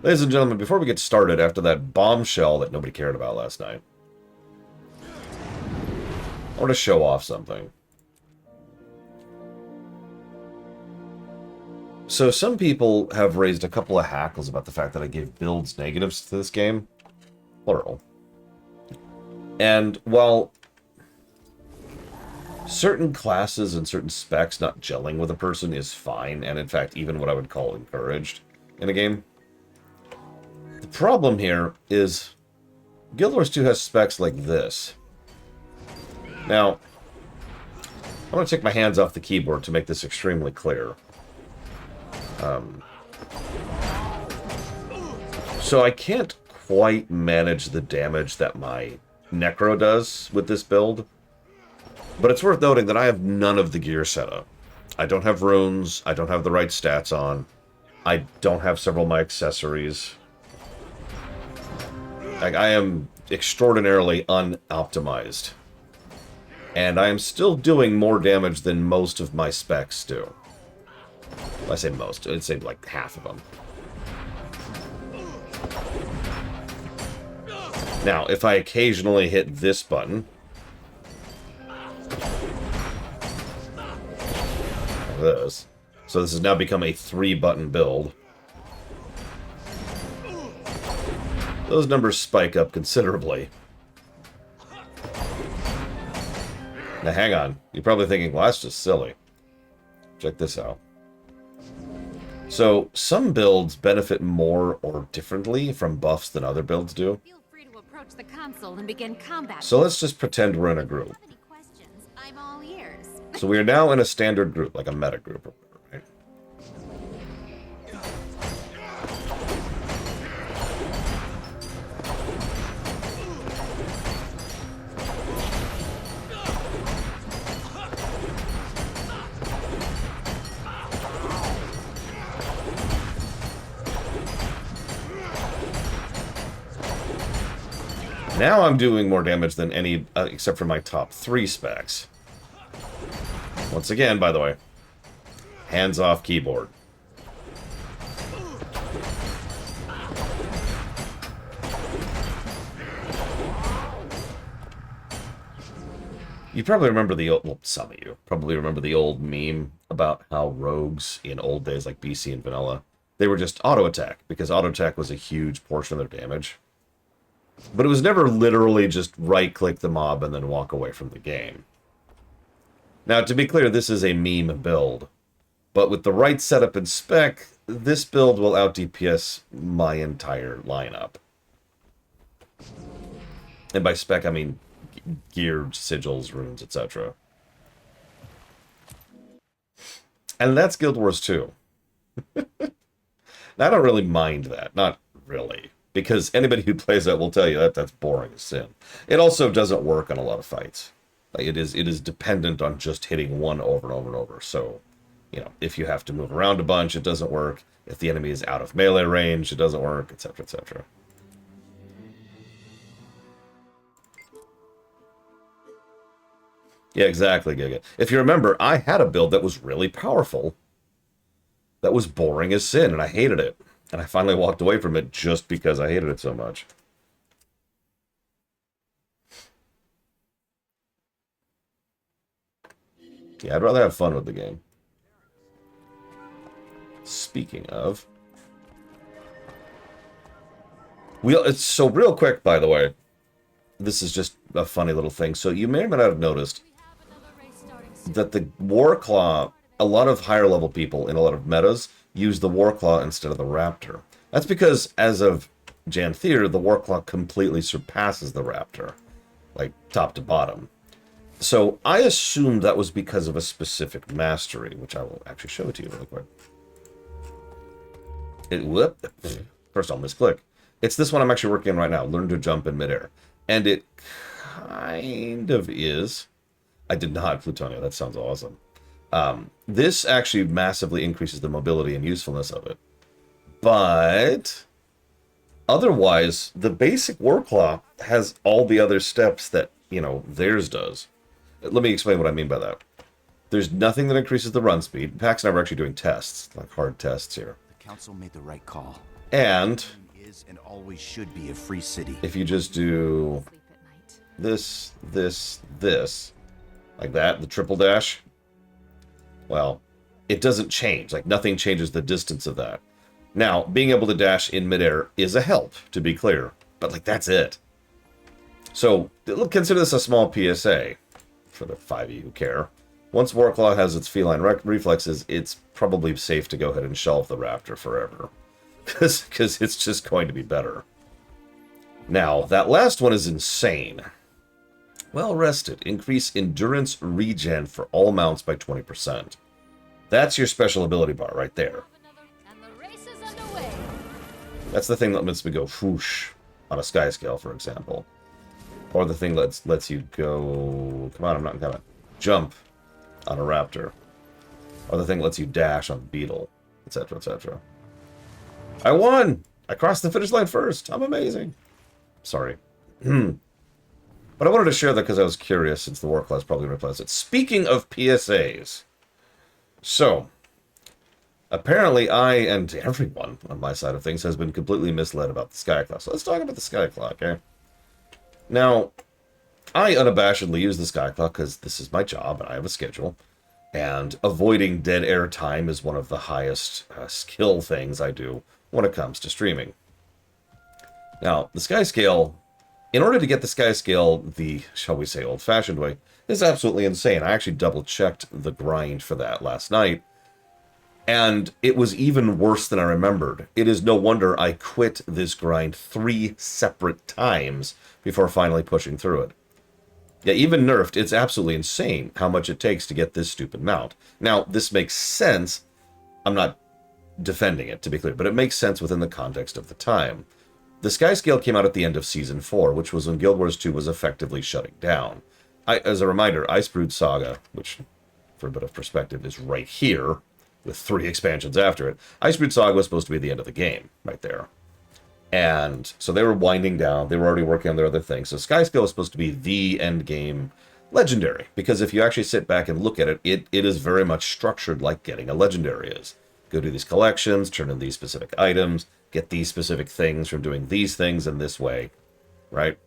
Ladies and gentlemen, before we get started, after that bombshell that nobody cared about last night, I want to show off something. So some people have raised a couple of hackles about the fact that I gave builds negatives to this game. Plural. And while certain classes and certain specs not gelling with a person is fine, and in fact even what I would call encouraged in a game, the problem here is Guild Wars 2 has specs like this. Now, I'm going to take my hands off the keyboard to make this extremely clear. So I can't quite manage the damage that my Necro does with this build, but it's worth noting that I have none of the gear set up. I don't have runes, I don't have the right stats on, I don't have several of my accessories. Like, I am extraordinarily unoptimized. And I am still doing more damage than most of my specs do. Well, I say most, I'd say like half of them. Now, if I occasionally hit this button, like this, so this has now become a 3-button build, those numbers spike up considerably. Now hang on, you're probably thinking, well, that's just silly. Check this out. So, some builds benefit more or differently from buffs than other builds do. Feel free to approach the console and begin combat. So let's just pretend we're in a group. If you have any questions, I'm all ears. So we are now in a standard group, like a meta group, right? Now I'm doing more damage than any, except for my top 3 specs. Once again, by the way, hands off keyboard. You probably remember the old, well, some of you probably remember the old meme about how rogues in old days, like BC and Vanilla, they were just auto attack, because auto attack was a huge portion of their damage. But it was never literally just right-click the mob and then walk away from the game. Now, to be clear, this is a meme build. But with the right setup and spec, this build will out-DPS my entire lineup. And by spec, I mean gear, sigils, runes, etc. And that's Guild Wars 2. Now, I don't really mind that. Not really. Because anybody who plays that will tell you that that's boring as sin. It also doesn't work on a lot of fights. Like it is dependent on just hitting one over and over and over. So, you know, if you have to move around a bunch, it doesn't work. If the enemy is out of melee range, it doesn't work, etc., etc. Yeah, exactly, Giga. If you remember, I had a build that was really powerful, that was boring as sin, and I hated it. And I finally walked away from it just because I hated it so much. Yeah, I'd rather have fun with the game. Speaking of... so real quick, by the way, this is just a funny little thing. So you may or may not have noticed that the Warclaw, a lot of higher level people in a lot of metas use the Warclaw instead of the Raptor. That's because, as of Janthir, the Warclaw completely surpasses the Raptor, like top to bottom. So I assumed that was because of a specific mastery, which I will actually show it to you really quick. First I'll misclick. It's this one I'm actually working on right now, Learn to Jump in Midair. And it kind of is. I did not, Plutonia, that sounds awesome. This actually massively increases the mobility and usefulness of it. But otherwise, the basic Warclaw has all the other steps that, you know, theirs does. Let me explain what I mean by that. There's nothing that increases the run speed. Pax and I were actually doing tests, like hard tests here. Council made the right call. And Is and always should be a free city. if you just do Sleep at night. this, like that, the triple dash, well, it doesn't change. Like, nothing changes the distance of that. Now, being able to dash in midair is a help, to be clear. But, like, that's it. So, consider this a small PSA, for the 5 of you who care. Once Warclaw has its feline reflexes, it's probably safe to go ahead and shelve the Raptor forever. Because it's just going to be better. Now, that last one is insane. Well rested. Increase endurance regen for all mounts by 20%. That's your special ability bar right there. And the race is underway. That's the thing that lets me go whoosh on a sky scale, for example. Or the thing that lets you go... Come on, I'm not gonna... Jump on a Raptor. Or the thing that lets you dash on the Beetle, etc., etc. I won! I crossed the finish line first. I'm amazing. Sorry. But I wanted to share that because I was curious, since the War Class probably replies it. Speaking of PSAs. So, apparently I and everyone on my side of things has been completely misled about the Skyclaw. So let's talk about the Skyclaw, okay? Now, I unabashedly use the Skyclaw because this is my job and I have a schedule. And avoiding dead air time is one of the highest skill things I do when it comes to streaming. Now, the Sky Scale, in order to get the Sky Scale the, shall we say, old-fashioned way, is absolutely insane. I actually double-checked the grind for that last night, and it was even worse than I remembered. It is no wonder I quit this grind 3 separate times before finally pushing through it. Yeah, even nerfed, it's absolutely insane how much it takes to get this stupid mount. Now, this makes sense. I'm not defending it, to be clear, but it makes sense within the context of the time. The Sky Scale came out at the end of Season 4, which was when Guild Wars 2 was effectively shutting down. As a reminder, Icebrood Saga, which, for a bit of perspective, is right here, with 3 expansions after it. Icebrood Saga was supposed to be the end of the game, right there. And so they were winding down. They were already working on their other things. So Sky Scale was supposed to be the end game legendary. Because if you actually sit back and look at it, it is very much structured like getting a legendary is. Go do these collections, turn in these specific items, get these specific things from doing these things in this way, right?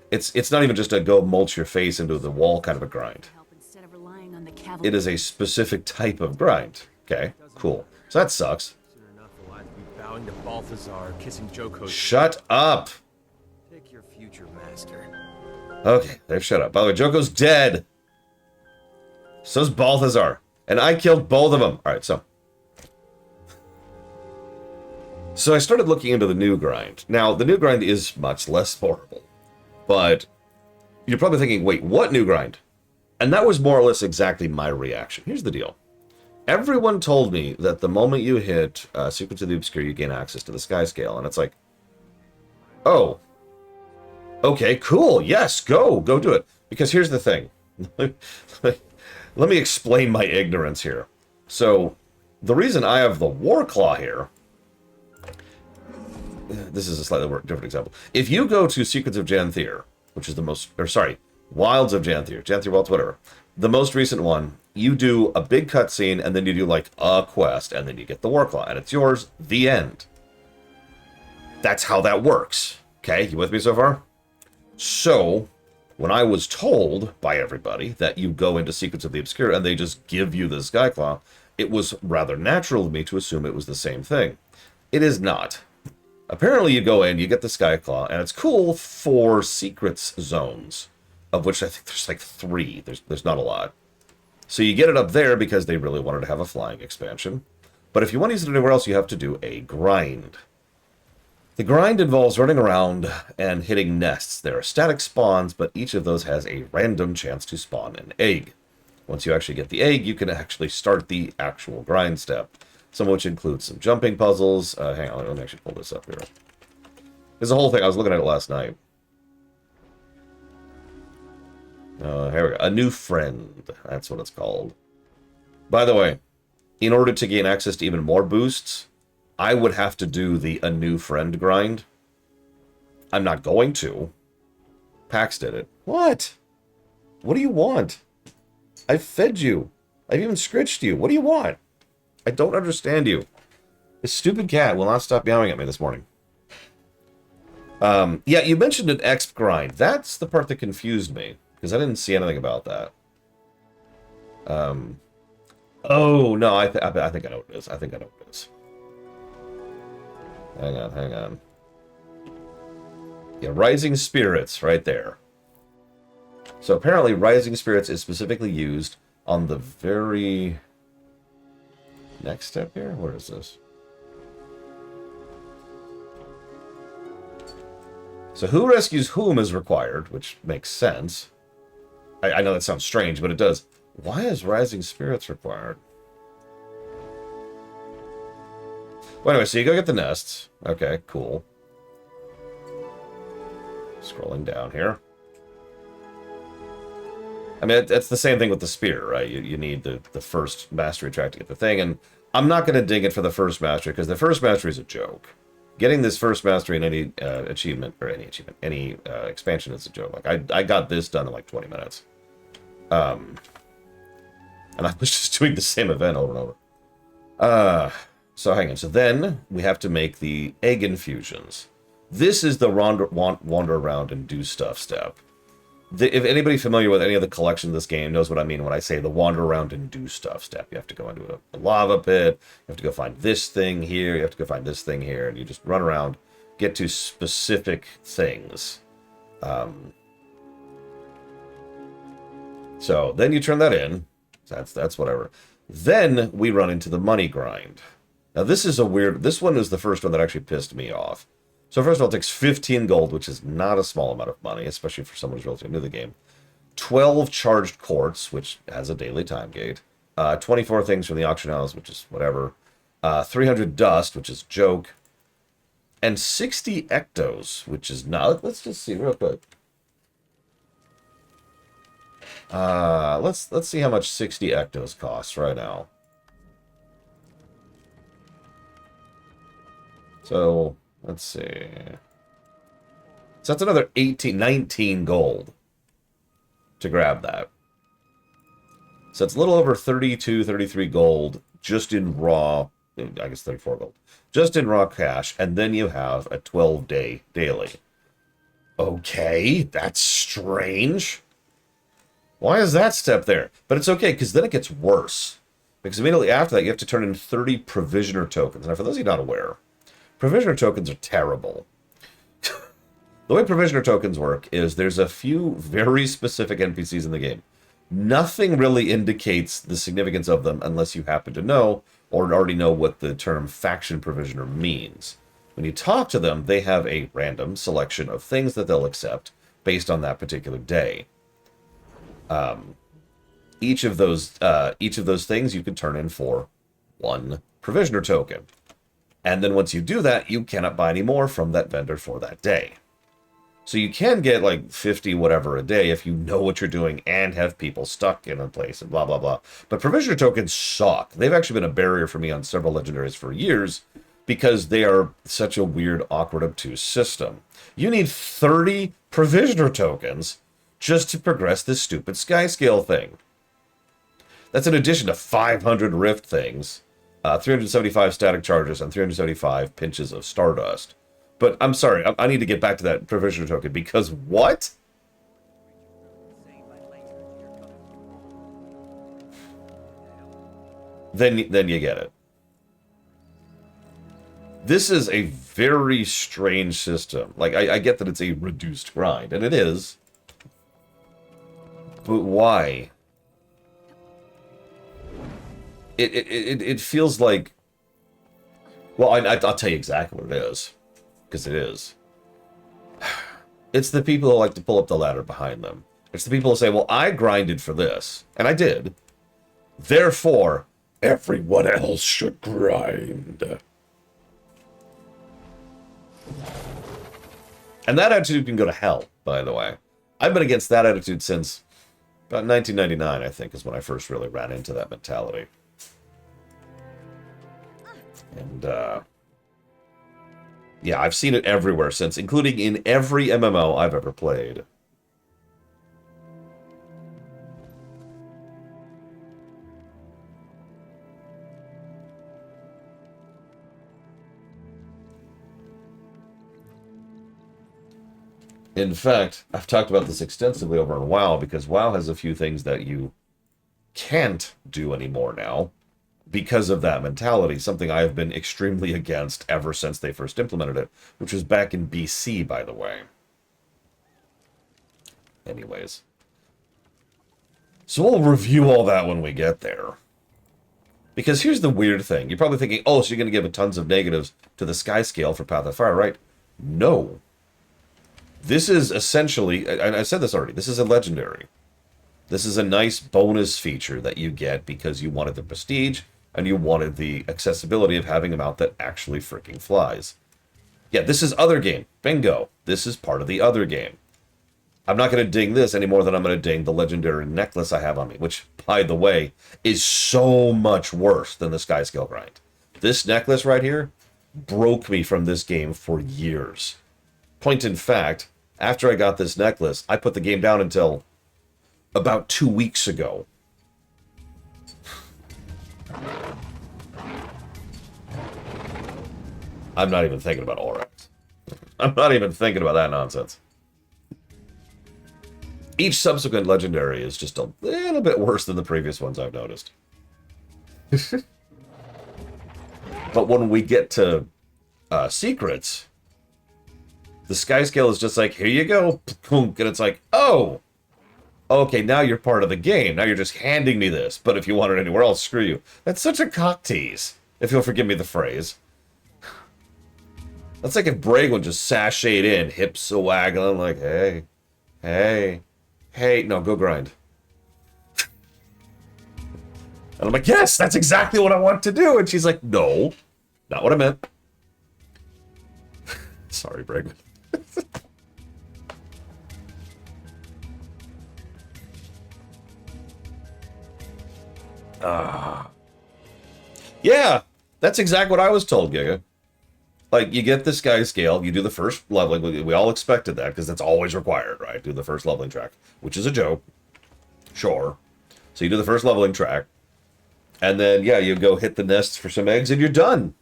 It's not even just a go mulch your face into the wall kind of a grind. Help instead of relying on the cavalry. It is a specific type of grind. Okay, cool. So that sucks. Enough alive to be bowing to Balthazar, kissing Joko's. Shut up! Pick your future master. Okay, they've shut up. By the way, Joko's dead! So's Balthazar. And I killed both of them. Alright, so I started looking into the new grind. Now, the new grind is much less horrible. But you're probably thinking, wait, what new grind? And that was more or less exactly my reaction. Here's the deal. Everyone told me that the moment you hit Secrets of the Obscure, you gain access to the Sky Scale. And it's like, oh, okay, cool. Yes, go do it. Because here's the thing. Let me explain my ignorance here. So, the reason I have the Warclaw here, this is a slightly different example. If you go to Secrets of Janthier, which is the most, or sorry, Wilds of Janthier, Wilds, whatever, the most recent one, you do a big cutscene, and then you do like a quest, and then you get the Warclaw, and it's yours, the end. That's how that works. Okay, you with me so far? So, when I was told by everybody that you go into Secrets of the Obscure and they just give you the Skyclaw, it was rather natural to me to assume it was the same thing. It is not. Apparently you go in, you get the Skyclaw, and it's cool for secrets zones, of which I think there's like 3. There's not a lot. So you get it up there because they really wanted to have a flying expansion. But if you want to use it anywhere else, you have to do a grind. The grind involves running around and hitting nests. There are static spawns, but each of those has a random chance to spawn an egg. Once you actually get the egg, you can actually start the actual grind step. Some of which includes some jumping puzzles. Hang on, let me actually pull this up here. There's a whole thing. I was looking at it last night. Here we go. A new friend. That's what it's called. By the way, in order to gain access to even more boosts, I would have to do the a new friend grind. I'm not going to. Pax did it. What? What do you want? I've fed you. I've even scritched you. What do you want? I don't understand you. This stupid cat will not stop meowing at me this morning. Yeah, you mentioned an exp grind. That's the part that confused me, because I didn't see anything about that. Oh, no, I think I know what it is. I think I know what it is. Hang on. Yeah, Rising Spirits, right there. So apparently Rising Spirits is specifically used on the very next step here? Where is this? So who rescues whom is required, which makes sense. I know that sounds strange, but it does. Why is Rising Spirits required? Well, anyway, so you go get the nests. Okay, cool. Scrolling down here. I mean, it's the same thing with the spear, right? You need the first mastery track to get the thing, and I'm not going to ding it for the first mastery, because the first mastery is a joke. Getting this first mastery in any achievement, or any expansion is a joke. Like, I got this done in like 20 minutes. And I was just doing the same event over and over. So hang on. So then we have to make the egg infusions. This is the wander around and do stuff step. If anybody familiar with any of the collection of this game knows what I mean when I say the wander around and do stuff step. You have to go into a lava pit, you have to go find this thing here, you have to go find this thing here, and you just run around, get to specific things. So then you turn that in. That's whatever. Then we run into the money grind. Now this is a weird... This one is the first one that actually pissed me off. So first of all, it takes 15 gold, which is not a small amount of money, especially for someone who's relatively new to the game. 12 charged quartz, which has a daily time gate. 24 things from the auction house, which is whatever. 300 dust, which is joke. And 60 ectos, which is not... Let's just see real quick. Let's see how much 60 ectos costs right now. So... Let's see. So that's another 19 gold to grab that. So it's a little over 32, 33 gold just in raw, I guess 34 gold, just in raw cash. And then you have a 12-day daily. Okay, that's strange. Why is that step there? But it's okay, because then it gets worse. Because immediately after that, you have to turn in 30 provisioner tokens. Now, for those of you not aware, provisioner tokens are terrible. The way provisioner tokens work is there's a few very specific NPCs in the game. Nothing really indicates the significance of them unless you happen to know or already know what the term faction provisioner means. When you talk to them, they have a random selection of things that they'll accept based on that particular day. Each of those things you can turn in for one provisioner token. And then once you do that, you cannot buy any more from that vendor for that day. So you can get like 50 whatever a day if you know what you're doing and have people stuck in a place and blah, blah, blah. But provisioner tokens suck. They've actually been a barrier for me on several legendaries for years because they are such a weird, awkward, obtuse system. You need 30 provisioner tokens just to progress this stupid Skyscale thing. That's in addition to 500 rift things. 375 static charges and 375 pinches of stardust. But I'm sorry, I need to get back to that provisioner token because what? Then you get it. This is a very strange system. Like, I get that it's a reduced grind, and it is. But why? It feels like... Well, I'll tell you exactly what it is. Because it is. It's the people who like to pull up the ladder behind them. It's the people who say, well, I grinded for this. And I did. Therefore, everyone else should grind. And that attitude can go to hell, by the way. I've been against that attitude since about 1999, I think, is when I first really ran into that mentality. And, yeah, I've seen it everywhere since, including in every MMO I've ever played. In fact, I've talked about this extensively over on WoW, because WoW has a few things that you can't do anymore now because of that mentality, something I have been extremely against ever since they first implemented it, which was back in BC, by the way. Anyways. So we'll review all that when we get there. Because here's the weird thing. You're probably thinking, oh, so you're going to give a tons of negatives to the sky scale for Path of Fire, right? No. This is essentially, and I said this already, this is a legendary. This is a nice bonus feature that you get because you wanted the prestige and you wanted the accessibility of having a mount that actually freaking flies. Yeah, this is other game. Bingo. This is part of the other game. I'm not going to ding this any more than I'm going to ding the legendary necklace I have on me, which, by the way, is so much worse than the sky scale grind. This necklace right here broke me from this game for years. Point in fact, after I got this necklace, I put the game down until about 2 weeks ago. I'm not even thinking about Aurex. I'm not even thinking about that nonsense. Each subsequent legendary is just a little bit worse than the previous ones I've noticed. But when we get to secrets, the sky scale is just like, here you go, and it's like, oh, okay, now you're part of the game. Now you're just handing me this. But if you want it anywhere else, screw you. That's such a cock tease, if you'll forgive me the phrase. That's like if Bragon just sashayed in, hips a-waggling, like, hey, hey, hey, no, go grind. And I'm like, yes, that's exactly what I want to do. And she's like, no, not what I meant. Sorry, Bragon. Yeah, that's exactly what I was told, Giga. Like, you get the sky scale, you do the first leveling. We all expected that, because that's always required, right? Do the first leveling track, which is a joke. Sure. So you do the first leveling track, and then, yeah, you go hit the nests for some eggs, and you're done.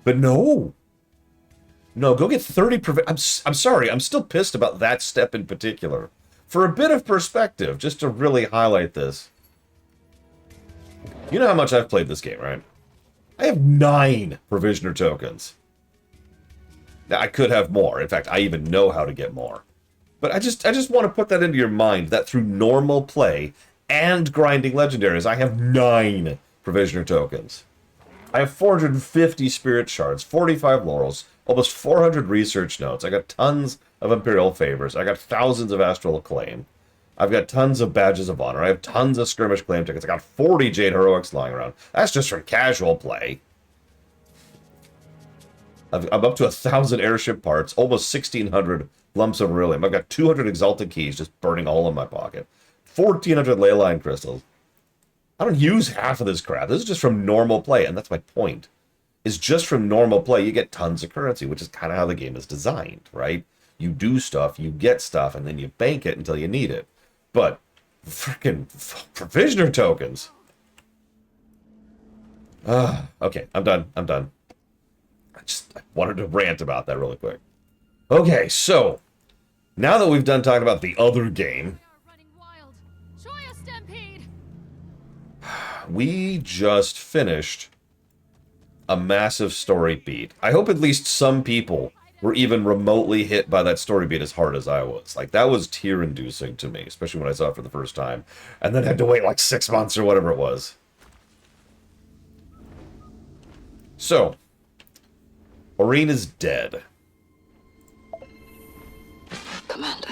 But no. No, go get 30... I'm sorry, I'm still pissed about that step in particular. For a bit of perspective, just to really highlight this. You know how much I've played this game, right? I have 9 Provisioner tokens. Now, I could have more. In fact, I even know how to get more. But I just want to put that into your mind, that through normal play and grinding legendaries, I have 9 Provisioner tokens. I have 450 Spirit Shards, 45 Laurels, almost 400 Research Notes. I got tons of Imperial Favors. I got thousands of Astral Acclaim. I've got tons of Badges of Honor. I have tons of Skirmish Claim tickets. I got 40 Jade Heroics lying around. That's just for casual play. I'm up to 1,000 airship parts, almost 1,600 lumps of beryllium. I've got 200 Exalted Keys just burning all in my pocket. 1,400 Leyline Crystals. I don't use half of this crap. This is just from normal play, and that's my point. Is just from normal play, you get tons of currency, which is kind of how the game is designed, right? You do stuff, you get stuff, and then you bank it until you need it. But freaking Provisioner tokens. Okay, I'm done. I wanted to rant about that really quick. Okay, so now that we've done talking about the other game, we just finished a massive story beat. I hope at least some people were even remotely hit by that story beat as hard as I was. Like, that was tear-inducing to me, especially when I saw it for the first time, and then had to wait like 6 months or whatever it was. So, Aurene is dead. Commander,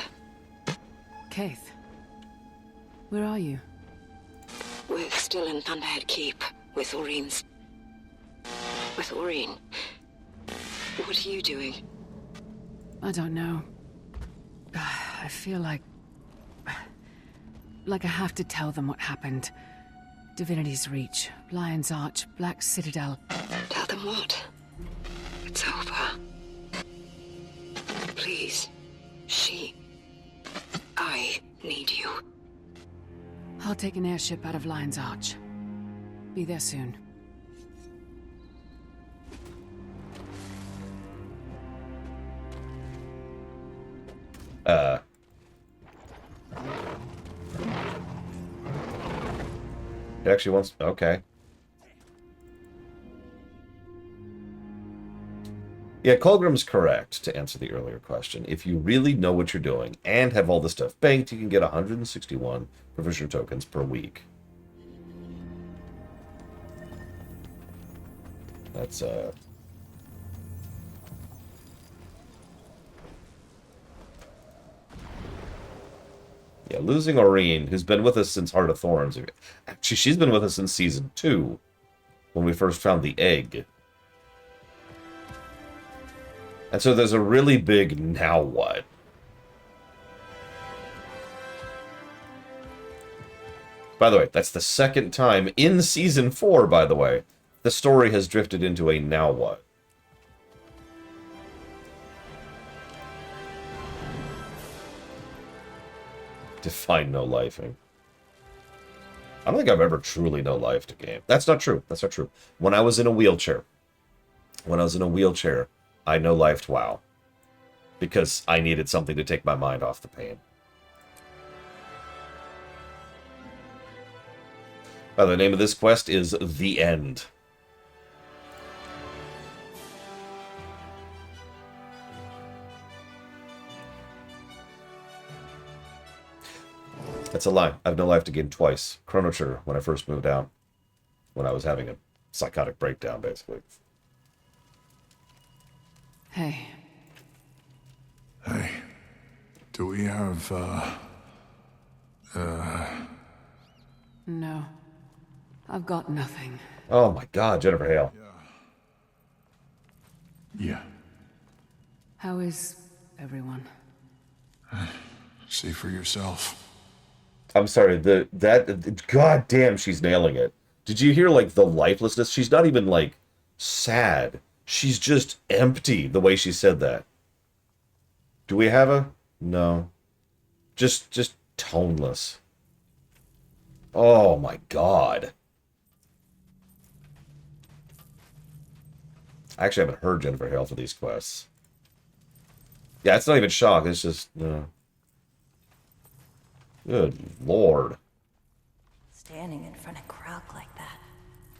Keith, where are you? we're still in Thunderhead Keep with Aurene. What are you doing? I don't know. I feel like I have to tell them what happened. Divinity's Reach, Lion's Arch, Black Citadel. Tell them what? It's over. Please. I need you. I'll take an airship out of Lion's Arch. Be there soon. It actually wants... Okay. Yeah, Colgrim's correct to answer the earlier question. If you really know what you're doing and have all the stuff banked, you can get 161 provision tokens per week. That's, yeah, losing Aurene, who's been with us since Heart of Thorns. Actually, she's been with us since Season 2, when we first found the egg. And so there's a really big now what. By the way, that's the second time in Season 4, by the way, the story has drifted into a now what. Define no-lifing. I don't think I've ever truly no-lifed a game. That's not true. That's not true. When I was in a wheelchair, I no-lifed WoW. Because I needed something to take my mind off the pain. The name of this quest is The End. That's a lie. I've no-lifed a game twice. Chrono Trigger, when I first moved out. When I was having a psychotic breakdown, basically. Hey, Hey, do we have, no. I've got nothing. Oh my god, Jennifer Hale. Yeah, How is everyone? see for yourself. I'm sorry, god damn, she's nailing it. Did you hear, like, the lifelessness? She's not even, like, sad. She's just empty, the way she said that. Do we have a... No. Just toneless. Oh my god. I actually haven't heard Jennifer Hale for these quests. Yeah, it's not even shock, it's just... Good lord. Standing in front of Krauk like that,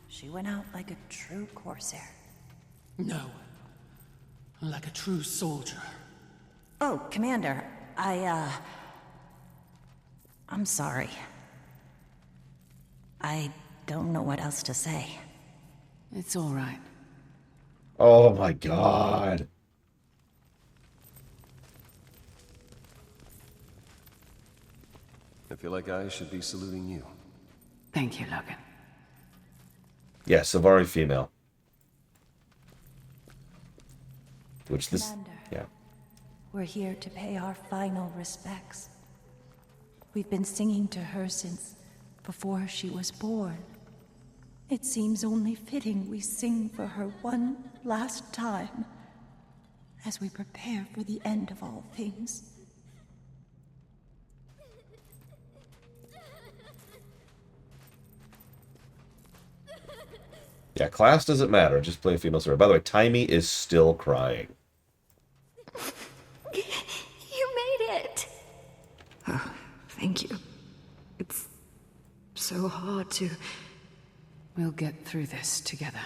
she went out like a true Corsair. No. Like a true soldier. Oh, Commander, I'm sorry. I don't know what else to say. It's all right. Oh my god. I feel like I should be saluting you. Thank you, Logan. Yeah, Savari female. Which this... Commander. Yeah. We're here to pay our final respects. We've been singing to her since before she was born. It seems only fitting we sing for her one last time as we prepare for the end of all things. Yeah, class doesn't matter. Just play a female server. By the way, Timey is still crying. You made it! Oh, thank you. It's so hard to... We'll get through this together.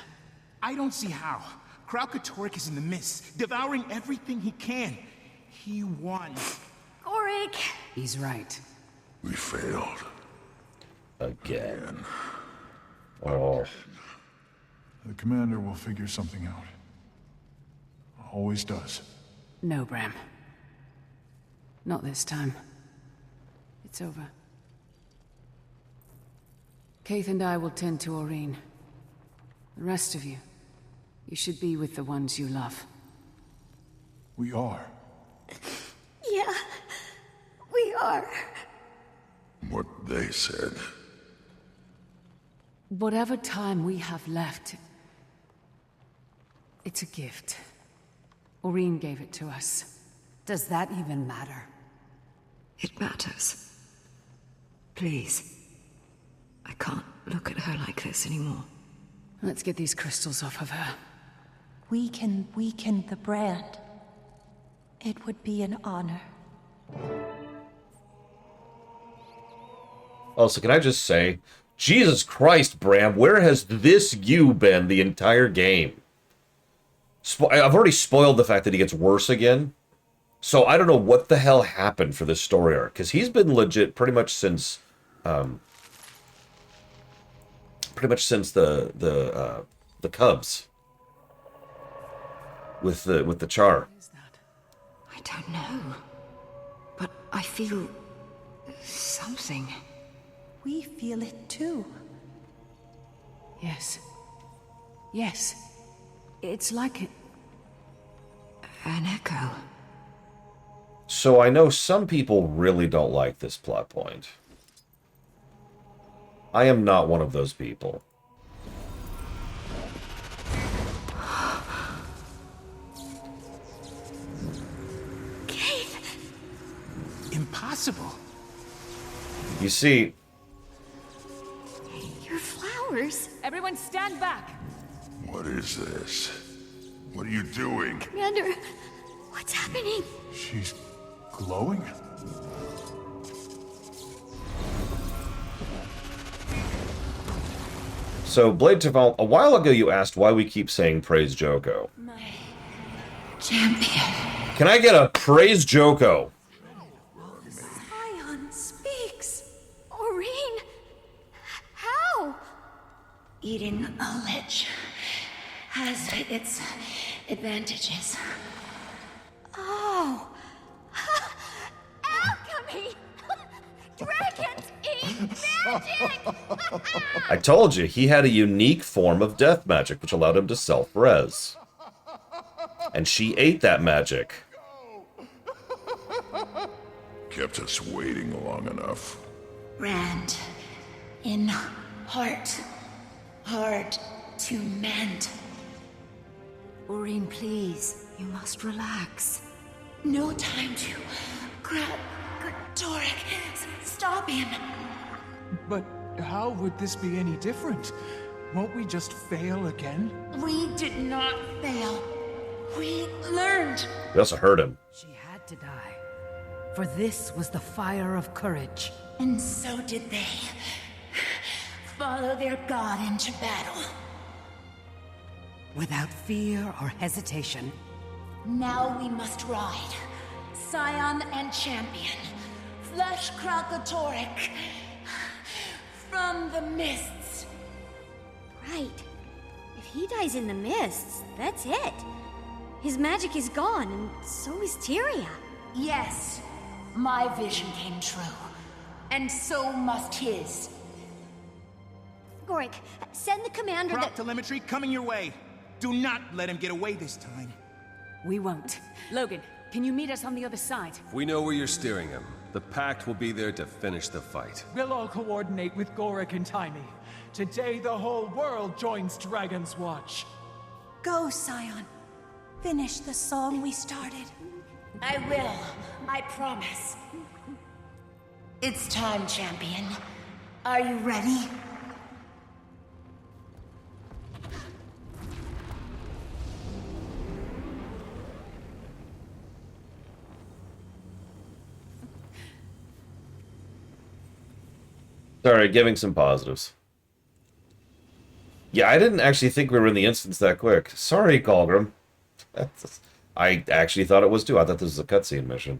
I don't see how. Kralkatorrik is in the mist, devouring everything he can. He won. Gorik! He's right. We failed. Again. Oh. The commander will figure something out. Always does. No, Bram. Not this time. It's over. Kaith and I will tend to Aurene. The rest of you, you should be with the ones you love. We are. Yeah, we are. What they said. Whatever time we have left, it's a gift. Aurene gave it to us. Does that even matter? It matters. Please. I can't look at her like this anymore. Let's get these crystals off of her. We can weaken the brand. It would be an honor. Also, can I just say, Jesus Christ, Bram, where has this you been the entire game? I've already spoiled the fact that he gets worse again. So I don't know what the hell happened for this story arc, because he's been legit pretty much since the Cubs with the Char. I don't know. But I feel something. We feel it too. Yes. Yes. It's like an echo. So I know some people really don't like this plot point. I am not one of those people. Kate! Impossible. You see... Your flowers. Everyone stand back. What is this? What are you doing? Commander, what's happening? She's glowing? So, Blade Taval, a while ago you asked why we keep saying praise Joko. My champion. Can I get a praise Joko? Scion speaks. Aurene! How? Eating a lich has its advantages. Oh! Alchemy! Dragons eat magic! I told you, he had a unique form of death magic, which allowed him to self-res. And she ate that magic. Kept us waiting long enough. Rand, in heart, hard to mend. Aurene, please. You must relax. No time to grab Doric. Stop him. But how would this be any different? Won't we just fail again? We did not fail. We learned. We also hurt him. She had to die. For this was the fire of courage. And so did they. Follow their god into battle. Without fear or hesitation. Now we must ride. Scion and champion. Flesh Kralkatoric. From the mists. Right. If he dies in the mists, that's it. His magic is gone, and so is Tyria. Yes, my vision came true. And so must his. Gorik, send the commander Prop that... telemetry coming your way. Do not let him get away this time. We won't. Logan, can you meet us on the other side? We know where you're steering him. The Pact will be there to finish the fight. We'll all coordinate with Gorik and Taimi. Today the whole world joins Dragon's Watch. Go, Scion. Finish the song we started. I will. I promise. It's time, champion. Are you ready? Sorry, giving some positives. Yeah, I didn't actually think we were in the instance that quick. Sorry, Colgrim. I actually thought it was too. I thought this was a cutscene mission.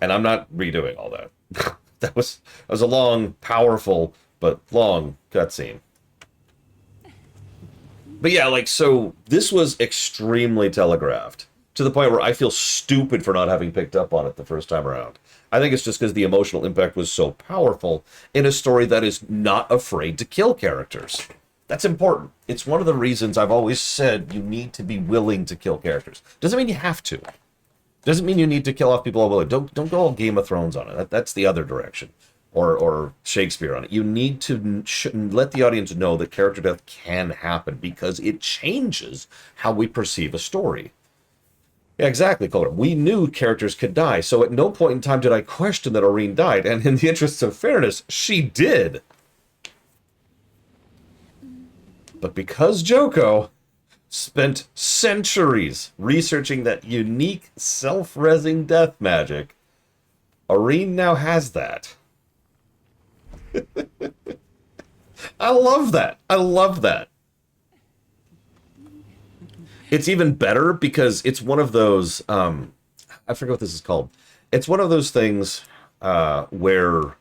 And I'm not redoing all that. that was a long, powerful, but long cutscene. But yeah, like, so this was extremely telegraphed. To the point where I feel stupid for not having picked up on it the first time around. I think it's just because the emotional impact was so powerful in a story that is not afraid to kill characters. That's important. It's one of the reasons I've always said you need to be willing to kill characters. Doesn't mean you have to. Doesn't mean you need to kill off people all willing. Don't go all Game of Thrones on it. That's the other direction. Or Shakespeare on it. You need to let the audience know that character death can happen because it changes how we perceive a story. Yeah, exactly, Color. We knew characters could die, so at no point in time did I question that Aurene died, and in the interests of fairness, she did. But because Joko, spent centuries researching that unique self-resing death magic. Aurene now has that. I love that. I love that. It's even better because it's one of those, I forget what this is called. It's one of those things where,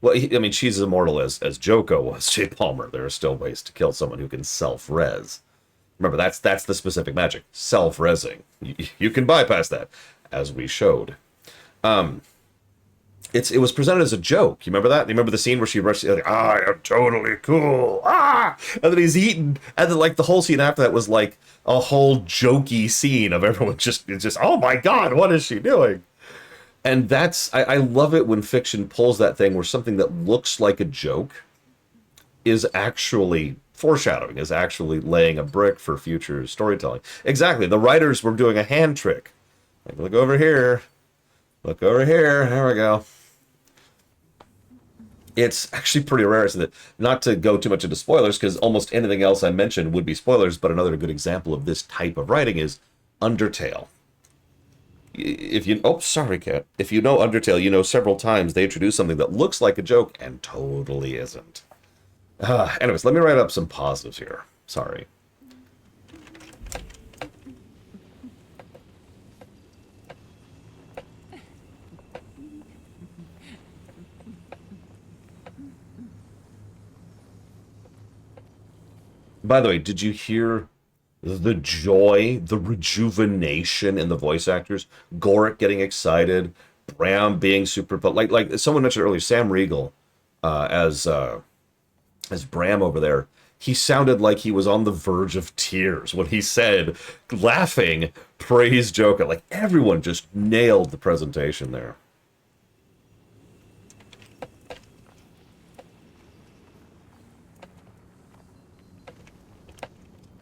well, I mean, she's as immortal as Joko was, Jay Palmer. There are still ways to kill someone who can self-res. Remember, that's the specific magic, self-resing. You can bypass that, as we showed. It was presented as a joke. You remember that? You remember the scene where she rushed, like, I am totally cool, and then he's eaten, and then like the whole scene after that was like a whole jokey scene of everyone just oh my god, what is she doing? And that's I love it when fiction pulls that thing where something that looks like a joke is actually foreshadowing, is actually laying a brick for future storytelling. Exactly. The writers were doing a hand trick. Like, look over here. Look over here. There we go. It's actually pretty rare, isn't it? Not to go too much into spoilers, because almost anything else I mentioned would be spoilers, but another good example of this type of writing is Undertale. If you... Oh, sorry, Cat. If you know Undertale, you know several times they introduce something that looks like a joke and totally isn't. Anyways, let me write up some positives here. Sorry. By the way, did you hear the joy, the rejuvenation in the voice actors? Gorick getting excited, Bram being super... But like someone mentioned earlier, Sam Riegel as Bram over there, he sounded like he was on the verge of tears when he said, laughing, praise Joker. Like, everyone just nailed the presentation there.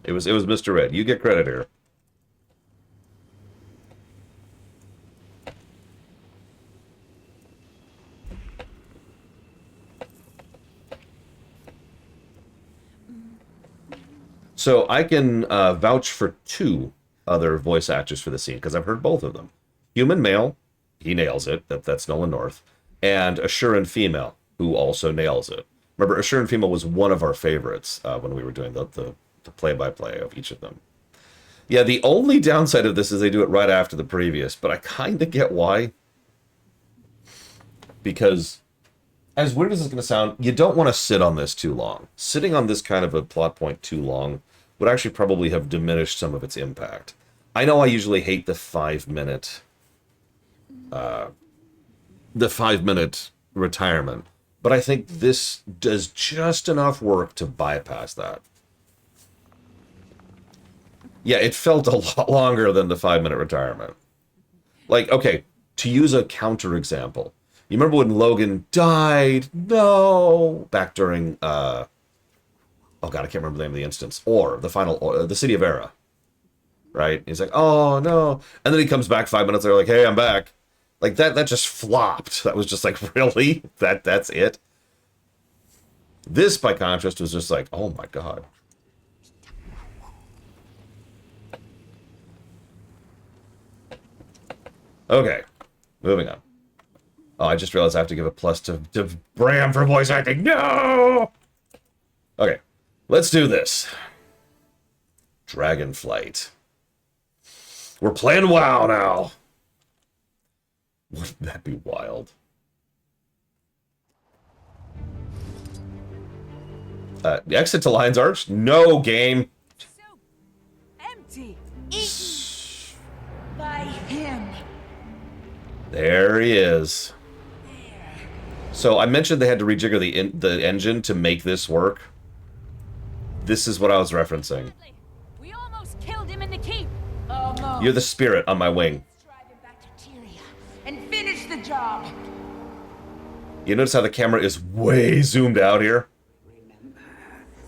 It was Mr. Red. You get credit here. So I can vouch for two other voice actors for the scene, because I've heard both of them. Human male, he nails it. That's Nolan North. And Assuran female, who also nails it. Remember, Assuran female was one of our favorites when we were doing the play-by-play of each of them. Yeah, the only downside of this is they do it right after the previous, but I kind of get why. Because, as weird as it's going to sound, you don't want to sit on this too long. Sitting on this kind of a plot point too long would actually probably have diminished some of its impact. I know I usually hate the 5-minute retirement, but I think this does just enough work to bypass that. Yeah, it felt a lot longer than the 5-minute retirement. Like, okay, to use a counterexample, you remember when Logan died? No! Back during, oh god, I can't remember the name of the instance. Or, the final, the City of Era. Right? He's like, oh no. And then he comes back 5 minutes later like, hey, I'm back. Like, that just flopped. That was just like, really? That's it? This, by contrast, was just like, oh my god. Okay, moving on. Oh, I just realized I have to give a plus to Bram for voice acting. No! Okay, let's do this. Dragonflight. We're playing WoW now. Wouldn't that be wild? Exit to Lion's Arch? No, game. So empty. Eaten by him. There he is. So I mentioned they had to rejigger the engine to make this work. This is what I was referencing. We almost killed him in the keep. You're the spirit on my wing. Drive him back to Tyria and finish the job. You notice how the camera is way zoomed out here? Remember,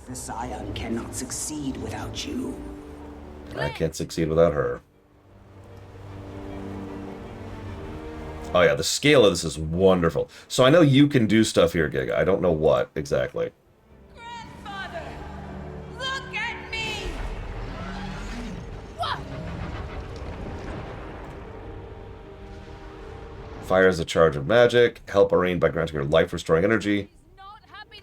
the Scion cannot succeed without you. I can't succeed without her. Oh yeah, the scale of this is wonderful. So I know you can do stuff here, Giga. I don't know what exactly. Grandfather, look at me. Fires a charge of magic. Help Aurene by granting her life-restoring energy.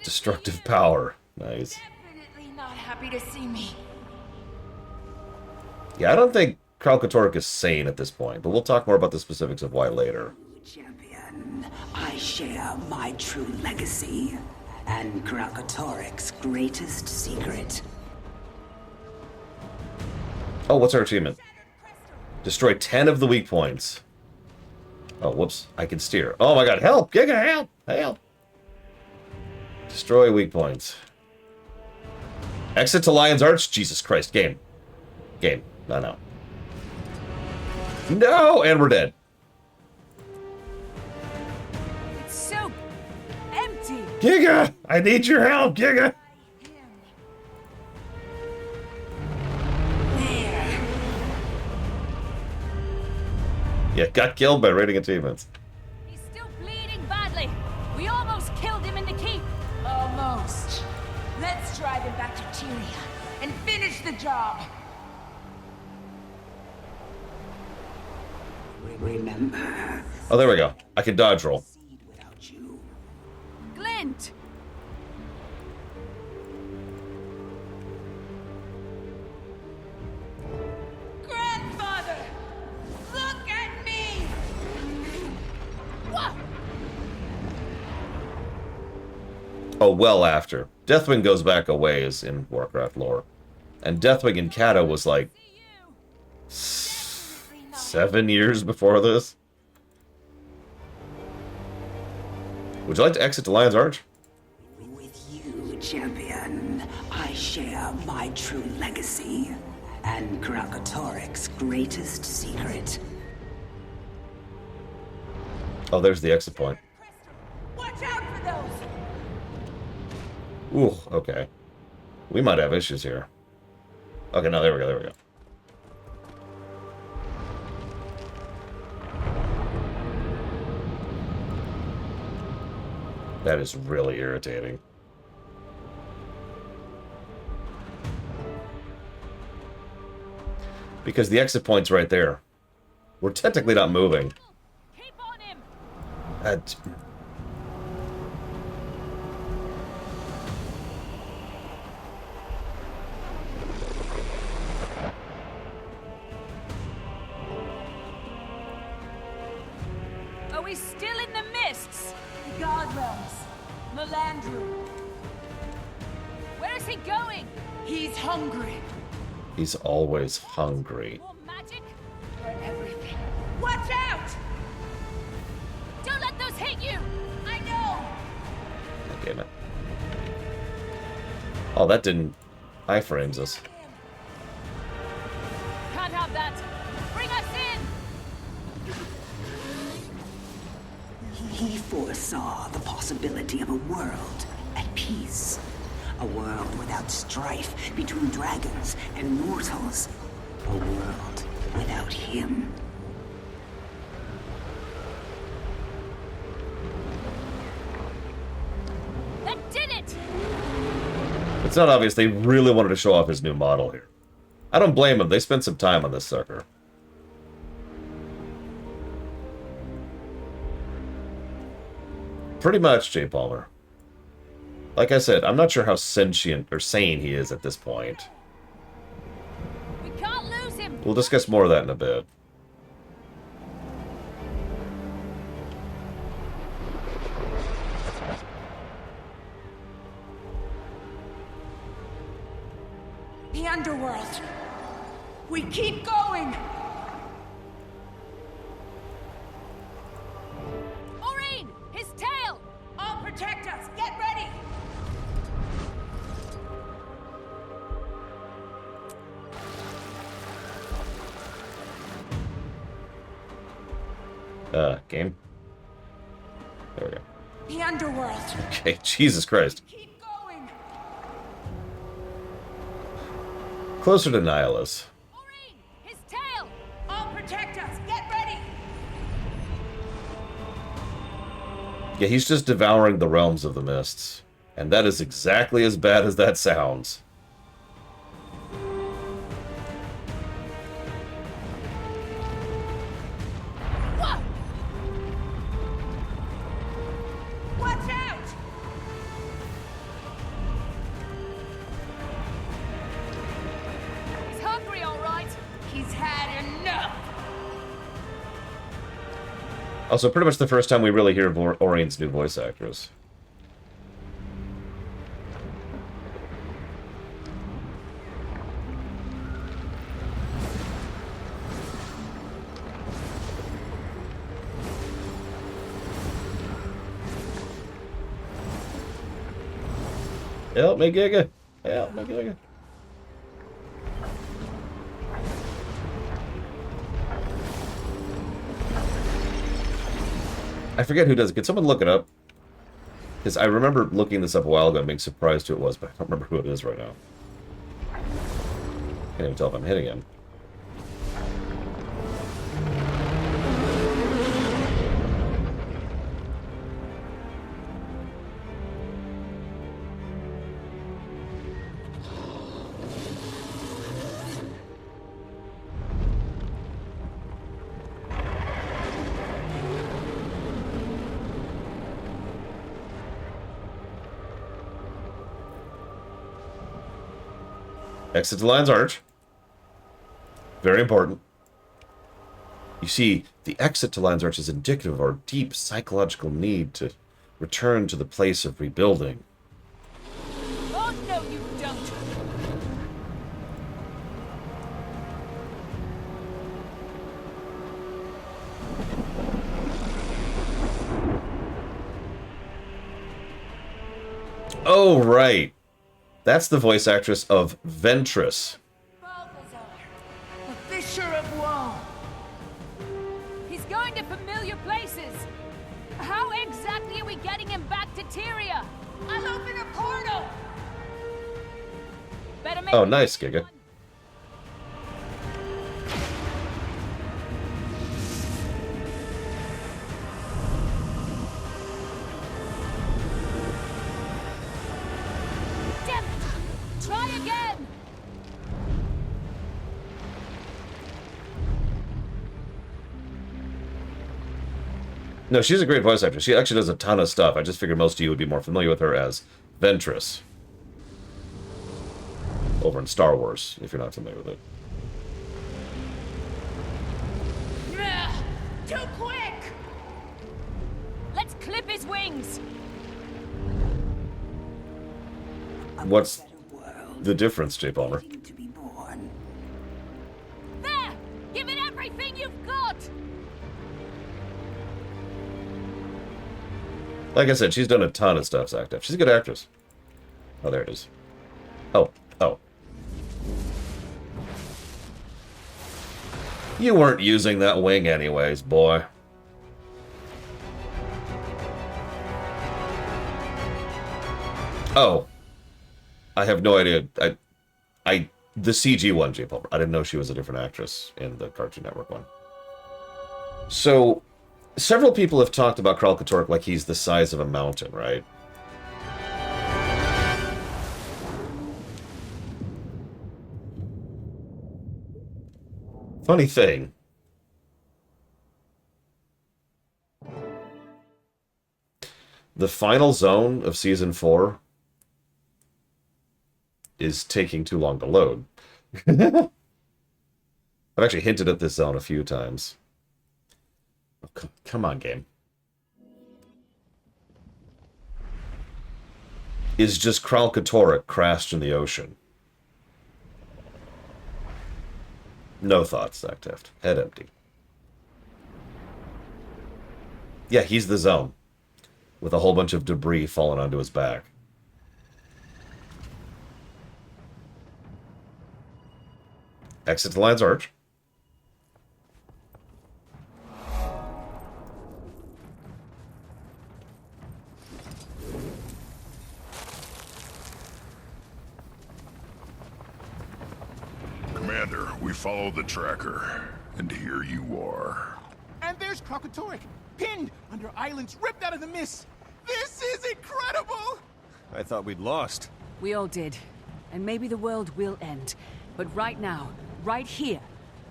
Destructive power. Nice. Definitely not happy to see me. Yeah, I don't think Kralkatorrik is sane at this point, but we'll talk more about the specifics of why later. Champion, I share my true legacy and Kralkatorrik's greatest secret. Oh, what's our achievement? Destroy 10 of the weak points. Oh, whoops. I can steer. Oh my god, help! Giga, help! Help! Destroy weak points. Exit to Lion's Arch? Jesus Christ, game. Game. No. No! And we're dead. It's so empty. Giga! I need your help, Giga! Yeah, got killed by raiding achievements. He's still bleeding badly. We almost killed him in the keep. Almost. Let's drive him back to Tyria and finish the job. Remember. Oh, there we go. I can dodge roll. Glint! Grandfather! Look at me! What? Oh, well after. Deathwing goes back a ways in Warcraft lore. And Deathwing in Kato was like 7 years before this. Would you like to exit to Lion's Arch? With you, champion, I share my true legacy and Kralkatorrik's greatest secret. Oh, there's the exit point. Watch out for those! Ooh, okay. We might have issues here. Okay, no, there we go. That is really irritating. Because the exit point's right there. We're technically not moving. Keep on him! Are we still in the mists? The God Realms. Melandru. Where is he going? He's hungry. He's always hungry. For magic? For everything. Watch out! Don't let those hit you! I know! Okay, man. Oh, that didn't iframes us. Can't have that! Bring us in! He foresaw the possibility of a world at peace. A world without strife between dragons and mortals. A world without him. That did it! It's not obvious they really wanted to show off his new model here. I don't blame them. They spent some time on this sucker. Pretty much, J. Palmer. Like I said, I'm not sure how sentient or sane he is at this point. We can't lose him! We'll discuss more of that in a bit. The underworld. We keep going. Aurene! His tail! I'll protect us. Get ready. Game. There we go. The underworld. Okay, Jesus Christ. Keep going. Closer to Nihilus. Aurene! His tail! I'll protect us. Get ready. Yeah, he's just devouring the realms of the mists. And that is exactly as bad as that sounds. Also, pretty much the first time we really hear of Aurine's new voice actress. Help me, Giga. Help me, Giga. I forget who does it. Could someone look it up? Because I remember looking this up a while ago and being surprised who it was, but I don't remember who it is right now. Can't even tell if I'm hitting him. Exit to Lion's Arch. Very important. You see, the exit to Lion's Arch is indicative of our deep psychological need to return to the place of rebuilding. Oh, no, you don't. Oh, right. That's the voice actress of Ventress. Balthazar, the Fisher of Woe. He's going to familiar places. How exactly are we getting him back to Tyria? I'll open a portal. Better make Oh, nice, Giga. Damn it! Try again. No, she's a great voice actress. She actually does a ton of stuff. I just figured most of you would be more familiar with her as Ventress. Over in Star Wars, if you're not familiar with it. Too quick! Let's clip his wings. What's the difference, J. Palmer? There! Give it everything you've got! Like I said, she's done a ton of stuff, Zach Def. She's a good actress. Oh, there it is. Oh. You weren't using that wing anyways, boy. Oh. I have no idea. The CG one, J. Palmer. I didn't know she was a different actress in the Cartoon Network one. So, several people have talked about Kralkatorrik like he's the size of a mountain, right? Funny thing. The final zone of Season 4 is taking too long to load. I've actually hinted at this zone a few times. Oh, come on, game. Is just Kralkatorrik crashed in the ocean? No thoughts, Zach Teft. Head empty. Yeah, he's the zone. With a whole bunch of debris falling onto his back. Exit to Lion's Arch. Commander, we follow the tracker, and here you are. And there's Kralkatorrik, pinned under islands ripped out of the mist. This is incredible! I thought we'd lost. We all did. And maybe the world will end. But right now, right here,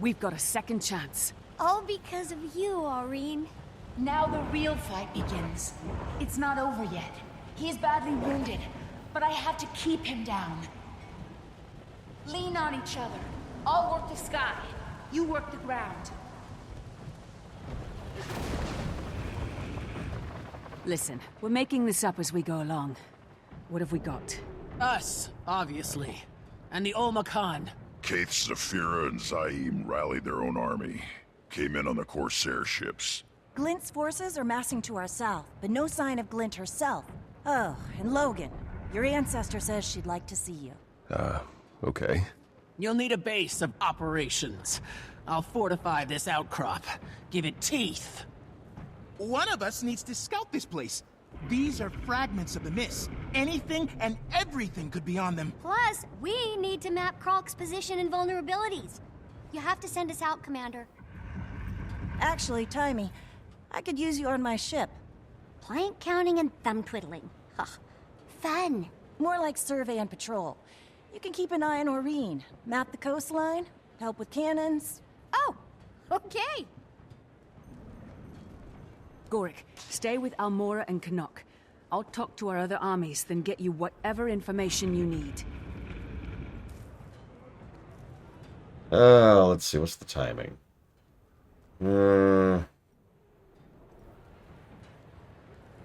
we've got a second chance. All because of you, Aurine. Now the real fight begins. It's not over yet. He is badly wounded, but I have to keep him down. Lean on each other. I'll work the sky. You work the ground. Listen, we're making this up as we go along. What have we got? Us, obviously. And the Olma Khan. Kaith, Saphira, and Zaim rallied their own army. Came in on the Corsair ships. Glint's forces are massing to our south, but no sign of Glint herself. Oh, and Logan. Your ancestor says she'd like to see you. Okay. You'll need a base of operations. I'll fortify this outcrop. Give it teeth. One of us needs to scout this place. These are fragments of the mist. Anything and everything could be on them. Plus, we need to map Kralk's position and vulnerabilities. You have to send us out, Commander. Actually, Timey, I could use you on my ship. Plank counting and thumb twiddling. Huh. Fun. More like survey and patrol. You can keep an eye on Aurene, map the coastline, help with cannons. Oh, okay. Gorik, stay with Almora and Canuck. I'll talk to our other armies, then get you whatever information you need. Let's see, what's the timing? I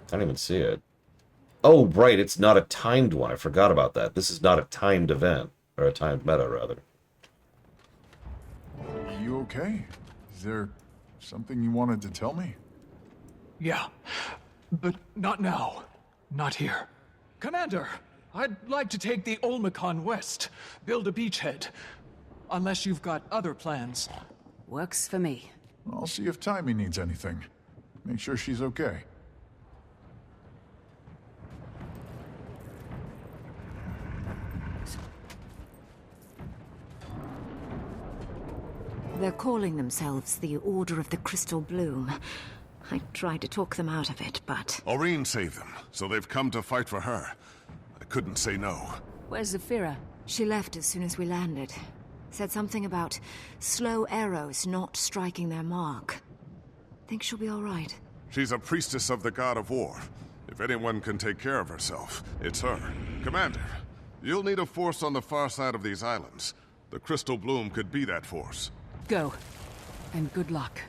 don't even see it. Oh, right, it's not a timed one. I forgot about that. This is not a timed event. Or a timed meta, rather. You okay? Is there something you wanted to tell me? Yeah, but not now. Not here. Commander, I'd like to take the Olmecon west, build a beachhead. Unless you've got other plans. Works for me. I'll see if Timey needs anything. Make sure she's okay. They're calling themselves the Order of the Crystal Bloom. I tried to talk them out of it, but... Aurene saved them, so they've come to fight for her. I couldn't say no. Where's Zafira? She left as soon as we landed. Said something about slow arrows not striking their mark. Think she'll be all right. She's a priestess of the god of war. If anyone can take care of herself, it's her. Commander, you'll need a force on the far side of these islands. The Crystal Bloom could be that force. Go. And good luck.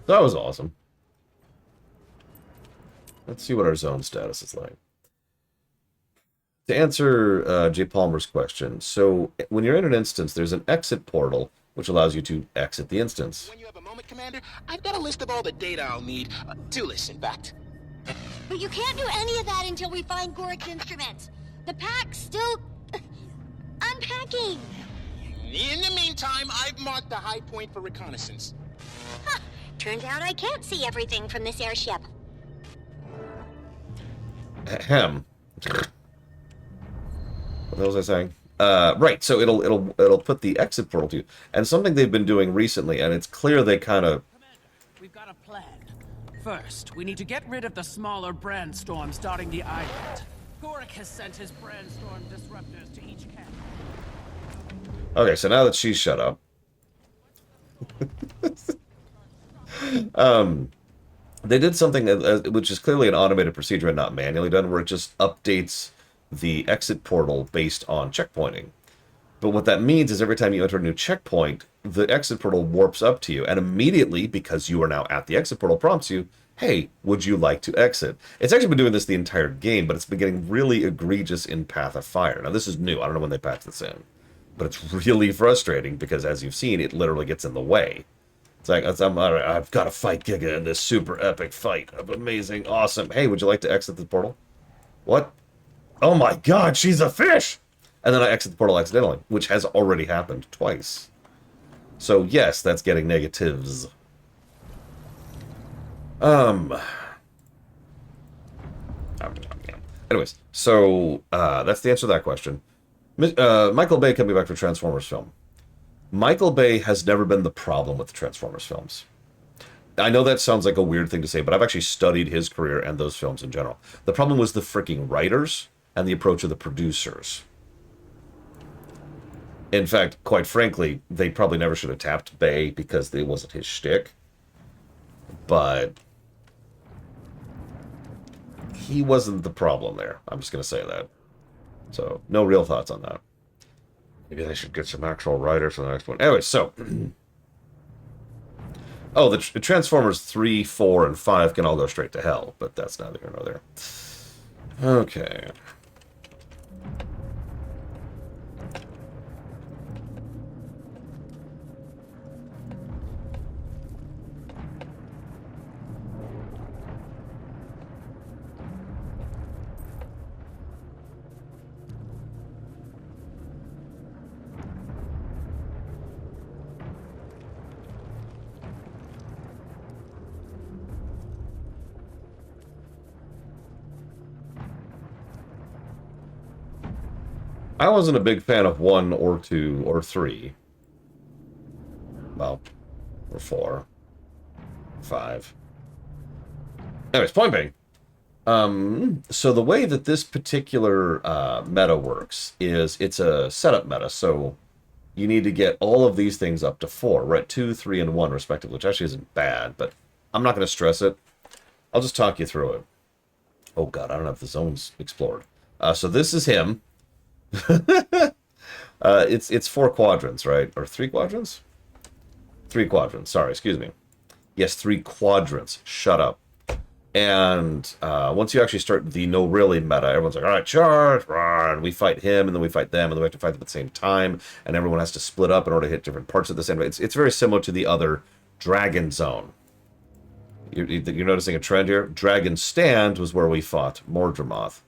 That was awesome. Let's see what our zone status is like. To answer Jay Palmer's question, so when you're in an instance, there's an exit portal, which allows you to exit the instance. When you have a moment, Commander, I've got a list of all the data I'll need. 2 lists, in fact. But you can't do any of that until we find Gorik's instruments. The pack's still... unpacking. In the meantime, I've marked the high point for reconnaissance. Huh. Turns out I can't see everything from this airship. Ahem. What the hell was I saying? Right, so it'll put the exit portal to you. And something they've been doing recently, and it's clear they kind of... Commander, we've got a plan. First, we need to get rid of the smaller brandstorms dotting the island. Gorik has sent his brandstorm disruptors to each camp. Okay, so now that she's shut up... they did something which is clearly an automated procedure and not manually done, where it just updates the exit portal based on checkpointing. But what that means is every time you enter a new checkpoint, the exit portal warps up to you, and immediately, because you are now at the exit portal, prompts you, hey, would you like to exit? It's actually been doing this the entire game, but it's been getting really egregious in Path of Fire. Now, this is new. I don't know when they patched this in. But it's really frustrating because, as you've seen, it literally gets in the way. It's like, I've got to fight Giga in this super epic fight of amazing, awesome. Hey, would you like to exit the portal? What? Oh my god, she's a fish! And then I exit the portal accidentally, which has already happened twice. So yes, that's getting negatives. Anyways, so that's the answer to that question. Michael Bay coming back for Transformers film. Michael Bay has never been the problem with the Transformers films. I know that sounds like a weird thing to say, but I've actually studied his career and those films in general. The problem was the freaking writers and the approach of the producers. In fact, quite frankly, they probably never should have tapped Bay because it wasn't his shtick. But he wasn't the problem there. I'm just going to say that. So, no real thoughts on that. Maybe they should get some actual writers for the next one. Anyway, so... oh, the Transformers 3, 4, and 5 can all go straight to hell, but that's neither here nor there. Okay. I wasn't a big fan of 1 or 2 or 3. Well, or 4. 5. Anyways, point being. So the way that this particular meta works is it's a setup meta, so you need to get all of these things up to 4, right? 2, 3, and 1 respectively, which actually isn't bad, but I'm not going to stress it. I'll just talk you through it. Oh god, I don't have the zones explored. So this is him. It's 4 quadrants, right? Or 3 quadrants? 3 quadrants, sorry, excuse me. Yes, 3 quadrants. Shut up. And once you actually start the no really meta, everyone's like, all right, charge, run. We fight him, and then we fight them, and then we have to fight them at the same time, and everyone has to split up in order to hit different parts of the same. It's very similar to the other Dragon Zone. You're noticing a trend here? Dragon Stand was where we fought Mordramoth.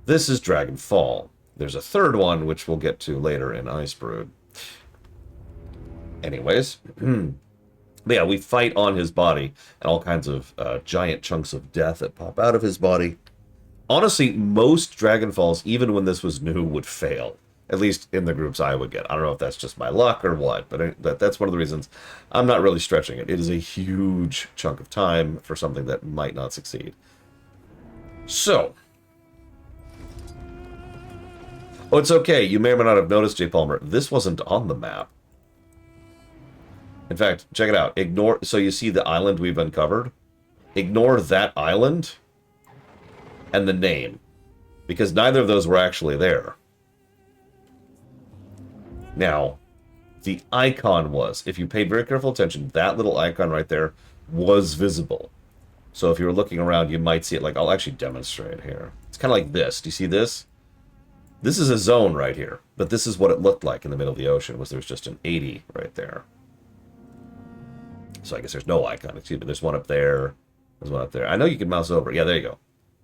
This is Dragon Fall. There's a third one, which we'll get to later in Icebrood. Anyways, but yeah, we fight on his body, and all kinds of giant chunks of death that pop out of his body. Honestly, most Dragon Falls, even when this was new, would fail. At least in the groups I would get. I don't know if that's just my luck or what, but that's one of the reasons I'm not really stretching it. It is a huge chunk of time for something that might not succeed. So... oh, it's okay. You may or may not have noticed, J. Palmer. This wasn't on the map. In fact, check it out. Ignore. So you see the island we've uncovered? Ignore that island and the name. Because neither of those were actually there. Now, the icon was. If you paid very careful attention, that little icon right there was visible. So if you were looking around, you might see it. Like, I'll actually demonstrate here. It's kind of like this. Do you see this? This is a zone right here, but this is what it looked like in the middle of the ocean, was there's just an 80 right there. So I guess there's no icon, excuse me. There's one up there. There's one up there. I know you can mouse over it. Yeah, there you go.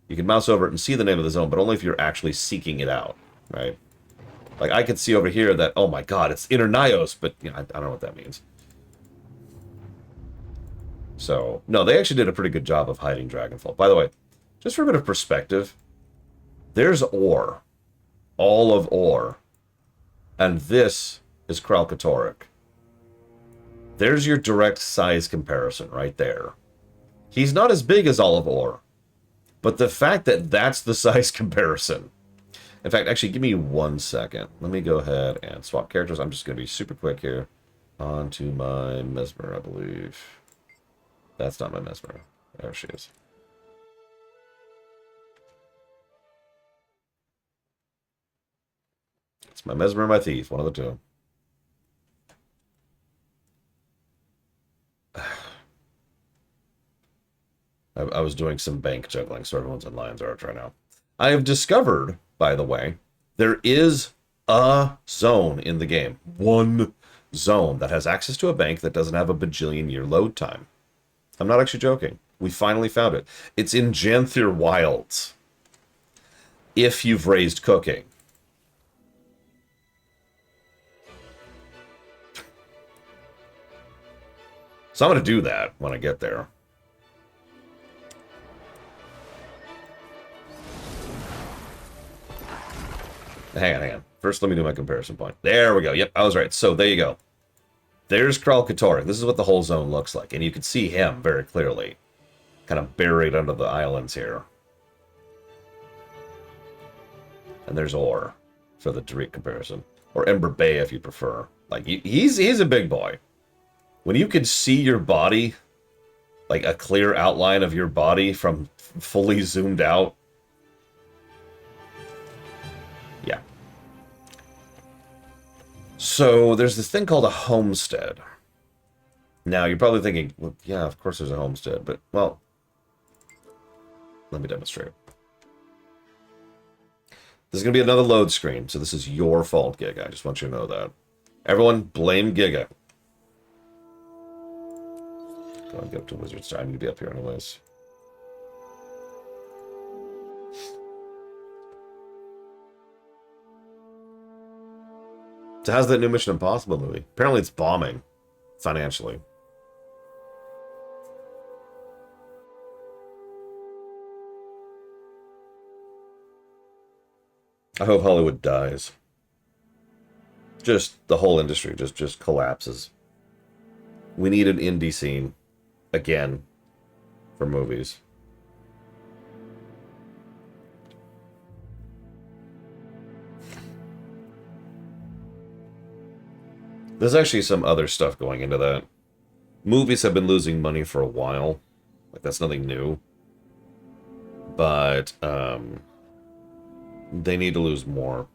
You can mouse over it and see the name of the zone, but only if you're actually seeking it out, right? Like, I could see over here that, oh my god, it's Inner Nyos, but you know, I don't know what that means. So, no, they actually did a pretty good job of hiding Dragonfall. By the way, just for a bit of perspective, there's ore. All of ore. And this is Kralkatorrik. There's your direct size comparison right there. He's not as big as all of ore. But the fact that that's the size comparison. In fact, actually, give me 1 second. Let me go ahead and swap characters. I'm just going to be super quick here. On to my Mesmer, I believe. That's not my Mesmer. There she is. It's my Mesmer and my Thief, one of the two. I was doing some bank juggling, so everyone's in Lion's Arch right now. I have discovered, by the way, there is a zone in the game. One zone that has access to a bank that doesn't have a bajillion year load time. I'm not actually joking. We finally found it. It's in Janthir Wilds. If you've raised cooking. So I'm going to do that when I get there. Hang on. First, let me do my comparison point. There we go. Yep, I was right. So there you go. There's Kralkatorrik. This is what the whole zone looks like. And you can see him very clearly. Kind of buried under the islands here. And there's ore for the direct comparison. Or Ember Bay if you prefer. Like, he's a big boy. When you can see your body Like a clear outline of your body from fully zoomed out. Yeah. So there's this thing called a homestead. Now you're probably thinking, well, yeah, of course there's a homestead, but, well, let me demonstrate. There's going to be another load screen, so this is your fault, Giga. I just want you to know that. Everyone, blame Giga. Go and get up to Wizard Star. I need to be up here anyways. So how's that new Mission Impossible movie? Apparently it's bombing financially. I hope Hollywood dies. Just the whole industry just collapses. We need an indie scene again for movies. There's actually some other stuff going into that. Movies have been losing money for a while. Like, that's nothing new. But, they need to lose more.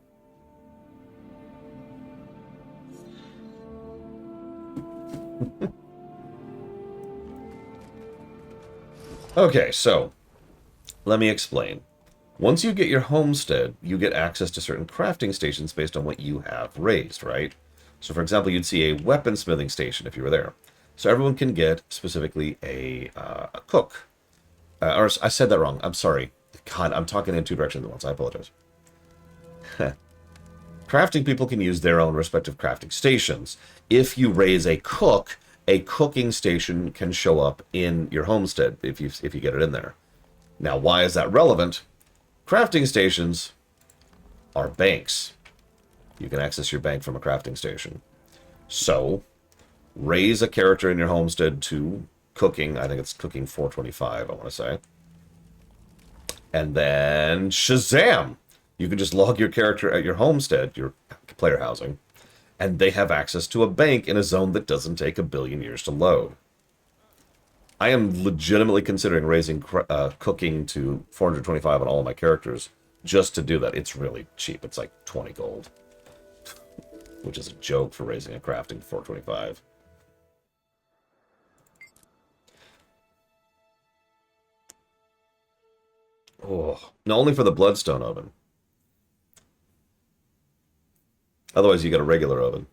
Okay, so let me explain. Once you get your homestead, you get access to certain crafting stations based on what you have raised, right? So, for example, you'd see a weaponsmithing station if you were there. So everyone can get specifically a cook. Or I said that wrong. I'm sorry. God, I'm talking in two directions at once. I apologize. Crafting people can use their own respective crafting stations. If you raise a cook, a cooking station can show up in your homestead if you get it in there. Now, why is that relevant? Crafting stations are banks. You can access your bank from a crafting station. So, raise a character in your homestead to cooking. I think it's cooking 425, I want to say. And then, Shazam! You can just log your character at your homestead, your player housing, and they have access to a bank in a zone that doesn't take a billion years to load. I am legitimately considering raising cooking to 425 on all of my characters just to do that. It's really cheap. It's like 20 gold. Which is a joke for raising a crafting 425. Oh, no, only for the Bloodstone oven. Otherwise, you got a regular oven.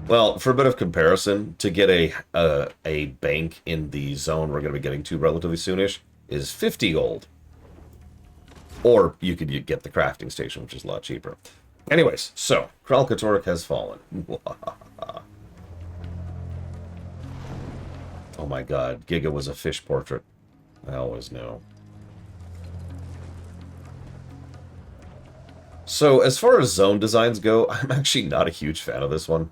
Well, for a bit of comparison, to get a bank in the zone we're going to be getting to relatively soonish is 50 gold. Or you could get the crafting station, which is a lot cheaper. Anyways, so, Kralkatorrik has fallen. Oh my god, Giga was a fish portrait. I always knew. So, as far as zone designs go, I'm actually not a huge fan of this one.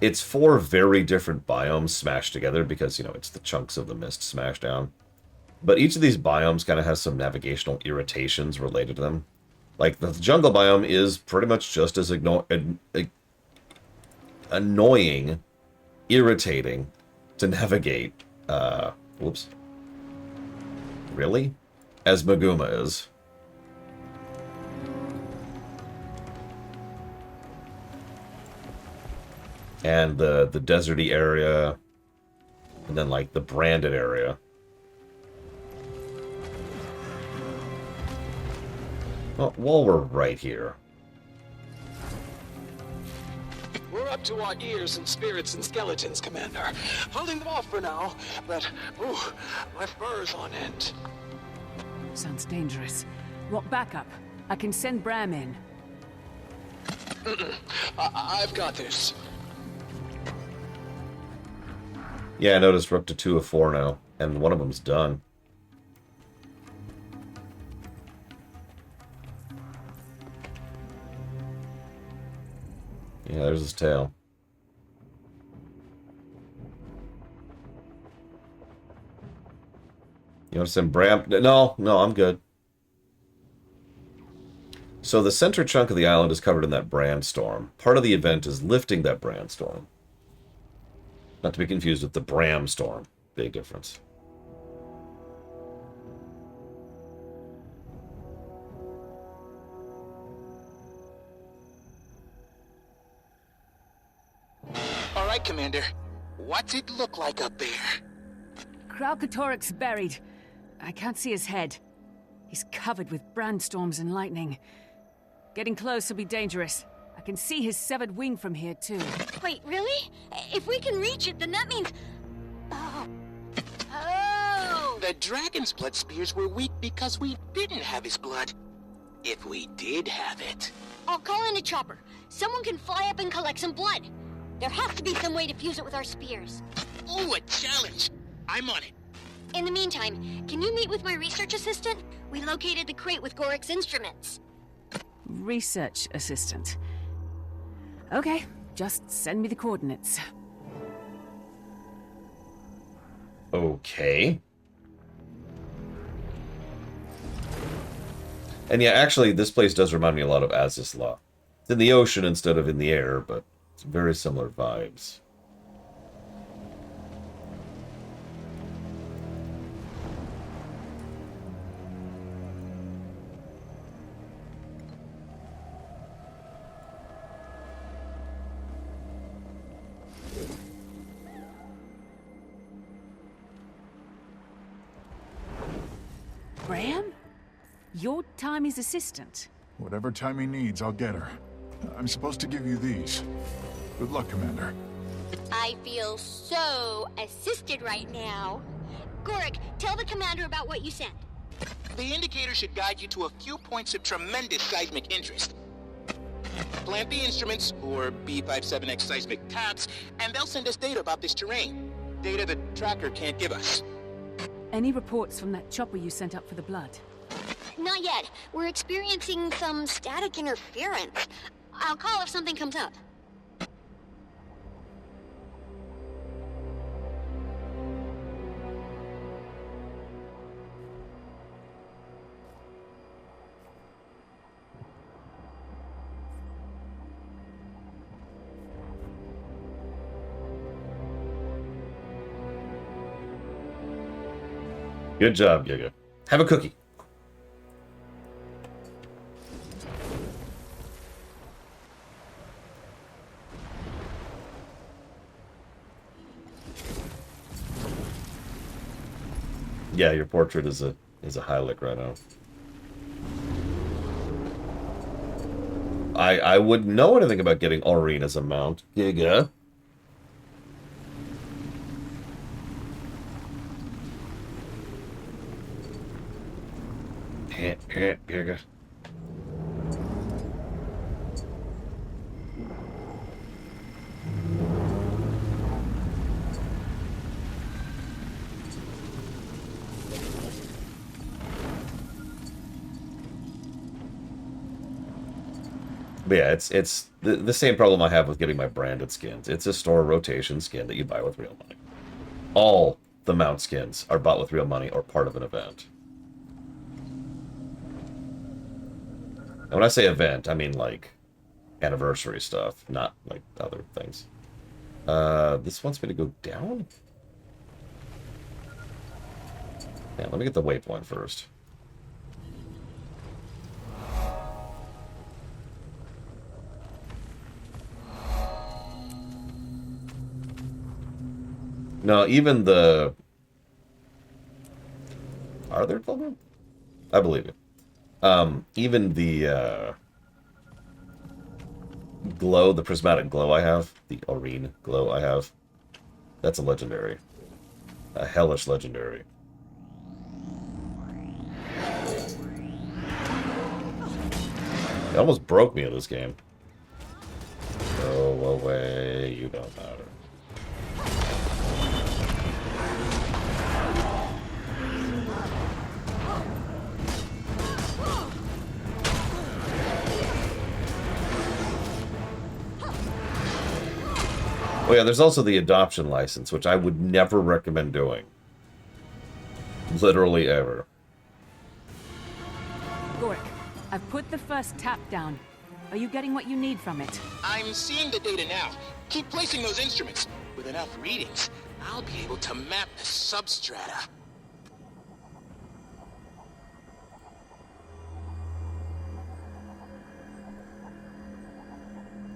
It's 4 very different biomes smashed together because, you know, it's the chunks of the mist smashed down. But each of these biomes kind of has some navigational irritations related to them. Like, the jungle biome is pretty much just as annoying, irritating to navigate, whoops. Really? As Maguma is. And the deserty area, and then like the branded area. Well, while we're right here. We're up to our ears in spirits and skeletons, Commander. Holding them off for now, but, ooh, my fur's on end. Sounds dangerous. Want backup? I can send Bram in. I've got this. Yeah, I noticed we're up to 2 of 4 now, and one of them's done. Yeah, there's his tail. You want to send Bram? No, I'm good. So the center chunk of the island is covered in that brandstorm. Part of the event is lifting that brandstorm. Not to be confused with the Bram storm. Big difference. All right, Commander. What's it look like up there? Kralkatorik's buried. I can't see his head. He's covered with brandstorms and lightning. Getting close will be dangerous. I can see his severed wing from here, too. Wait, really? If we can reach it, then that means... Oh. The dragon's blood spears were weak because we didn't have his blood. If we did have it... I'll call in a chopper. Someone can fly up and collect some blood. There has to be some way to fuse it with our spears. Ooh, a challenge! I'm on it. In the meantime, can you meet with my research assistant? We located the crate with Gorik's instruments. Research assistant. Okay, just send me the coordinates. Okay. And yeah, actually, this place does remind me a lot of Azizla. It's in the ocean instead of in the air, but it's very similar vibes. Bram? You're Tammy's assistant. Whatever Tammy needs, I'll get her. I'm supposed to give you these. Good luck, Commander. I feel so assisted right now. Gorik, tell the commander about what you sent. The indicator should guide you to a few points of tremendous seismic interest. Plant the instruments, or B57X seismic taps, and they'll send us data about this terrain. Data the tracker can't give us. Any reports from that chopper you sent up for the blood? Not yet. We're experiencing some static interference. I'll call if something comes up. Good job, Giga. Have a cookie. Yeah, your portrait is a Hylic right now. I wouldn't know anything about getting Aurene as a mount, Giga. Giga. But yeah, it's the same problem I have with getting my branded skins. It's a store rotation skin that you buy with real money. All the mount skins are bought with real money or part of an event. And when I say event, I mean like anniversary stuff, not like other things. This wants me to go down? Yeah, let me get the waypoint first. No, even the... Are there Pilgrim? I believe it. Even the glow, the prismatic glow I have, the Aurene glow I have, that's a legendary. A hellish legendary. It almost broke me in this game. Go away, you don't matter. Oh yeah, there's also the adoption license, which I would never recommend doing. Literally ever. Gorik, I've put the first tap down. Are you getting what you need from it? I'm seeing the data now. Keep placing those instruments. With enough readings, I'll be able to map the substrata.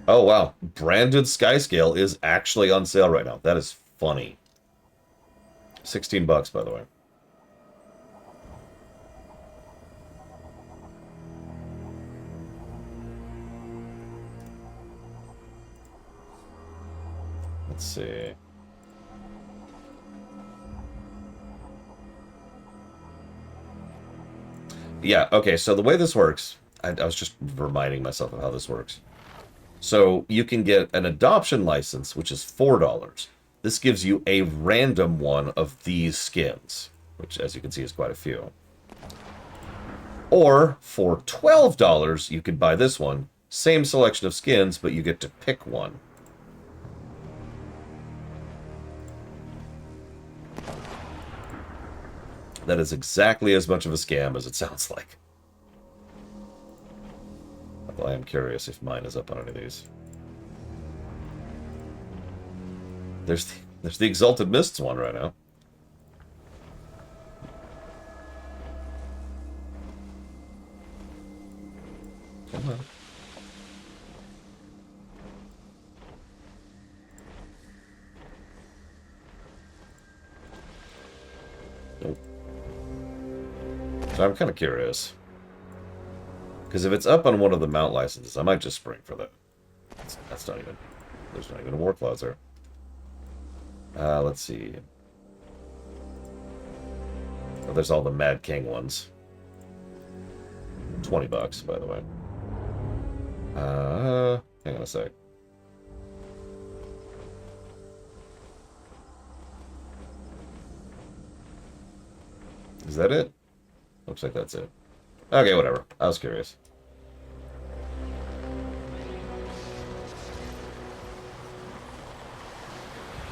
Oh, wow. Branded Skyscale is actually on sale right now. That is funny. $16, by the way. Let's see. Yeah, okay, so the way this works, I was just reminding myself of how this works. So you can get an adoption license, which is $4. This gives you a random one of these skins, which, as you can see, is quite a few. Or for $12, you could buy this one. Same selection of skins, but you get to pick one. That is exactly as much of a scam as it sounds like. Although I am curious if mine is up on any of these. There's the Exalted Mists one right now. Come on. Nope. So I'm kind of curious. Because if it's up on one of the mount licenses, I might just spring for that. That's not even... There's not even a war clause there. Let's see. Oh, there's all the Mad King ones. $20, by the way. Hang on a sec. Is that it? Looks like that's it. Okay, whatever. I was curious.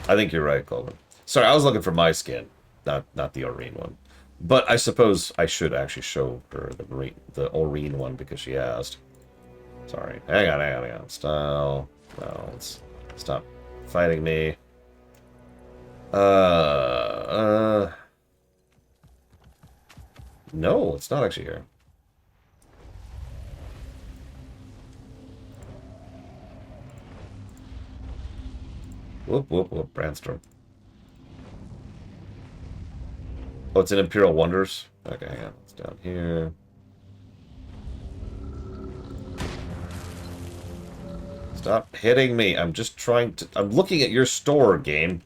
I think you're right, Colvin. Sorry, I was looking for my skin, not the Aurene one. But I suppose I should actually show her the Aurene one because she asked. Sorry. Hang on. Style. No, let's stop fighting me. No, it's not actually here. Whoop, Brandstorm. Oh, it's in Imperial Wonders? Okay, hang on. It's down here. Stop hitting me. I'm just trying to... I'm looking at your store, game.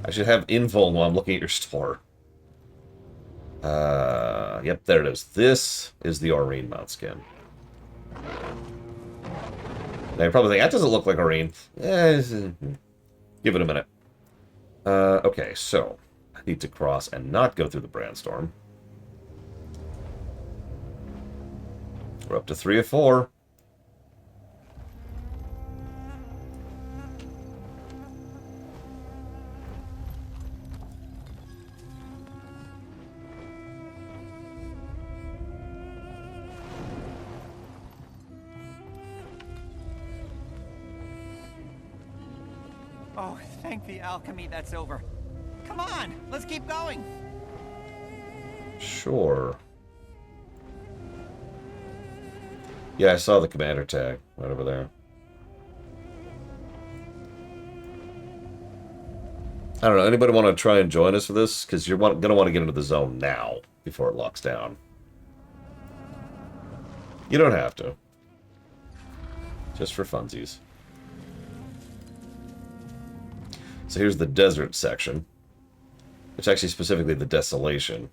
I should have info while I'm looking at your store. Yep, there it is. This is the Aurene mount skin. Now you're probably thinking, that doesn't look like Aurene. Give it a minute. Okay, so I need to cross and not go through the Brandstorm. We're up to 3 of 4. Oh, thank the alchemy that's over. Come on, let's keep going. Sure. Yeah, I saw the commander tag right over there. I don't know. Anybody want to try and join us for this? Because you're going to want to get into the zone now before it locks down. You don't have to. Just for funsies. So here's the desert section. It's actually specifically the desolation.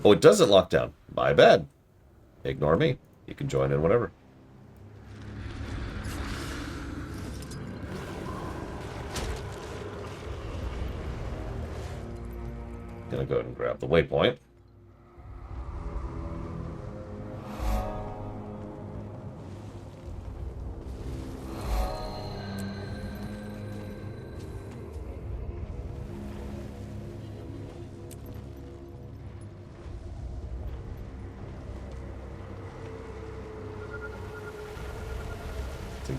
Oh, it doesn't lock down. My bad. Ignore me. You can join in whenever. Gonna go ahead and grab the waypoint.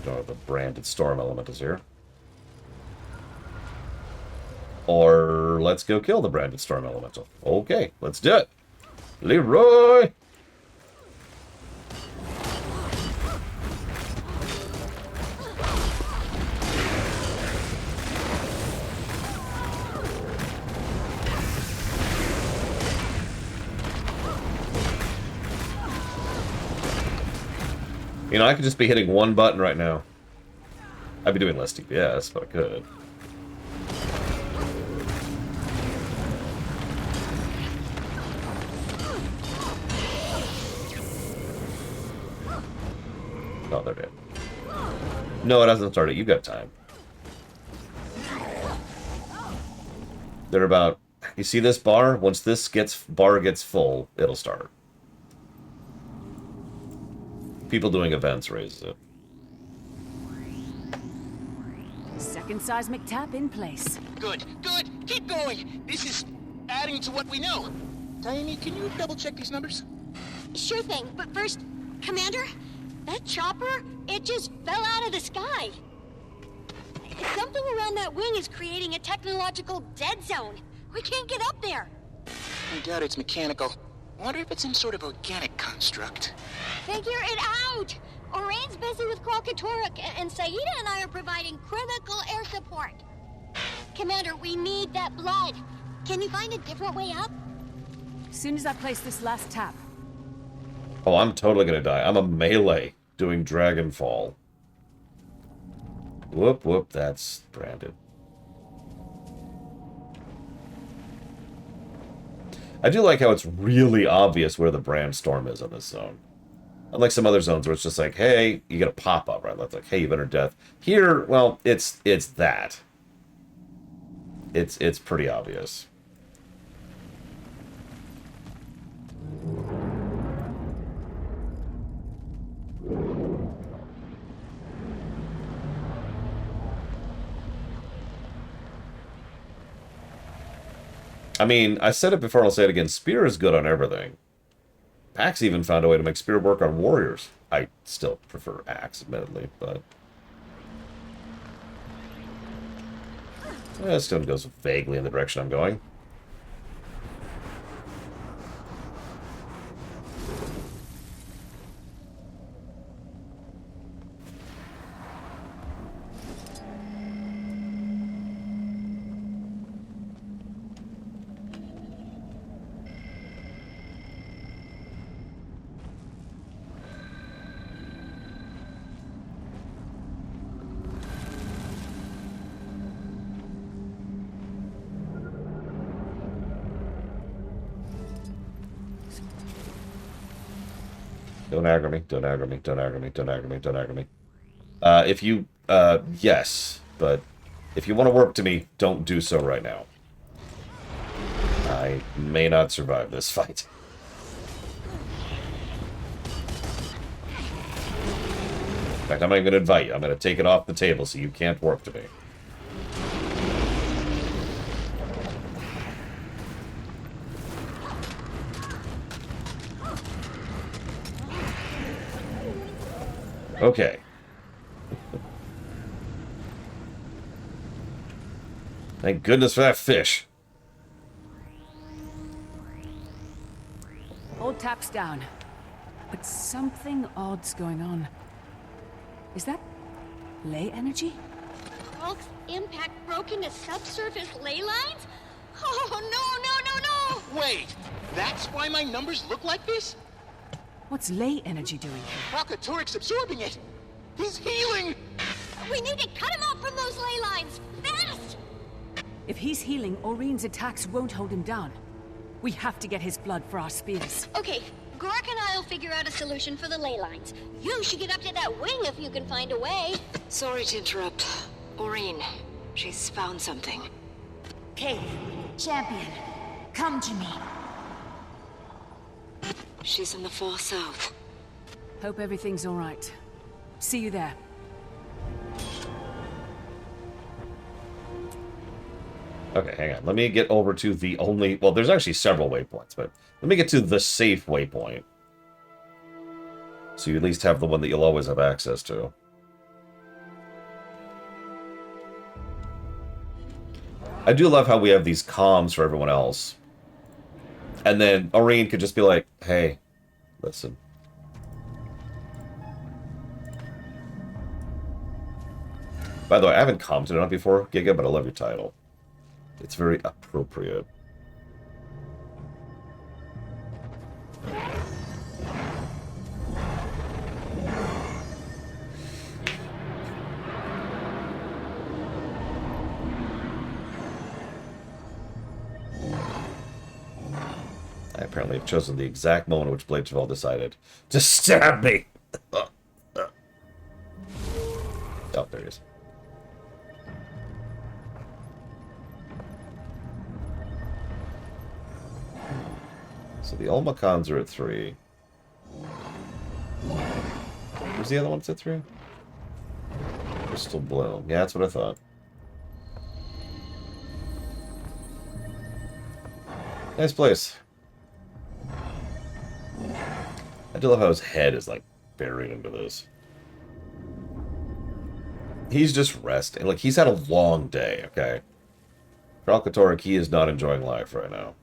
ignore the branded storm elementals here. Or let's go kill the branded storm elemental. Okay, let's do it. Leroy! You know, I could just be hitting one button right now. I'd be doing less DPS, but I could. Oh, they're dead. No, it hasn't started. You got time. They're about... You see this bar? Once this bar gets full, it'll start. People doing events raises it. Second seismic tap in place. Good, good. Keep going. This is adding to what we know. Diane, can you double check these numbers? Sure thing, but first, Commander, that chopper, it just fell out of the sky. Something around that wing is creating a technological dead zone. We can't get up there. I doubt it's mechanical. Wonder if it's some sort of organic construct. Figure it out! Orion's busy with Kralkatoruk, and Saida and I are providing critical air support. Commander, we need that blood. Can you find a different way up? As soon as I place this last tap. Oh, I'm totally gonna die. I'm a melee doing Dragonfall. Whoop, whoop, that's branded. I do like how it's really obvious where the brand storm is in this zone. Unlike some other zones where it's just like, hey, you get a pop-up, right? That's like, hey, you've entered death. Here, well, it's that. It's pretty obvious. I mean, I said it before, I'll say it again. Spear is good on everything. Pax even found a way to make Spear work on warriors. I still prefer Axe, admittedly, but... it still goes vaguely in the direction I'm going. Don't aggro me, don't aggro me, don't aggro me, don't aggro me, don't aggro me. If you, yes, but if you want to warp to me, don't do so right now. I may not survive this fight. In fact, I'm not even going to invite you. I'm going to take it off the table so you can't warp to me. Okay. Thank goodness for that fish. Hold taps down. But something odd's going on. Is that ley energy? Hulk's impact broke into subsurface ley lines? Oh, no! Wait, that's why my numbers look like this? What's ley energy doing here? Kralkatoruk's absorbing it. He's healing. We need to cut him off from those ley lines! Fast! If he's healing, Orion's attacks won't hold him down. We have to get his blood for our spears. Okay, Gork and I'll figure out a solution for the ley lines. You should get up to that wing if you can find a way. Sorry to interrupt. Orion, she's found something. Cave, champion, come to me. She's in the far south. Hope everything's all right. See you there. Okay, hang on. Let me get over to the only... Well, there's actually several waypoints, but let me get to the safe waypoint. So you at least have the one that you'll always have access to. I do love how we have these comms for everyone else. And then Aurene could just be like, hey, listen. By the way, I haven't commented on it before, Giga, but I love your title. It's very appropriate. I apparently have chosen the exact moment in which Blade Travell decided to stab me. Oh, there he is. So the Olmecons are at 3. Where's the other one that's at 3? Crystal Bloom. Yeah, that's what I thought. Nice place. I do love how his head is, like, buried into this. He's just resting. Like, he's had a long day, okay? Kralkatorrik, he is not enjoying life right now.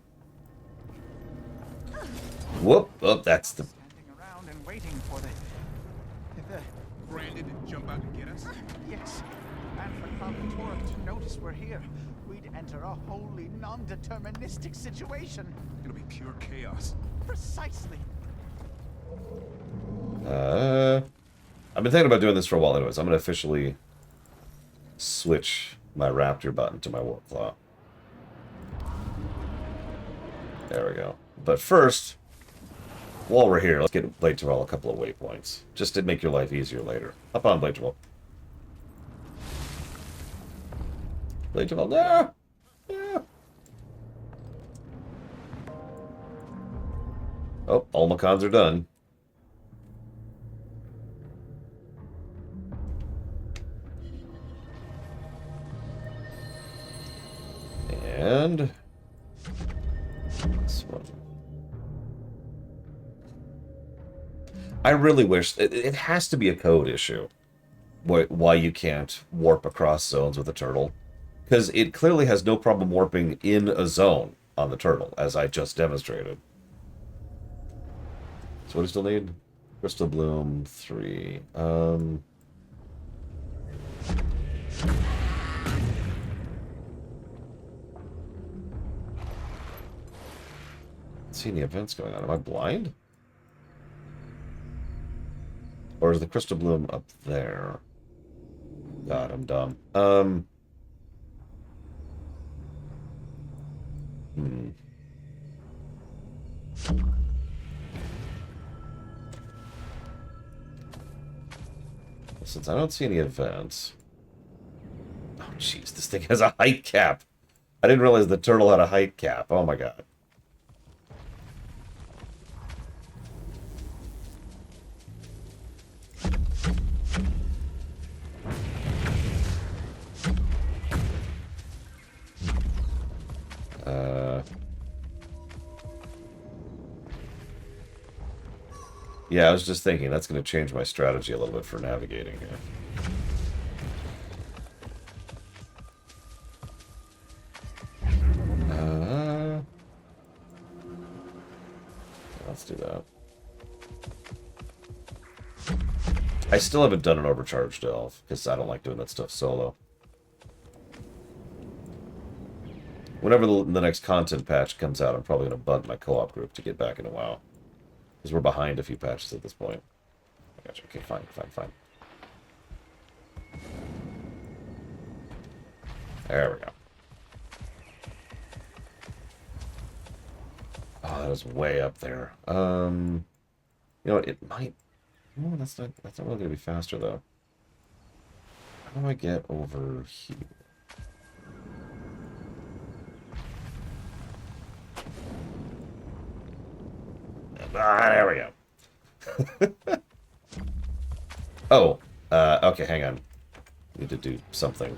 Whoop! Oh, that's the... Standing around and waiting for the... Brandon didn't jump out to get us? Yes. And for Kralkatorrik to notice we're here, we'd enter a wholly non-deterministic situation. It'll be pure chaos. Precisely. I've been thinking about doing this for a while anyways. I'm going to officially switch my Raptor button to my Warclaw. There we go. But first, while we're here, let's get Blade Travell a couple of waypoints. Just to make your life easier later. Up on Blade Travell. Blade Travell, no! No! Oh, all Macons are done. And this one. I really wish it has to be a code issue why you can't warp across zones with a turtle, because it clearly has no problem warping in a zone on the turtle, as I just demonstrated. So what do we still need? Crystal Bloom 3. See any events going on. Am I blind? Or is the Crystal Bloom up there? God, I'm dumb. Since I don't see any events... Oh, jeez, this thing has a height cap. I didn't realize the turtle had a height cap. Oh, my God. Yeah, I was just thinking that's going to change my strategy a little bit for navigating here. Let's do that. I still haven't done an overcharged elf, because I don't like doing that stuff solo. Whenever the next content patch comes out, I'm probably going to bug my co-op group to get back into WoW. Because we're behind a few patches at this point. I gotcha. Okay, fine. There we go. Oh, that was way up there. You know what? It might... No, that's not really going to be faster, though. How do I get over here? Ah, there we go. Oh, okay, hang on. Need to do something.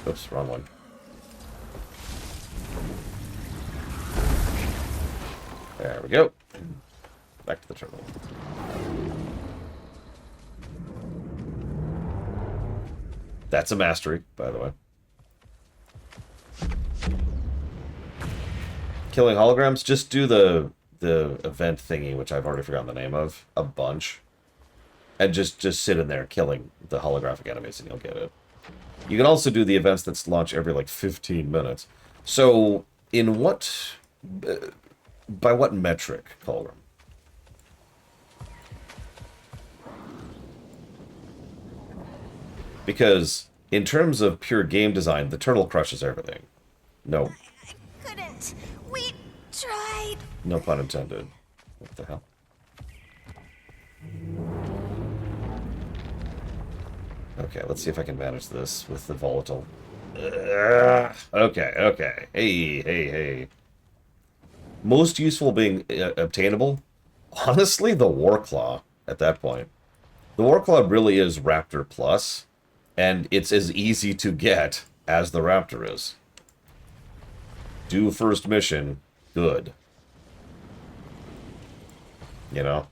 Oops, wrong one. There we go. Back to the turtle. That's a mastery, by the way. killing holograms, just do the event thingy, which I've already forgotten the name of, a bunch. And just sit in there killing the holographic enemies and you'll get it. You can also do the events that launch every like 15 minutes. So, in what... by what metric, Colgrim? Because, in terms of pure game design, the turtle crushes everything. No. I couldn't. We tried. No pun intended. What the hell? Okay, let's see if I can manage this with the volatile. Okay. Hey. Most useful being obtainable? Honestly, the Warclaw at that point. The Warclaw really is Raptor Plus, and it's as easy to get as the Raptor is. Do first mission, good. You know?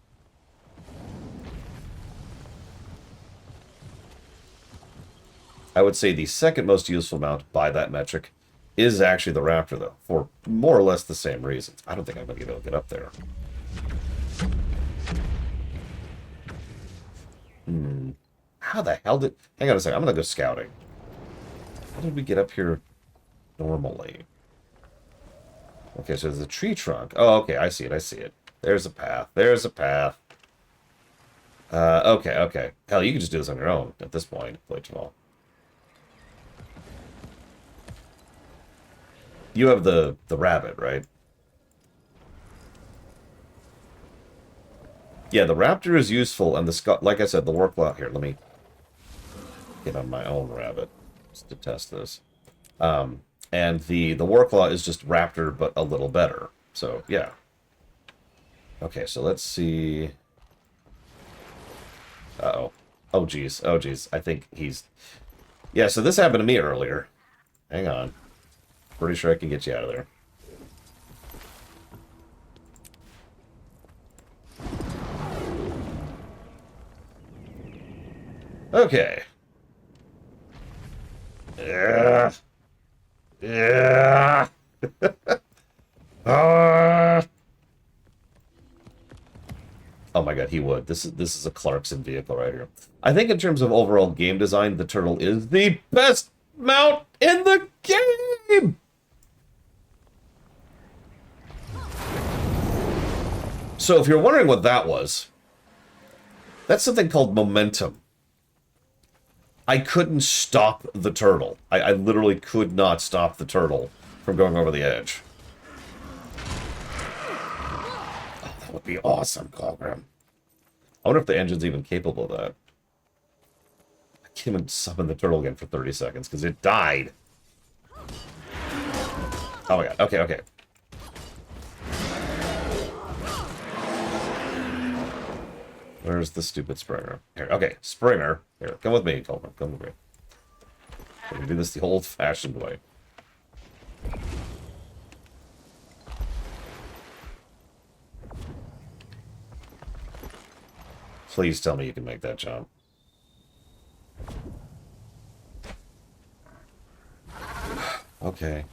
I would say the second most useful mount by that metric is actually the Raptor, though, for more or less the same reasons. I don't think I'm going to be able to get up there. How the hell did... Hang on a second, I'm going to go scouting. How did we get up here normally? Okay, so there's a tree trunk. Oh, okay, I see it. There's a path. Okay. Hell, you can just do this on your own at this point, play Jamal. You have the rabbit, right? Yeah, the Raptor is useful, and the like I said, the Warclaw... Here, let me get on my own rabbit just to test this. And the Warclaw is just Raptor, but a little better. So, yeah. Okay, so let's see... Uh-oh. Oh, geez. I think he's... Yeah, so this happened to me earlier. Hang on. Pretty sure I can get you out of there. Okay. Yeah. Oh my god, he would. This is a Clarkson vehicle right here. I think in terms of overall game design, the turtle is the best mount in the game! So if you're wondering what that was, that's something called momentum. I couldn't stop the turtle. I literally could not stop the turtle from going over the edge. Oh, that would be awesome, Colgrim. I wonder if the engine's even capable of that. I can't even summon the turtle again for 30 seconds because it died. Oh my god. Okay. Where's the stupid Springer? Here, okay, Springer. Here, come with me, Colgrim. Come with me. We're gonna do this the old-fashioned way. Please tell me you can make that jump. Okay.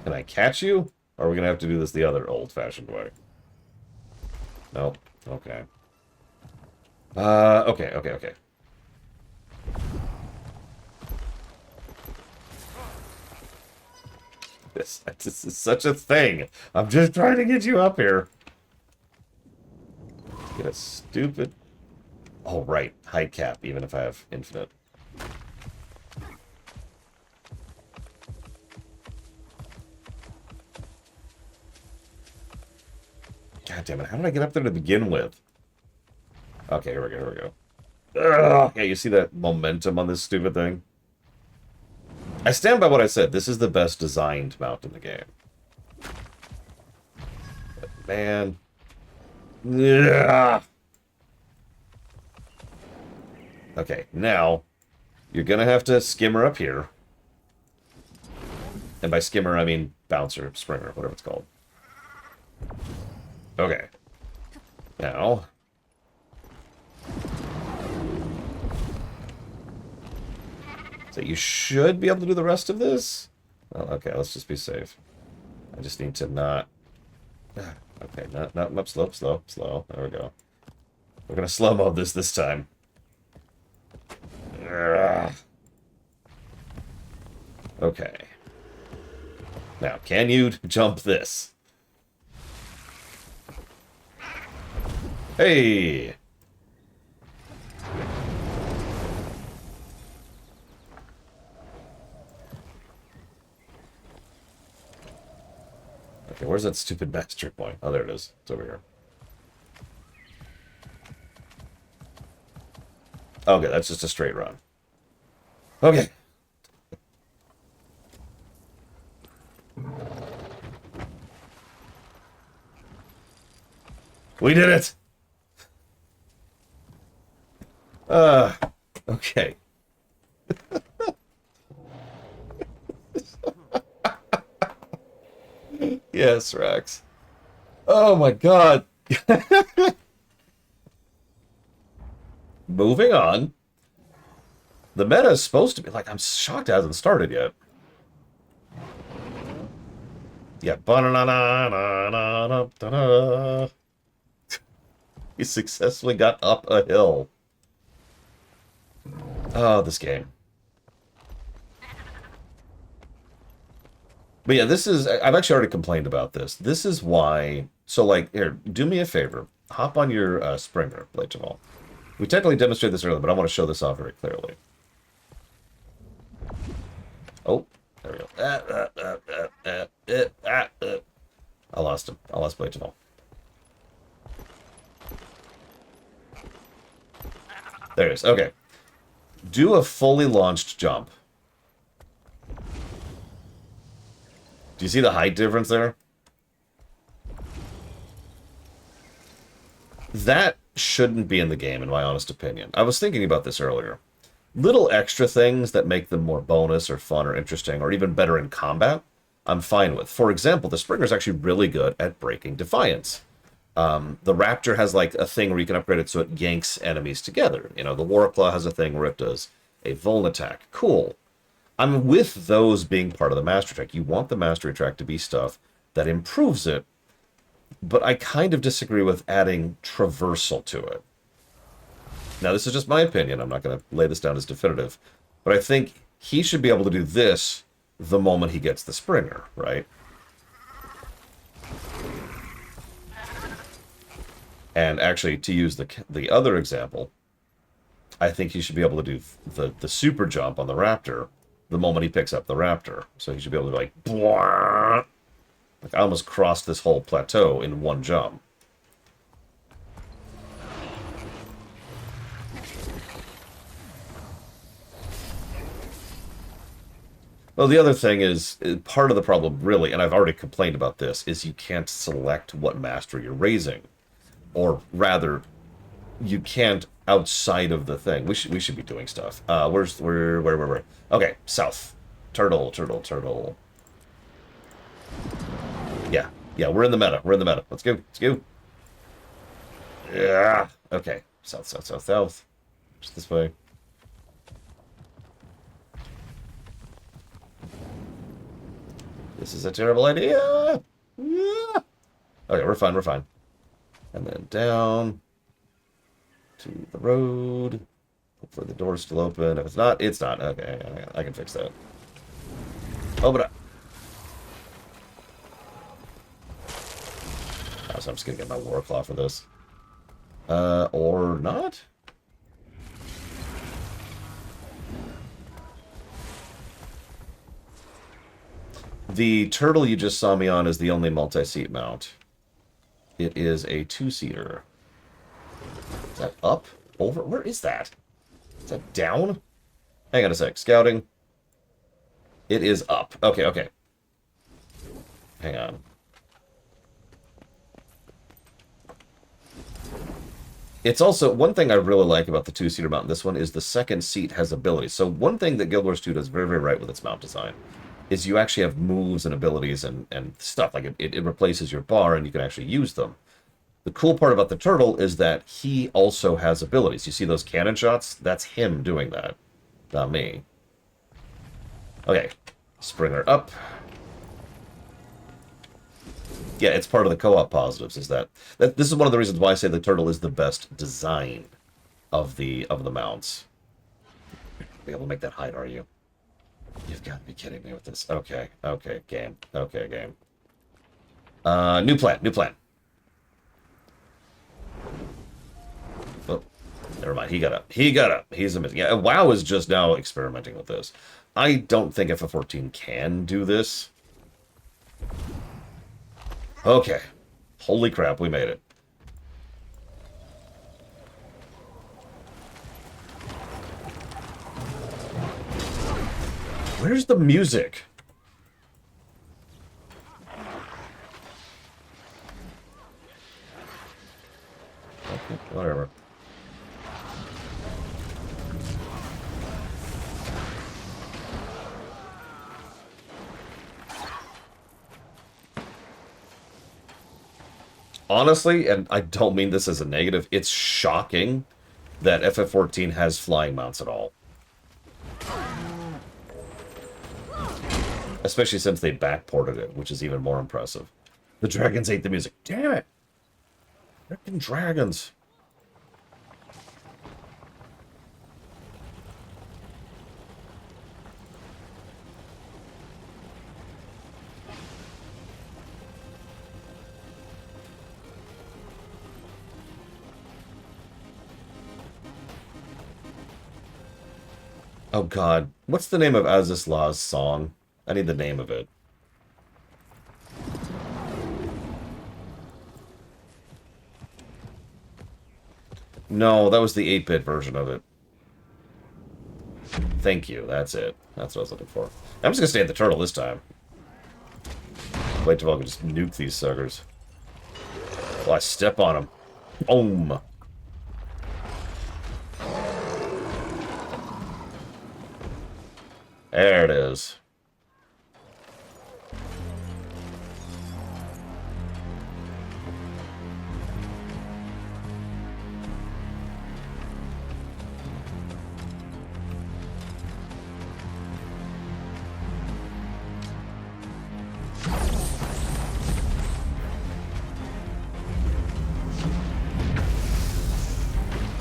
Can I catch you? Or are we going to have to do this the other old-fashioned way? Nope. Okay. Okay. This is such a thing. I'm just trying to get you up here. Get a stupid... Oh, right. Height cap, even if I have infinite. God damn it, how did I get up there to begin with? Okay, here we go. Ugh, yeah, you see that momentum on this stupid thing? I stand by what I said. This is the best designed mount in the game. But man. Ugh. Okay, now you're gonna have to skimmer up here. And by skimmer, I mean bouncer, springer, whatever it's called. Okay. Now. So you should be able to do the rest of this. Well, okay, let's just be safe. I just need to not... Okay, not slow. There we go. We're gonna slow-mo this time. Okay. Now, can you jump this? Hey! Okay, where's that stupid master point? Oh, there it is. It's over here. Okay, that's just a straight run. Okay. We did it! Okay. Yes, Rex. Oh my god. Moving on. The meta is supposed to be like, I'm shocked it hasn't started yet. Yeah. He successfully got up a hill. Oh, this game. But yeah, this is... I've actually already complained about this. This is why... So, like, here, do me a favor. Hop on your Springer, Blade Jamal. We technically demonstrated this earlier, but I want to show this off very clearly. Oh, there we go. I lost him. I lost Blade Jamal. There it is. Okay. Do a fully launched jump. Do you see the height difference there? That shouldn't be in the game, in my honest opinion. I was thinking about this earlier. Little extra things that make them more bonus or fun or interesting or even better in combat, I'm fine with. For example, the Springer's actually really good at breaking Defiance. The Raptor has like a thing where you can upgrade it so it yanks enemies together. You know, the Warclaw has a thing where it does a Vuln attack. Cool. I'm with those being part of the Mastery Track. You want the Mastery Track to be stuff that improves it, but I kind of disagree with adding traversal to it. Now, this is just my opinion. I'm not going to lay this down as definitive, but I think he should be able to do this the moment he gets the Springer, right? And actually, to use the other example, I think he should be able to do the super jump on the Raptor the moment he picks up the Raptor. So he should be able to, like, I almost crossed this whole plateau in one jump. Well, the other thing is, part of the problem, really, and I've already complained about this, is you can't select what master you're raising. Or rather, you can't outside of the thing. We should be doing stuff. Where? Okay, south. Turtle. Yeah, we're in the meta. Let's go. Yeah. Okay, south. Just this way. This is a terrible idea. Yeah. Okay, we're fine. And then down to the road. Hopefully the door's still open. If it's not, it's not. Okay, I can fix that. Open up. Oh, so I'm just gonna get my Warclaw for this. Or not? The turtle you just saw me on is the only multi-seat mount. It is a 2-seater. Is that up? Over? Where is that? Is that down? Hang on a sec. Scouting. It is up. Okay. Hang on. It's also, one thing I really like about the 2-seater mount in this one is the second seat has abilities. So one thing that Guild Wars 2 does very, very right with its mount design is you actually have moves and abilities and stuff. Like it replaces your bar and you can actually use them. The cool part about the turtle is that he also has abilities. You see those cannon shots? That's him doing that, not me. Okay, let's bring her up. Yeah, it's part of the co-op positives, is that this is one of the reasons why I say the turtle is the best design of the mounts. Be able to make that hide, are you? You've got to be kidding me with this. Okay, okay, game. Okay, game. New plan, new plan. Oh, never mind. He got up. He got up. He's amazing. Yeah, WoW is just now experimenting with this. I don't think FF14 can do this. Okay. Holy crap, we made it. Where's the music? Okay, whatever. Honestly, and I don't mean this as a negative, it's shocking that FF14 has flying mounts at all. Especially since they backported it, which is even more impressive. The dragons hate the music. Damn it! Frickin' dragons. Oh god. What's the name of Azislaw's song? I need the name of it. No, that was the 8-bit version of it. Thank you, that's it. That's what I was looking for. I'm just gonna stay at the turtle this time. Wait till I can just nuke these suckers. Well, I step on them. Boom. There it is.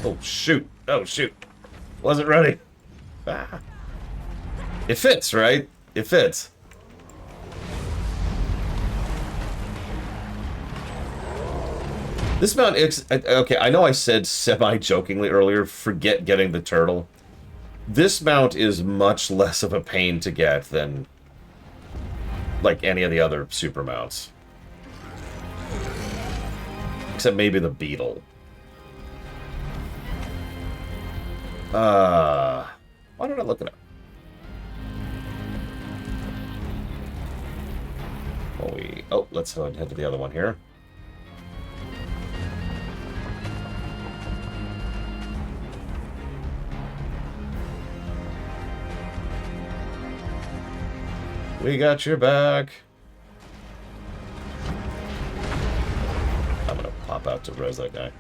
Oh, shoot. Oh, shoot. Wasn't ready. Ah. It fits, right? It fits. This mount, okay, I know I said semi-jokingly earlier, forget getting the turtle. This mount is much less of a pain to get than, like, any of the other super mounts. Except maybe the beetle. Why don't I look it up? Oh, let's head to the other one here. We got your back. I'm gonna pop out to res that guy.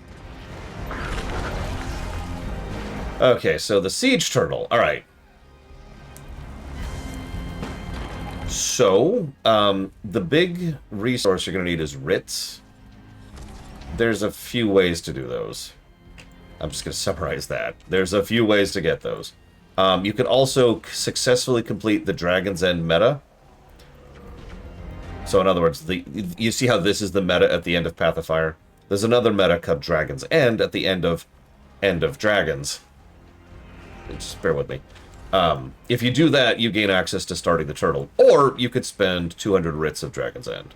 Okay, so the siege turtle. All right. So, the big resource you're going to need is writs. There's a few ways to do those. I'm just going to summarize that. There's a few ways to get those. You can also successfully complete the Dragon's End meta. So, in other words, you see how this is the meta at the end of Path of Fire? There's another meta called Dragon's End at the end of Dragons. Just bear with me. If you do that, you gain access to starting the turtle. Or you could spend 200 writs of Dragon's End.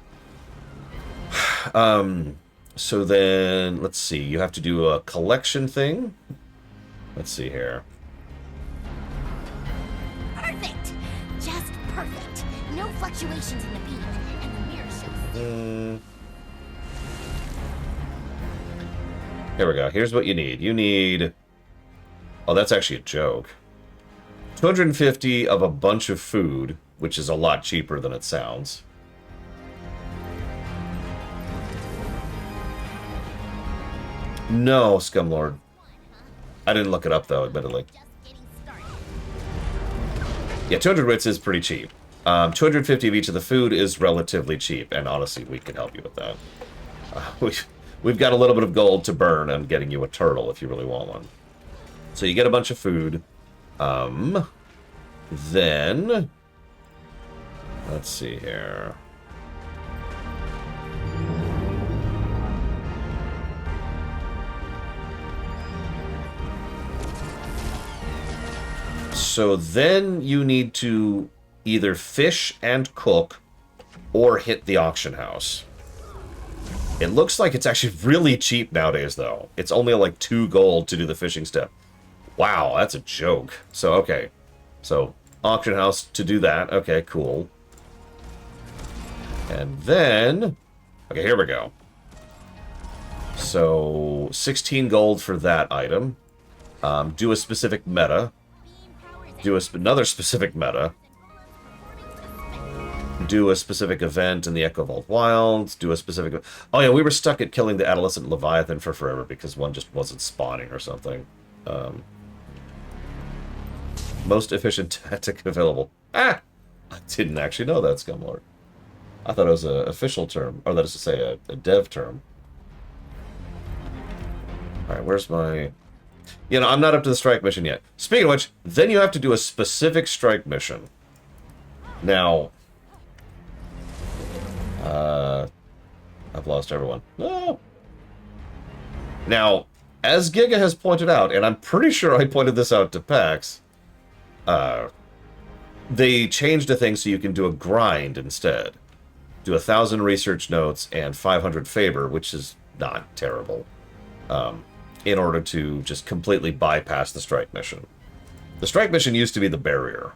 So then, let's see. You have to do a collection thing. Let's see here. Perfect! Just perfect. No fluctuations in the beam. And the mirror shows... Here we go. Here's what you need. You need... Oh, that's actually a joke. 250 of a bunch of food, which is a lot cheaper than it sounds. No, Scumlord. I didn't look it up, though, admittedly. Yeah, 200 wits is pretty cheap. 250 of each of the food is relatively cheap, and honestly, we can help you with that. We've got a little bit of gold to burn on getting you a turtle if you really want one. So you get a bunch of food. Then... Let's see here. So then you need to either fish and cook or hit the auction house. It looks like it's actually really cheap nowadays, though. It's only like 2 gold to do the fishing step. Wow, that's a joke. So, okay. So, auction house to do that. Okay, cool. And then... Okay, here we go. So, 16 gold for that item. Do a specific meta. Do another specific meta. Do a specific event in the Echo Vault Wilds. Do a specific... Oh yeah, we were stuck at killing the Adolescent Leviathan for forever because one just wasn't spawning or something. Most efficient tactic available. Ah! I didn't actually know that, Scumlord. I thought it was an official term. Or that is to say, a dev term. Alright, where's my... You know, I'm not up to the strike mission yet. Speaking of which, then you have to do a specific strike mission. Now... I've lost everyone. No. Now, as Giga has pointed out, and I'm pretty sure I pointed this out to PAX, they changed a thing so you can do a grind instead. Do 1,000 research notes and 500 favor, which is not terrible, in order to just completely bypass the strike mission. The strike mission used to be the barrier.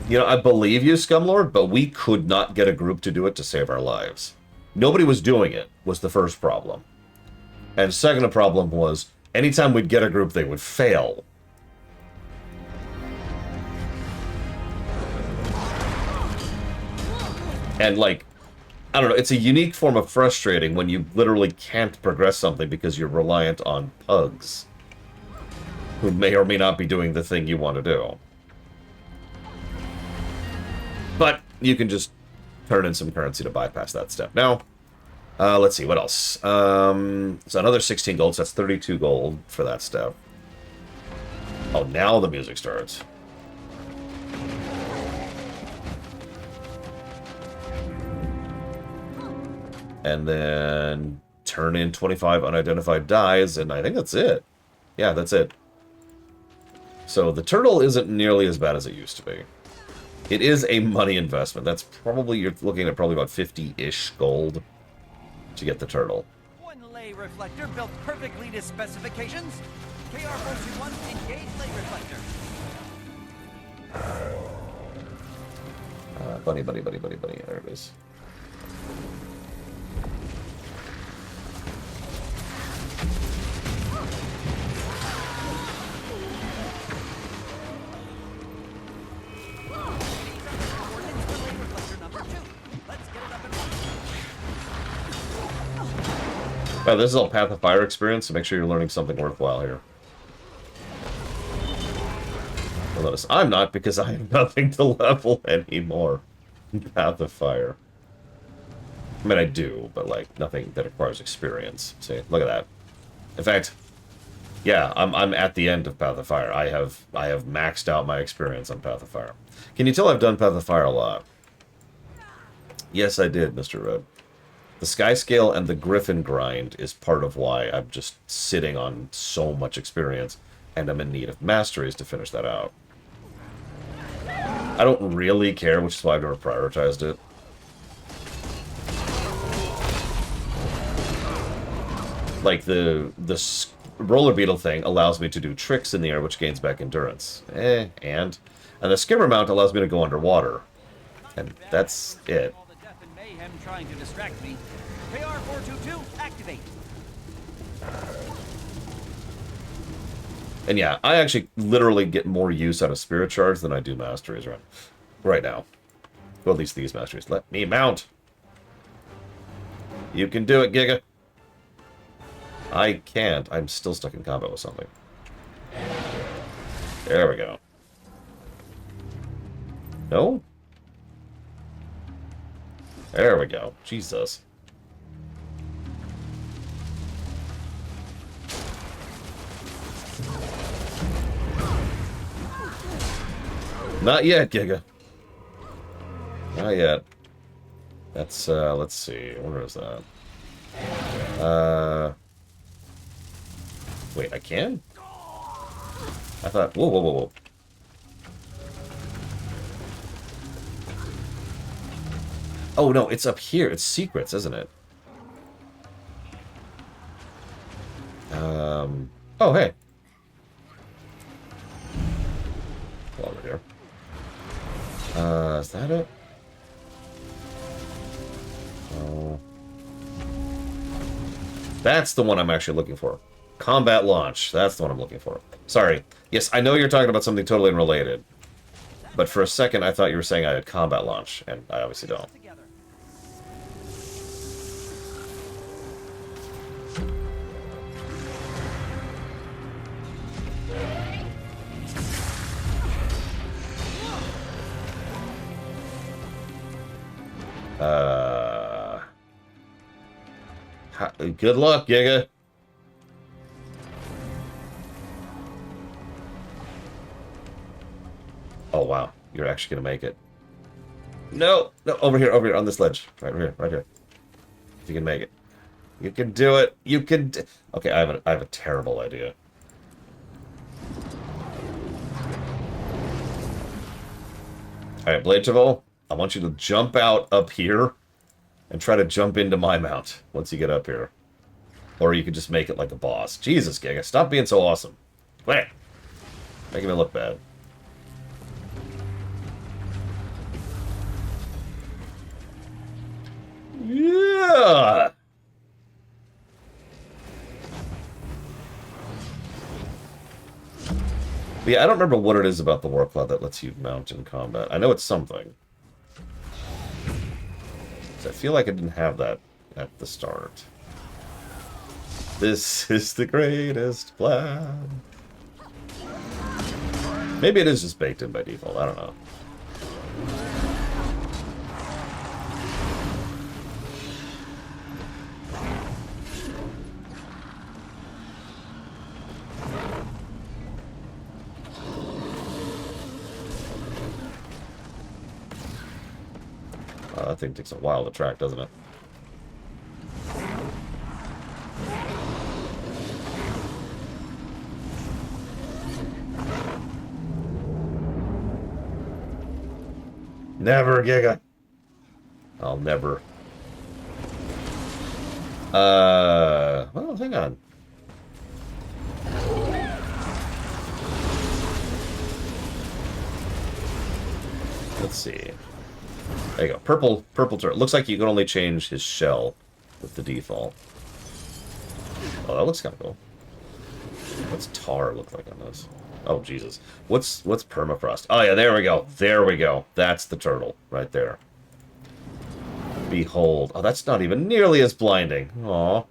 You know, I believe you, Scumlord, but we could not get a group to do it to save our lives. Nobody was doing it, was the first problem. And second problem was, anytime we'd get a group, they would fail. And, like, I don't know, it's a unique form of frustrating when you literally can't progress something because you're reliant on pugs, who may or may not be doing the thing you want to do. But you can just turn in some currency to bypass that step. Now, let's see, what else? So another 16 gold, so that's 32 gold for that step. Oh, now the music starts. And then turn in 25 unidentified dies, and I think that's it. Yeah, that's it. So the turtle isn't nearly as bad as it used to be. It is a money investment. That's probably, you're looking at probably about 50-ish gold to get the turtle. One lay reflector built perfectly to specifications. KR-421 engaged lay reflector. Bunny. There it is. Wow, this is all Path of Fire experience, so make sure you're learning something worthwhile here. You'll notice I'm not, because I have nothing to level anymore. Path of Fire. I mean, I do, but, like, nothing that requires experience. See, look at that. In fact, yeah, I'm at the end of Path of Fire. I have maxed out my experience on Path of Fire. Can you tell I've done Path of Fire a lot? Yes, I did, Mr. Red. The Skyscale and the Griffin grind is part of why I'm just sitting on so much experience, and I'm in need of masteries to finish that out. I don't really care, which is why I've never prioritized it. Like, the roller beetle thing allows me to do tricks in the air, which gains back endurance. And the skimmer mount allows me to go underwater. And that's it. Mayhem trying to distract me. KR-422, activate. And yeah, I actually literally get more use out of Spirit Charge than I do Masteries right now. Well, at least these Masteries. Let me mount. You can do it, Giga. I can't. I'm still stuck in combat with something. There we go. No? There we go. Jesus. Not yet, Giga. Not yet. That's, let's see. Where is that? Wait, I can? I thought... Whoa, whoa, whoa, whoa. Oh, no, it's up here. It's secrets, isn't it? Oh, hey. Over here. Is that it? Oh. That's the one I'm actually looking for. Combat launch. That's the one I'm looking for. Sorry. Yes, I know you're talking about something totally unrelated. But for a second, I thought you were saying I had combat launch, and I obviously don't. Good luck, Giga. Oh, wow. You're actually gonna make it. No! No, over here, on this ledge. Right here, right here. If you can make it. You can do it. You can okay, I have a terrible idea. Alright, Blade Travel, I want you to jump out up here and try to jump into my mount once you get up here. Or you could just make it like a boss. Jesus, Giga, stop being so awesome. Wait. Making me look bad. Yeah! But yeah, I don't remember what it is about the War Cloud that lets you mount in combat. I know it's something. I feel like I didn't have that at the start. This is the greatest plan. Maybe it is just baked in by default. I don't know. That thing takes a while to track, doesn't it? Never, Giga. I'll never. Well, hang on. Let's see. There you go. Purple turtle. Looks like you can only change his shell with the default. Oh, that looks kind of cool. What's tar look like on this? Oh, Jesus. What's permafrost? Oh, yeah, there we go. There we go. That's the turtle right there. Behold. Oh, that's not even nearly as blinding. Aw.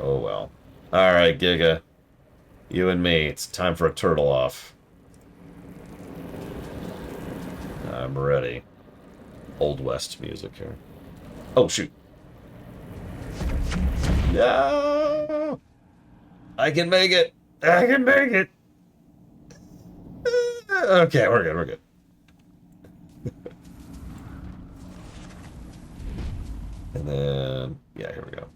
Oh, well. All right, Giga. You and me. It's time for a turtle off. I'm ready. Old West music here. Oh, shoot. No! I can make it! I can make it! Okay, we're good, we're good. And then... yeah, here we go.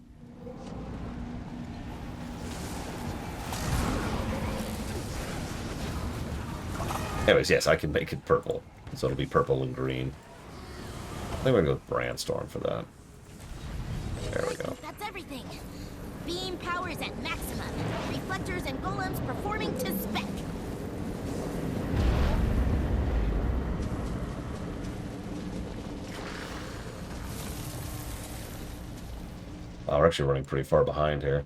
Anyways, yes, I can make it purple. So it'll be purple and green. I think we're gonna go with Brandstorm for that. There we go. That's everything. Beam powers at maximum. Reflectors and golems performing to spec. Oh, we're actually running pretty far behind here.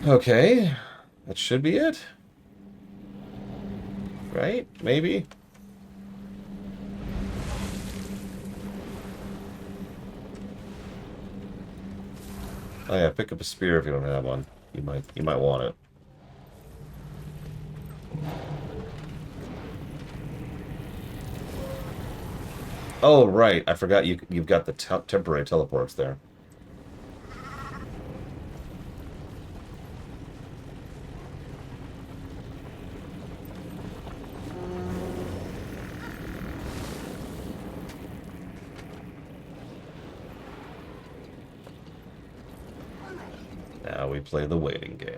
Okay. That should be it. Right? Maybe? Oh yeah, pick up a spear if you don't have one. You might want it. Oh right, I forgot you've got the temporary teleports there. Now we play the waiting game.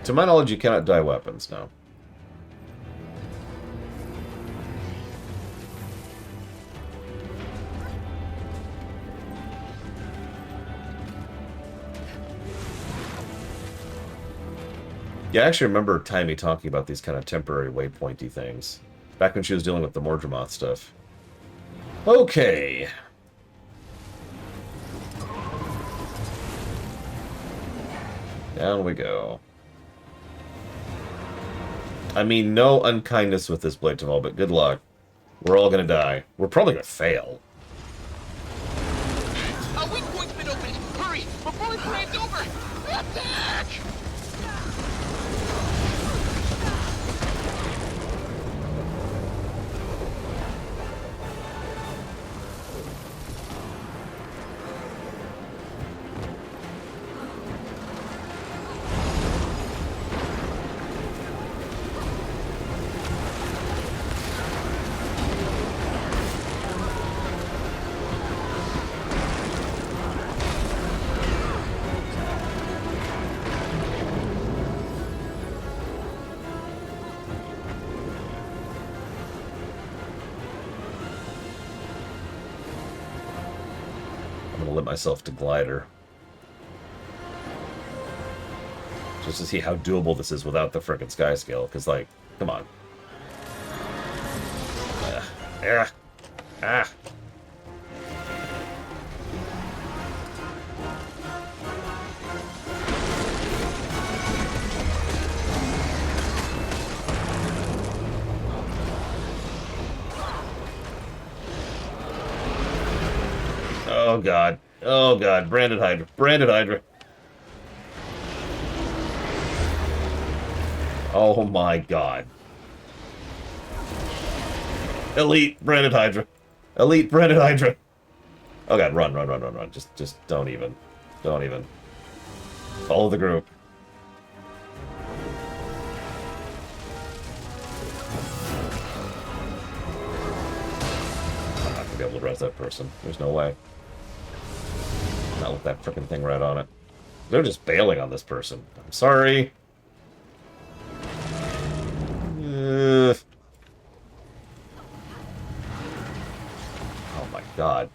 To my knowledge, you cannot dye weapons now. Yeah, I actually remember Timmy talking about these kind of temporary waypointy things. Back when she was dealing with the Mordremoth stuff. Okay. Down we go. I mean, no unkindness with this Blade Taval, but good luck. We're all gonna die. We're probably gonna fail. A weak point's been opened! Hurry! Before it flames over! Attack! Myself to glider. Just to see how doable this is without the frickin' sky scale, because, like, come on. Ah. Oh god. Oh god, branded Hydra. Branded Hydra. Oh my god. Elite branded Hydra. Elite branded Hydra. Oh god, run. Just don't even. Don't even. Follow the group. I'm not gonna be able to res that person. There's no way. Not with that frickin' thing right on it. They're just bailing on this person. I'm sorry. Oh my god.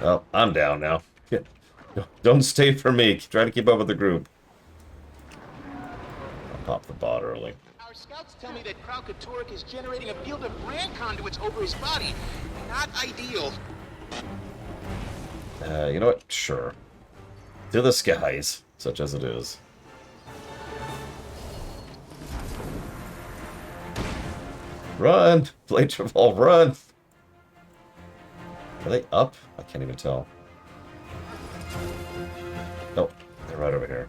Well, I'm down now. Don't stay for me. Try to keep up with the group. I'll pop the bot early. Our scouts tell me that Kralkatorrik is generating a field of brand conduits over his body. Not ideal. You know what? Sure. To the skies, such as it is. Run! Blade Taval, run! Are they up? I can't even tell. Nope, they're right over here.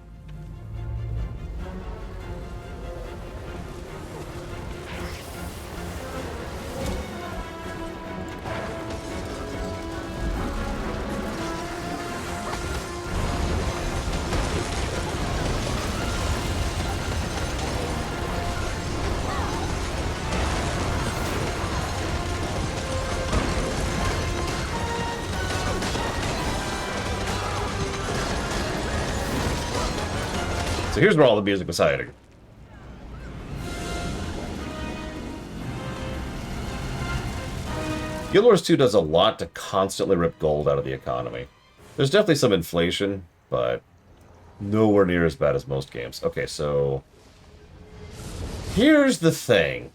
So here's where all the music was hiding. Guild Wars 2 does a lot to constantly rip gold out of the economy. There's definitely some inflation, but nowhere near as bad as most games. Okay, so here's the thing.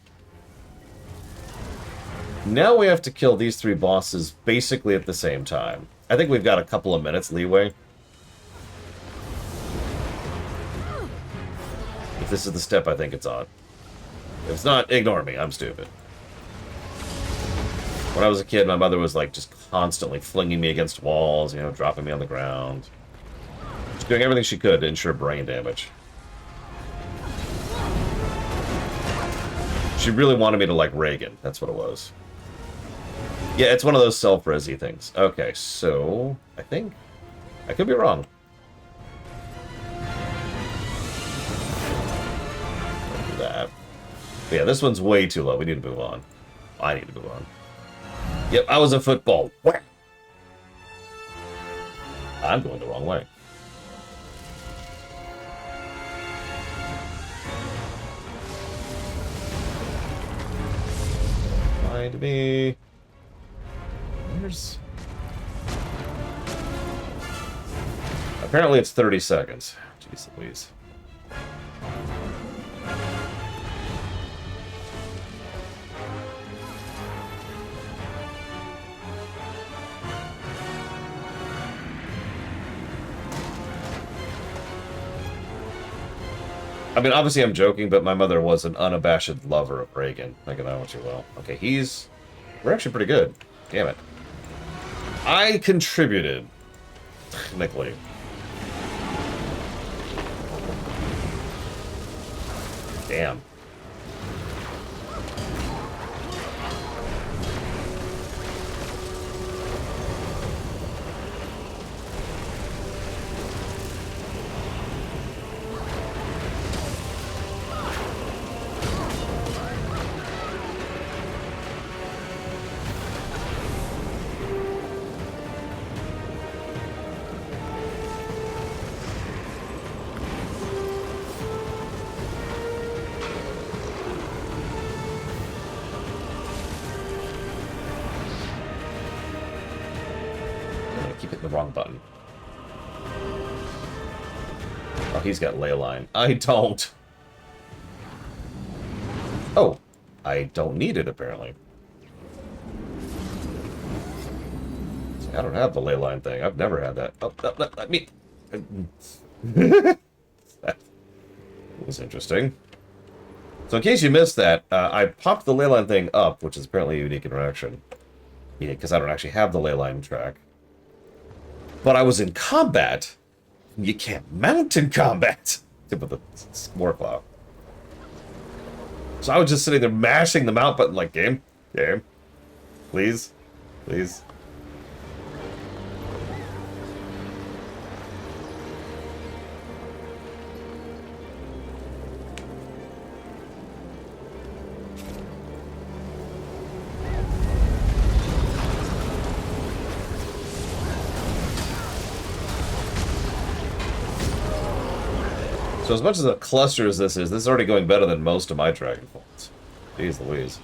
Now we have to kill these 3 bosses basically at the same time. I think we've got a couple of minutes leeway. If this is the step I think it's on. If it's not, ignore me. I'm stupid. When I was a kid, my mother was like just constantly flinging me against walls, you know, dropping me on the ground. Just doing everything she could to ensure brain damage. She really wanted me to like Reagan. That's what it was. Yeah, it's one of those self-resi things. Okay, so I think I could be wrong. Don't do that. But yeah, this one's way too low. We need to move on. I need to move on. Yep, I was a football. Whack. I'm going the wrong way. Find me. Where's... Apparently it's 30 seconds. Jeez Louise. I mean, obviously I'm joking, but my mother was an unabashed lover of Reagan. Think of that what you will. Okay, we're actually pretty good. Damn it. I contributed. Technically. Damn. Wrong button. Oh, he's got ley line. I don't. Oh, I don't need it apparently. I don't have the ley line thing. I've never had that. Oh, let me. That was interesting. So in case you missed that, I popped the ley line thing up, which is apparently a unique interaction. Yeah, because I don't actually have the ley line track. But I was in combat. You can't mount in combat. With the Spore Cloud. So I was just sitting there mashing the mount button like, game, please, please. So as much as a cluster as this is already going better than most of my Dragonfalls. Jeez Louise.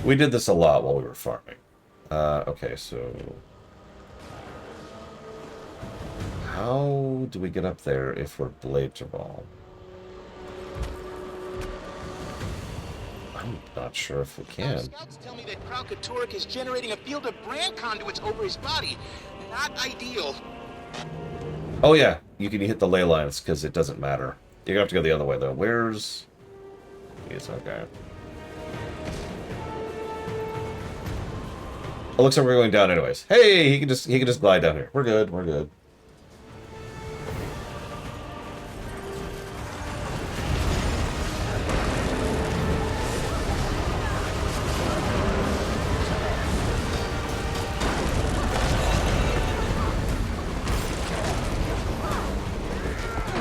We did this a lot while we were farming. Okay, so... How do we get up there if we're Blade Jabal? I'm not sure if we can. Scouts tell me that Kralkatorrik is generating a field of brand conduits over his body. Not ideal. Oh yeah, you can hit the ley lines because it doesn't matter. You're gonna have to go the other way though. Where's... Yes, okay. It looks like we're going down anyways. Hey, he can just glide down here. We're good, we're good.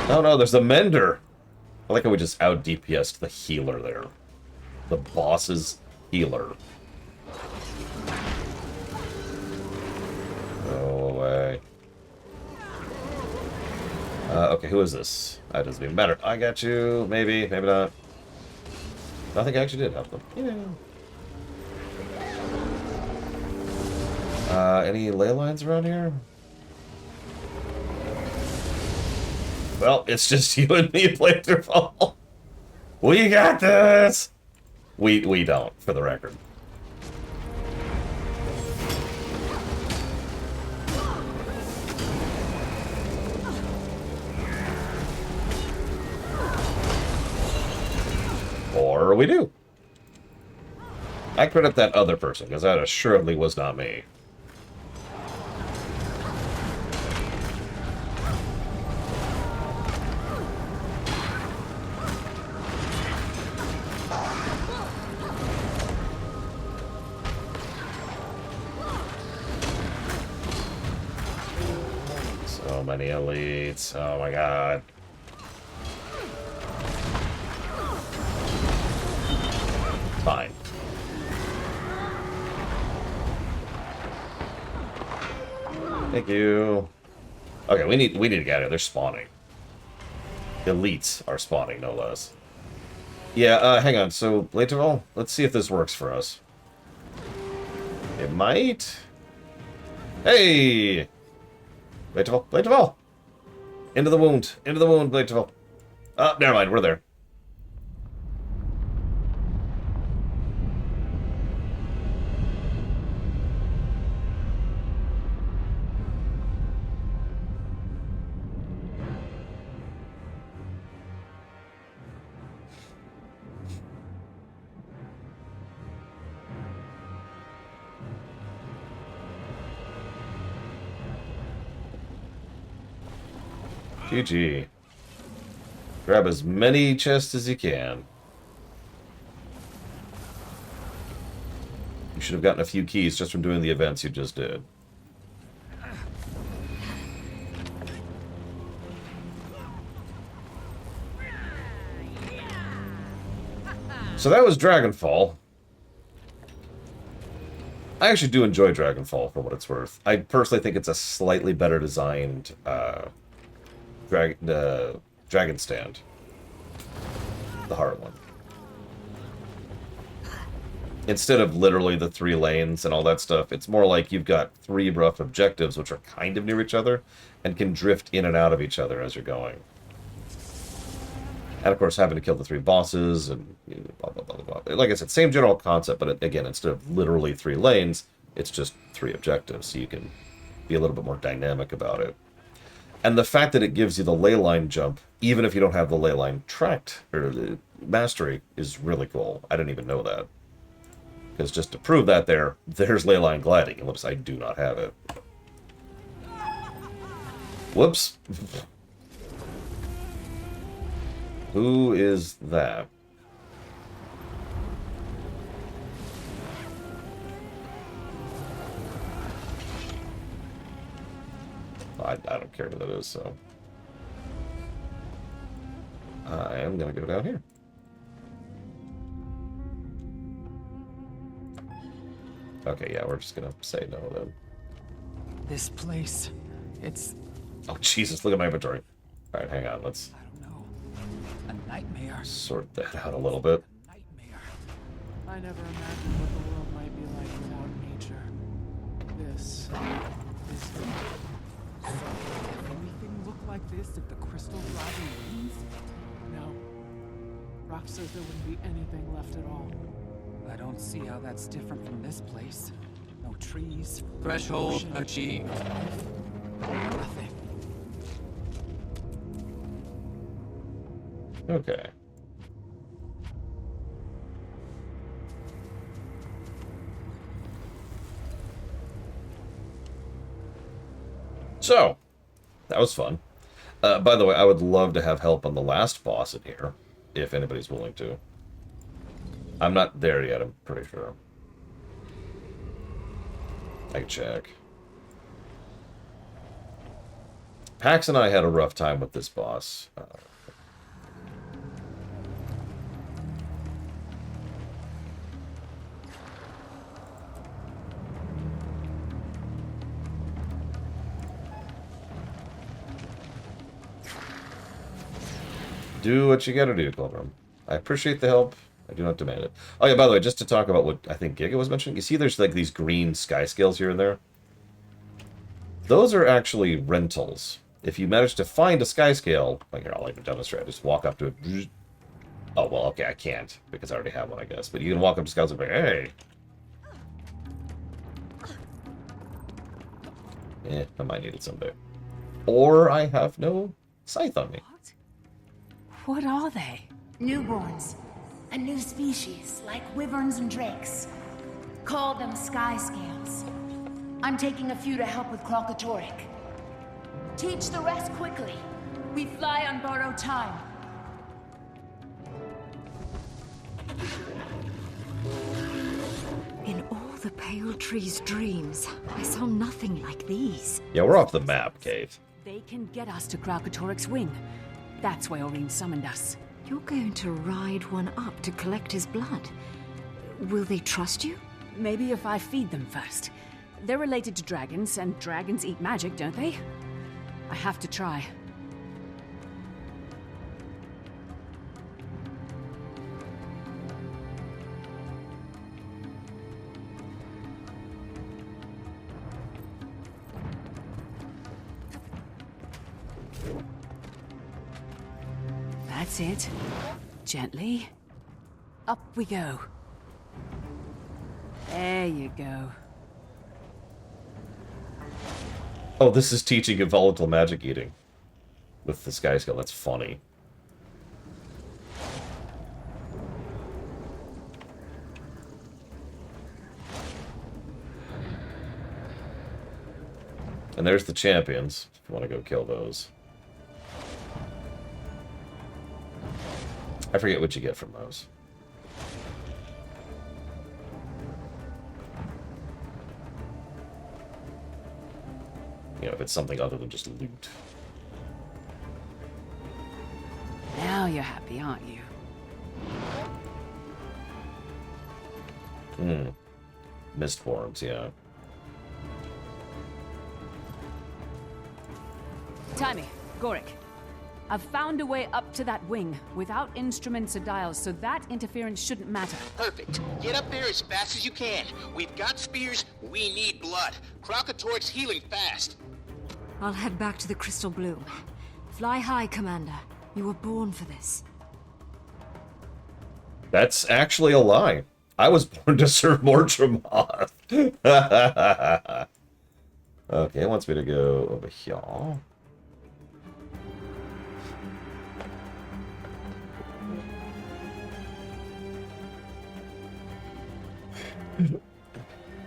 Oh no, there's a Mender. I like how we just out DPS'd the healer there. The boss's healer. Go away. Okay, who is this? That doesn't even matter. I got you. Maybe, maybe not. I think I actually did help them. Yeah. Any ley lines around here? Well, it's just you and me playing through fall. We got this! We don't, for the record. Or we do. I credit that other person, because that assuredly was not me. So many elites. Oh my god. Fine. Thank you. Okay, we need to get out of here. They're spawning. Elites are spawning, no less. Yeah, hang on. So, Leiteville, let's see if this works for us. It might. Hey! Leiteville, Leiteville! Into the wound, Leiteville. Oh, never mind, we're there. GG. Grab as many chests as you can. You should have gotten a few keys just from doing the events you just did. So that was Dragonfall. I actually do enjoy Dragonfall for what it's worth. I personally think it's a slightly better designed Dragon Stand. The hard one. Instead of literally the 3 lanes and all that stuff, it's more like you've got 3 rough objectives which are kind of near each other and can drift in and out of each other as you're going. And of course, having to kill the 3 bosses and blah, blah, blah, blah, blah. Like I said, same general concept, but again, instead of literally 3 lanes, it's just 3 objectives, so you can be a little bit more dynamic about it. And the fact that it gives you the ley line jump, even if you don't have the ley line tracked, or the mastery, is really cool. I didn't even know that. Because just to prove that there's ley line gliding. Whoops, I do not have it. Whoops. Who is that? I don't care who that is, so I am gonna go down here. Okay, yeah, we're just gonna say no then. This place, it's... Oh, Jesus, look at my inventory. Alright, hang on, let's... I don't know. A nightmare. Sort that out a little bit. I never imagined what the world might be like without nature. This is... So, if anything looked like this if the crystal dragon wins? No. Rock says there wouldn't be anything left at all. I don't see how that's different from this place. No trees. Threshold achieved. Nothing. Okay. So, that was fun. By the way, I would love to have help on the last boss in here, if anybody's willing to. I'm not there yet, I'm pretty sure. I can check. Pax and I had a rough time with this boss. Do what you gotta do, Clover. I appreciate the help. I do not demand it. Oh yeah, by the way, just to talk about what I think Giga was mentioning, you see there's like these green sky scales here and there? Those are actually rentals. If you manage to find a sky scale, like here, I'll even demonstrate. I just walk up to it. Oh, well, okay, I can't, because I already have one, I guess. But you can walk up to scouts and be like, hey. I might need it someday. Or I have no scythe on me. What are they? Newborns. A new species, like wyverns and drakes. Call them sky scales. I'm taking a few to help with Kralkatorrik. Teach the rest quickly. We fly on borrowed time. In all the Pale Tree's dreams, I saw nothing like these. Yeah, we're off the map, Kate. They can get us to Kralkatorrik's wing. That's why Orin summoned us. You're going to ride one up to collect his blood. Will they trust you? Maybe if I feed them first. They're related to dragons, and dragons eat magic, don't they? I have to try. That's it. Gently. Up we go. There you go. Oh, this is teaching you volatile magic eating. With the sky scale, that's funny. And there's the champions, if you want to go kill those. I forget what you get from those. You know, if it's something other than just loot. Now you're happy, aren't you? Mistborns, yeah. Timmy, Gorik. I've found a way up to that wing without instruments or dials, so that interference shouldn't matter. Perfect. Get up there as fast as you can. We've got spears, we need blood. Kralkatorrik's healing fast. I'll head back to the Crystal Bloom. Fly high, Commander. You were born for this. That's actually a lie. I was born to serve Mortremoth. Okay, it wants me to go over here.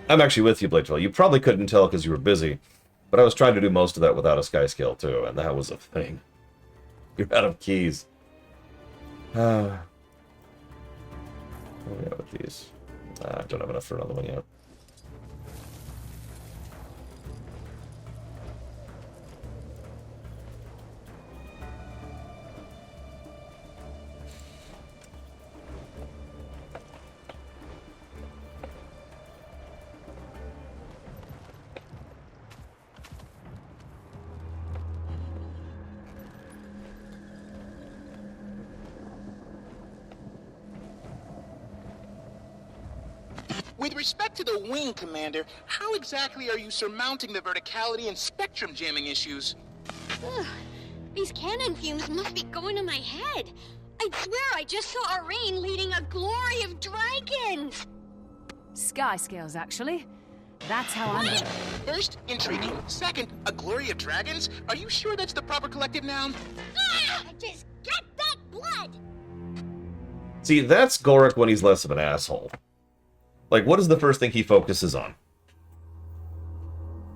I'm actually with you, Blakeville. You probably couldn't tell because you were busy, but I was trying to do most of that without a sky scale too, and that was a thing. You're out of keys. What do we got with these? I don't have enough for another one yet. With respect to the wing, Commander, how exactly are you surmounting the verticality and spectrum jamming issues? Ugh, these cannon fumes must be going to my head. I swear I just saw Orin leading a glory of dragons! Sky scales, actually. That's how I'm gonna... First, intriguing. Second, a glory of dragons? Are you sure that's the proper collective noun? Ah, just get that blood! See, that's Gorik when he's less of an asshole. Like, what is the first thing he focuses on?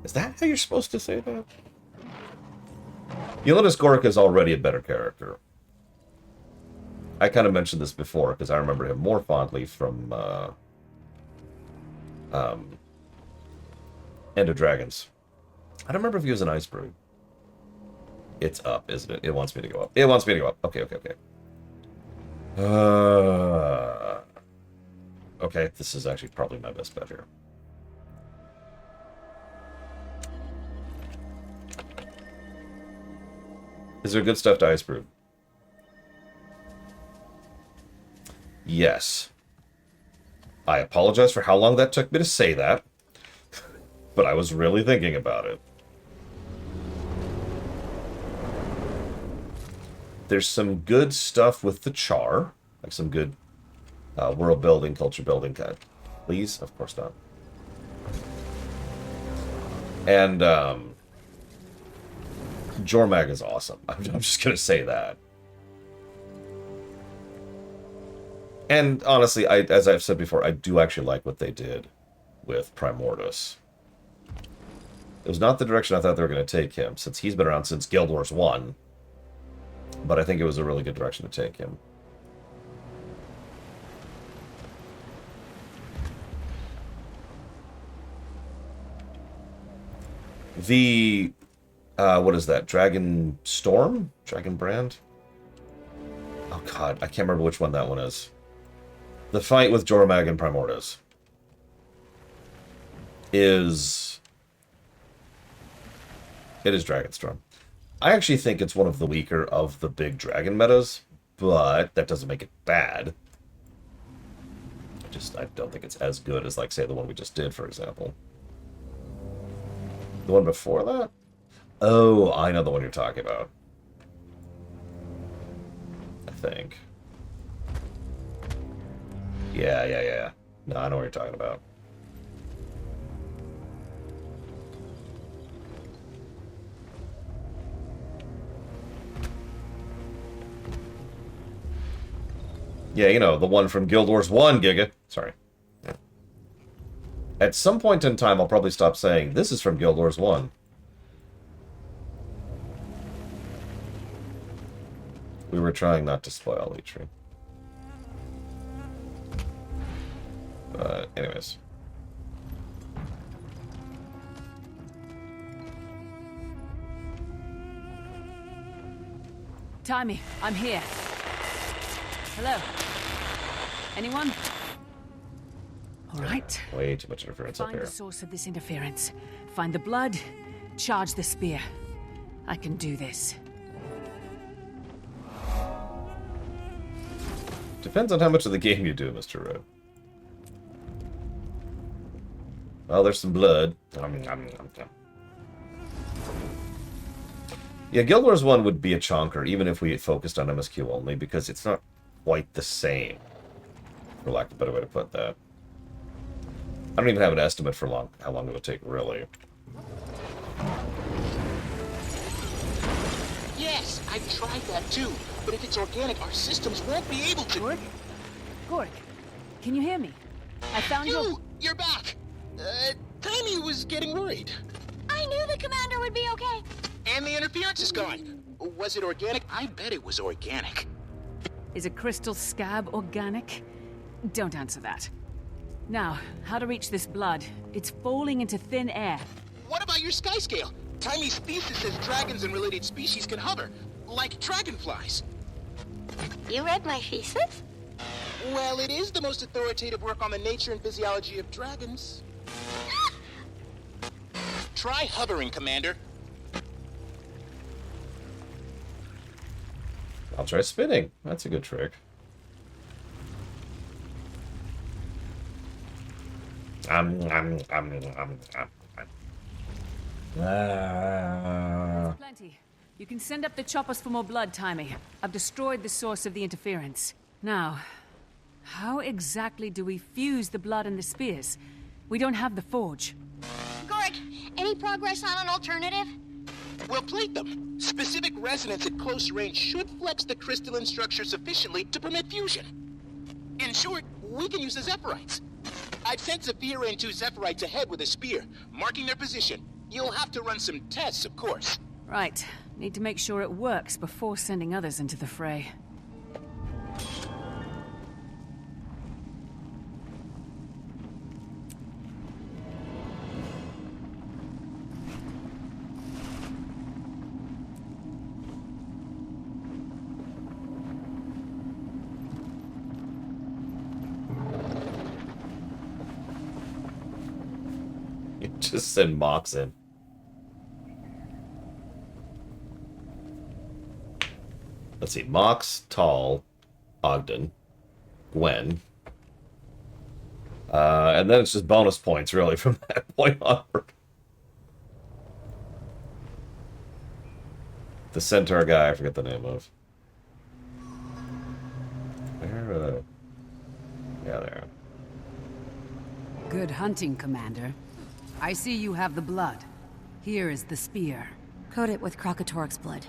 Is that how you're supposed to say that? You'll notice Gorik is already a better character. I kind of mentioned this before, because I remember him more fondly from, End of Dragons. I don't remember if he was an Icebrood. It's up, isn't it? It wants me to go up. It wants me to go up. Okay, okay, okay. Okay, this is actually probably my best bet here. Is there good stuff to Icebrood? Yes. I apologize for how long that took me to say that, but I was really thinking about it. There's some good stuff with the char, like some good world building, culture building. Please? Of course not. And Jormag is awesome. I'm just going to say that. And honestly, as I've said before, I do actually like what they did with Primordus. It was not the direction I thought they were going to take him, since he's been around since Guild Wars 1. But I think it was a really good direction to take him. The... what is that? Dragon Storm? Dragon Brand? Oh god, I can't remember which one that one is. The fight with Jormag and Primordus is... It is Dragonstorm. I actually think it's one of the weaker of the big dragon metas, but that doesn't make it bad. I don't think it's as good as, like, say, the one we just did, for example. The one before that? Oh, I know the one you're talking about. I think. Yeah. No, I know what you're talking about. Yeah, you know, the one from Guild Wars 1, Giga. Sorry. At some point in time, I'll probably stop saying, this is from Guild Wars 1. We were trying not to spoil Leechry. But, anyways. Timmy, I'm here. Hello. Anyone? All right. Way too much interference up Find here. the source of this interference. Find the blood. Charge the spear. I can do this. Depends on how much of the game you do, Mr. Red. Well, there's some blood. Yeah, Guild Wars 1 would be a chonker, even if we focused on MSQ only, because it's not quite the same, for lack of a better way to put that. I don't even have an estimate for how long it would take, really. Yes, I've tried that too. But if it's organic, our systems won't be able to... Gorg, can you hear me? I found You're back! Timmy was getting worried. I knew the commander would be okay. And the interference is gone. Was it organic? I bet it was organic. Is a crystal scab organic? Don't answer that. Now, how to reach this blood? It's falling into thin air. What about your sky scale? Timmy's thesis says dragons and related species can hover, like dragonflies. You read my thesis? Well, it is the most authoritative work on the nature and physiology of dragons. Try hovering, Commander. I'll try spinning. That's a good trick. Plenty. You can send up the choppers for more blood, Timmy. I've destroyed the source of the interference. Now, how exactly do we fuse the blood and the spears? We don't have the forge. Gorg, any progress on an alternative? We'll plate them. Specific resonance at close range should flex the crystalline structure sufficiently to permit fusion. In short, we can use the Zephyrite. I've sent Zephyra and 2 Zephyrite ahead with a spear, marking their position. You'll have to run some tests, of course. Right. Need to make sure it works before sending others into the fray. Just send Mox in. Let's see. Mox, Tall, Ogden. Gwen. And then it's just bonus points, really, from that point onward. The centaur guy, I forget the name of. Where, yeah, there. Good hunting, Commander. I see you have the blood. Here is the spear. Coat it with Krakatorik's blood.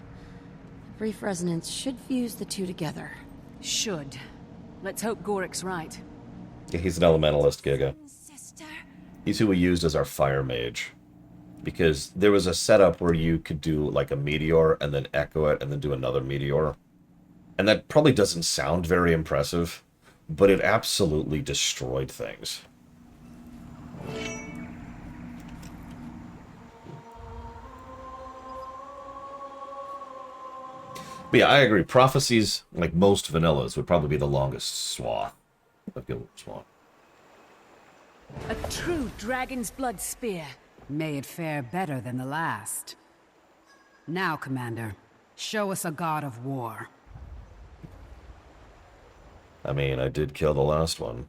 Brief resonance should fuse the two together. Should. Let's hope Gorik's right. Yeah, he's an elementalist, Giga. He's who we used as our fire mage. Because there was a setup where you could do like a meteor and then echo it and then do another meteor. And that probably doesn't sound very impressive, but it absolutely destroyed things. But yeah, I agree. Prophecies, like most vanillas, would probably be the longest swath of Guild Wars 1. A true dragon's blood spear. May it fare better than the last. Now, Commander, show us a god of war. I mean, I did kill the last one.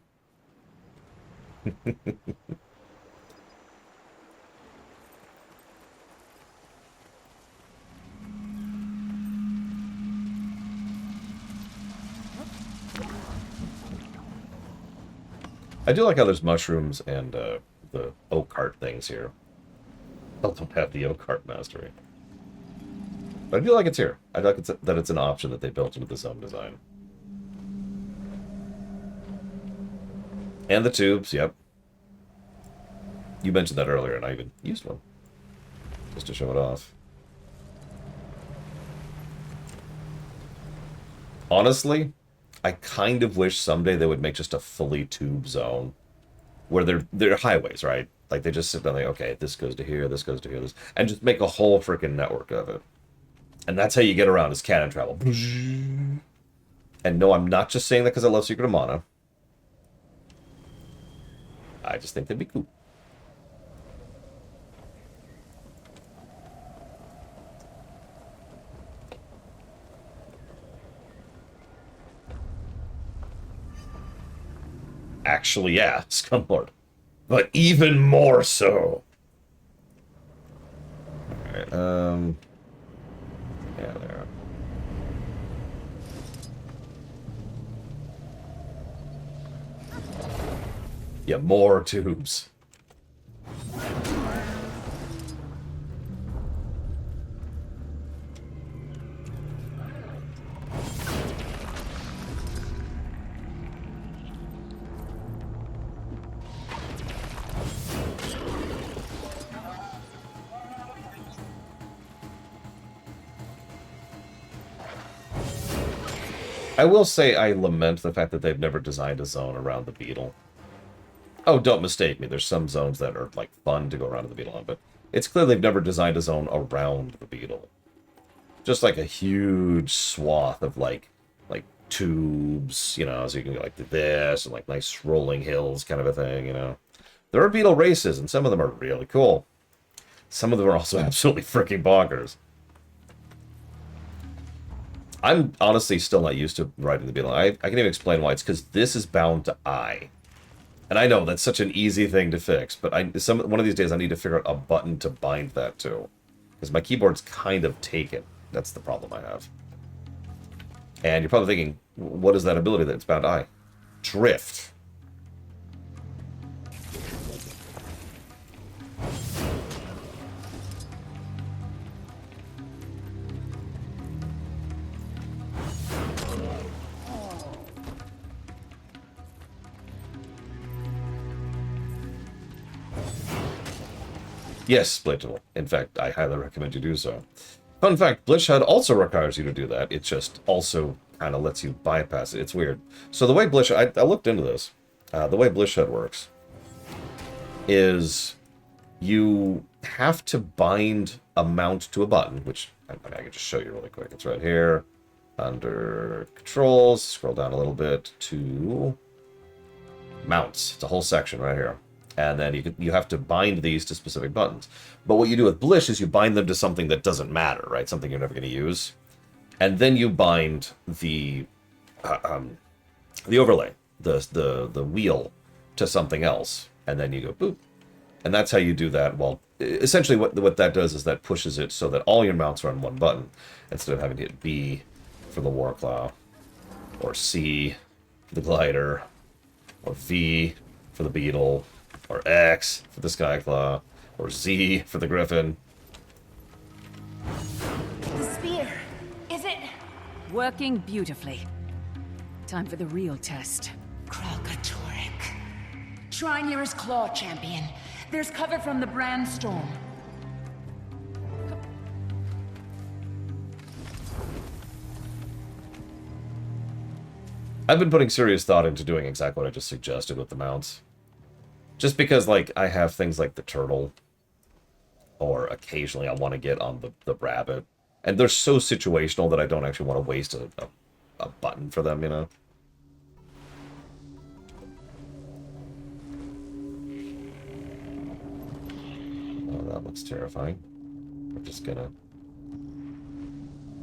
I do like how there's mushrooms and the oak cart things here. I don't have the oak cart mastery. But I feel like it's here. I like that it's an option that they built into the zone design. And the tubes, yep. You mentioned that earlier, and I even used one. Just to show it off. Honestly, I kind of wish someday they would make just a fully tube zone. Where they're highways, right? Like, they just sit down, like, okay, this goes to here, this goes to here, this... And just make a whole freaking network of it. And that's how you get around, is cannon travel. And no, I'm not just saying that because I love Secret of Mana. I just think that'd be cool. Actually, yeah, Scumlord. But even more so. Alright, yeah, there. Yeah, more tubes. I will say I lament the fact that they've never designed a zone around the beetle. Oh, don't mistake me. There's some zones that are, like, fun to go around the beetle on, but it's clear they've never designed a zone around the beetle. Just, like, a huge swath of, like tubes, you know, so you can go like this, and, like, nice rolling hills kind of a thing, you know. There are beetle races, and some of them are really cool. Some of them are also absolutely freaking bonkers. I'm honestly still not used to riding the beetle. I can even explain why. It's because this is bound to I. And I know that's such an easy thing to fix, but one of these days I need to figure out a button to bind that to. Because my keyboard's kind of taken. That's the problem I have. And you're probably thinking, what is that ability that's bound to I? Drift. Yes, Blatable. In fact, I highly recommend you do so. Fun fact, Blishud also requires you to do that. It just also kind of lets you bypass it. It's weird. So the way Blishud... I looked into this. The way Blishud works is you have to bind a mount to a button, which I can just show you really quick. It's right here. Under Controls, scroll down a little bit to Mounts. It's a whole section right here. And then you have to bind these to specific buttons. But what you do with Blish is you bind them to something that doesn't matter, right? Something you're never going to use. And then you bind the overlay. the wheel to something else, and then you go boop. And that's how you do that. Well, essentially what that does is that pushes it so that all your mounts are on one button, instead of having to hit B for the Warclaw, or C for the Glider, or V for the Beetle, or X for the Skyclaw, or Z for the Griffin. The spear, is it? Working beautifully. Time for the real test. Kralkatorrik. Try nearest claw, champion. There's cover from the Brandstorm. I've been putting serious thought into doing exactly what I just suggested with the mounts. Just because, like, I have things like the turtle, or occasionally I want to get on the rabbit. And they're so situational that I don't actually want to waste a button for them, you know? Oh, that looks terrifying. We're just gonna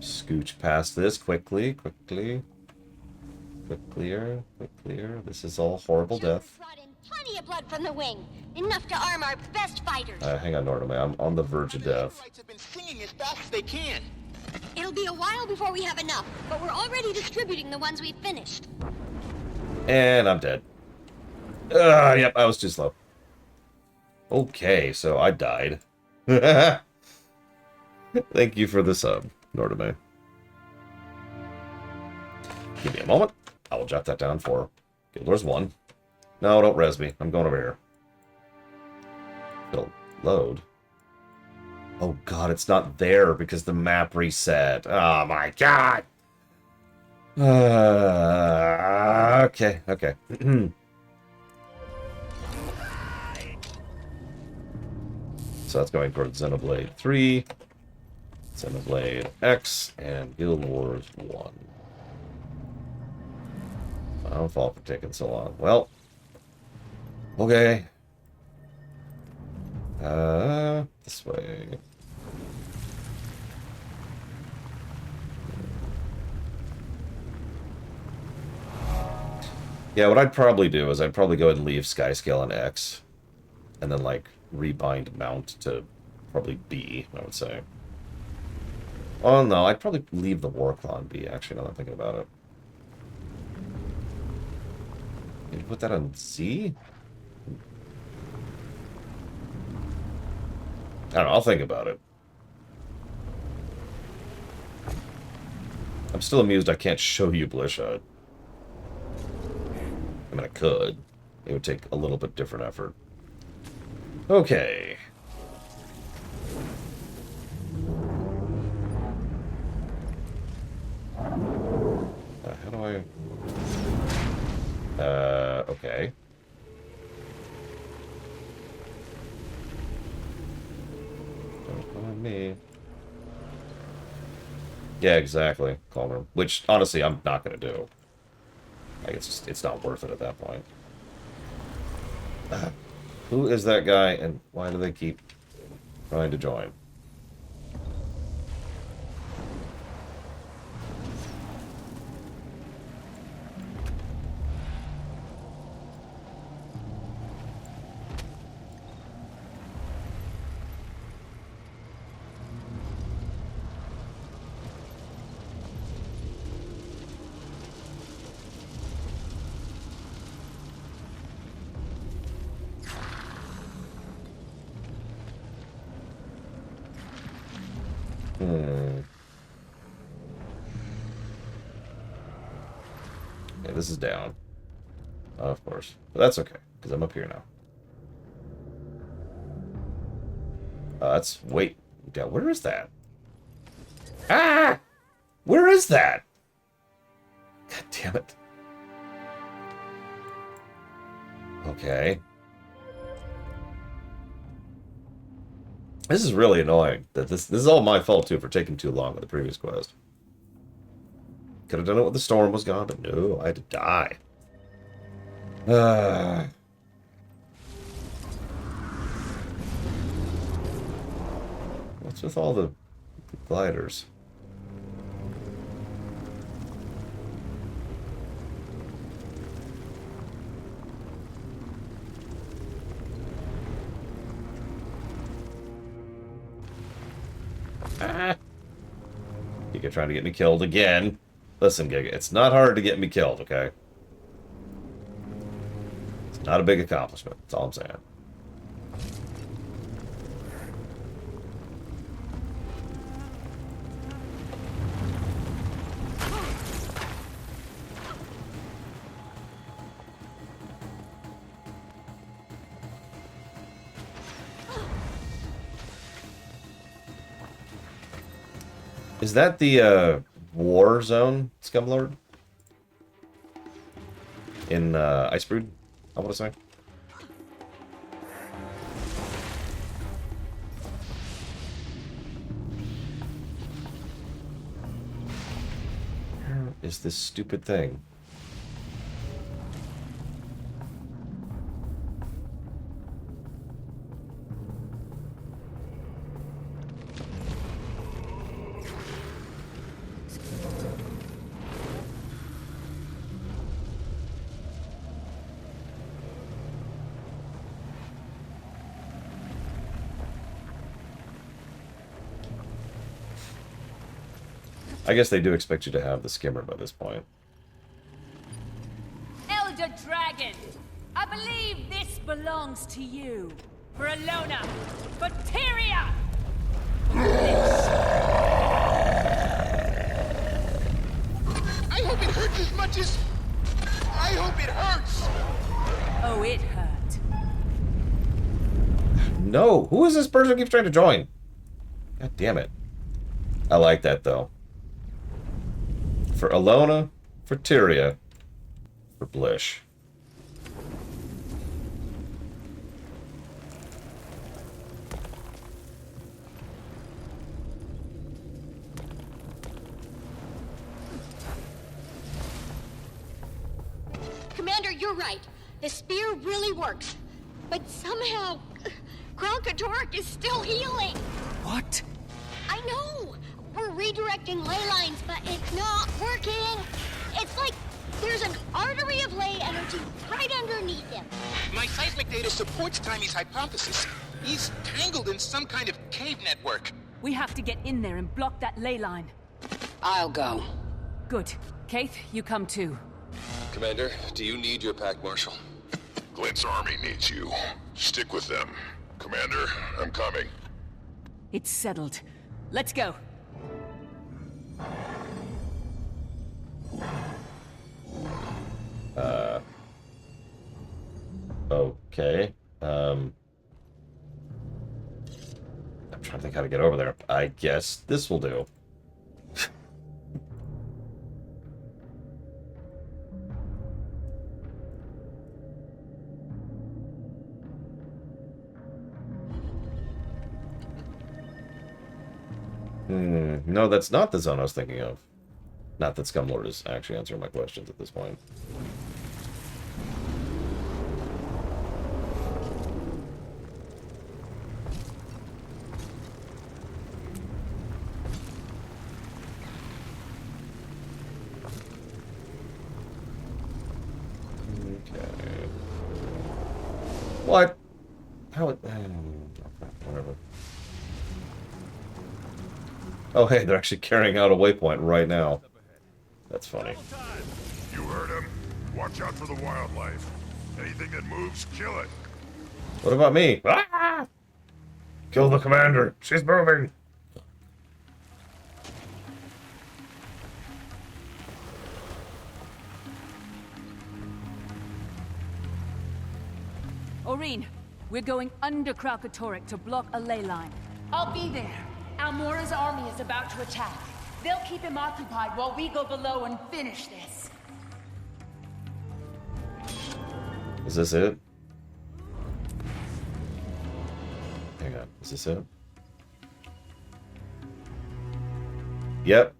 scooch past this quickly. Quick clear. This is all horrible death. Brought in plenty of blood from the wing. Enough to arm our best fighters. Hang on, Nordomay. I'm on the verge of death. Have been singing as fast as they can. It'll be a while before we have enough, but we're already distributing the ones we've finished. And I'm dead. Yep, I was too slow. Okay, so I died. Thank you for the sub, Nordomay. Give me a moment. I will jot that down for Guild Wars 1. No, don't res me. I'm going over here. It'll load. Oh god, it's not there because the map reset. Oh my god! Okay. So that's going towards Xenoblade 3, Xenoblade X, and Guild Wars 1. I don't fall for taking so long. Well, okay. This way. Yeah, what I'd probably do is I'd probably go ahead and leave Skyscale on X, and then, like, rebind Mount to probably B, I would say. Oh, no, I'd probably leave the Warclaw on B, actually, now that I'm thinking about it. Maybe put that on Z? I don't know, I'll think about it. I'm still amused I can't show you Bloodshot. I mean, I could. It would take a little bit different effort. Okay. How do I... okay. Don't mind me. Yeah, exactly. Calmer. Which, honestly, I'm not going to do. Like, it's not worth it at that point. Who is that guy, and why do they keep trying to join? Yeah, this is down. Of course. But that's okay, because I'm up here now. That's... Wait. Down. Where is that? Ah! Where is that? God damn it. Okay. This is really annoying. That this is all my fault, too, for taking too long with the previous quest. Could have done it when the storm was gone, but no, I had to die. What's with all the gliders? Giga trying to get me killed again. Listen, Giga, it's not hard to get me killed, okay? It's not a big accomplishment. That's all I'm saying. Is that the war zone, Scumlord? In Icebrood, I want to say. Where is this stupid thing? I guess they do expect you to have the skimmer by this point. Elder Dragon, I believe this belongs to you. For Alona, for Tyria! I hope it hurts as much as... I hope it hurts! Oh, it hurt. No! Who is this person who keeps trying to join? God damn it. I like that, though. For Alona, for Tyria, for Blish. Commander, you're right. The spear really works. But somehow, Kralkatorrik is still healing. What? I know. We're redirecting ley lines, but it's not working. It's like there's an artery of ley energy right underneath him. My seismic data supports Timy's hypothesis. He's tangled in some kind of cave network. We have to get in there and block that ley line. I'll go. Good. Kaith, you come too. Commander, do you need your pack marshal? Glint's army needs you. Stick with them. Commander, I'm coming. It's settled. Let's go. Okay. I'm trying to think how to get over there. I guess this will do. No, that's not the zone I was thinking of. Not that Scumlord is actually answering my questions at this point. Okay. What? How? Whatever. Oh, hey, they're actually carrying out a waypoint right now. That's funny. You heard him. Watch out for the wildlife. Anything that moves, kill it. What about me? Ah! Kill the commander. She's moving. Aurene, we're going under Kralkatorrik to block a ley line. I'll be there. Almora's army is about to attack. They'll keep him occupied while we go below and finish this. Is this it? Hang on. Is this it? Yep.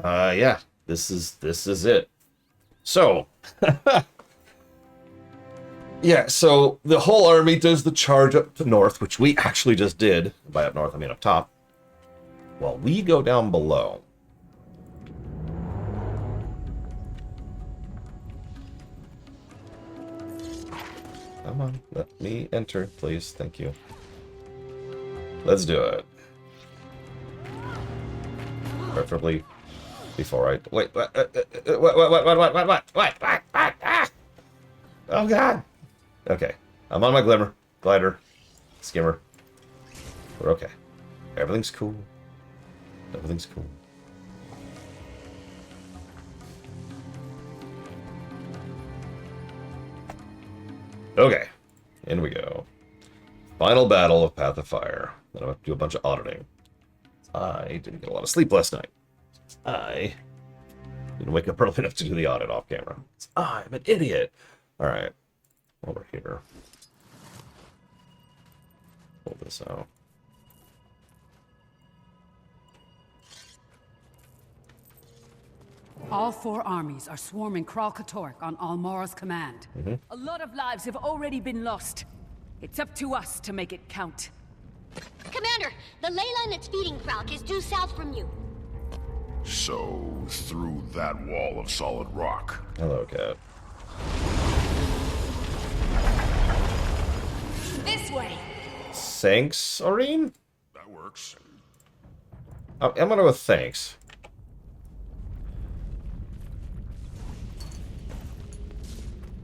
Yeah. This is it. So, yeah, so the whole army does the charge up to north, which we actually just did. By up north, I mean up top. Well, we go down below. Come on, let me enter, please. Thank you. Let's do it. comfortably before I... Wait, what? Ah! Oh, God! Okay. I'm on my glimmer. Glider. Skimmer. We're okay. Everything's cool. Everything's cool. Okay. In we go. Final battle of Path of Fire. Then I'm going to do a bunch of auditing. I didn't get a lot of sleep last night. I didn't wake up early enough to do the audit off camera. I'm an idiot. Alright. Over here. Pull this out. All 4 armies are swarming Kral Katork on Almora's command. A lot of lives have already been lost. It's up to us to make it count. Commander, the ley line that's feeding Kralk is due south from you. So, through that wall of solid rock. Hello, Cat. This way. Thanks, Aurene? That works. I'm gonna go with thanks.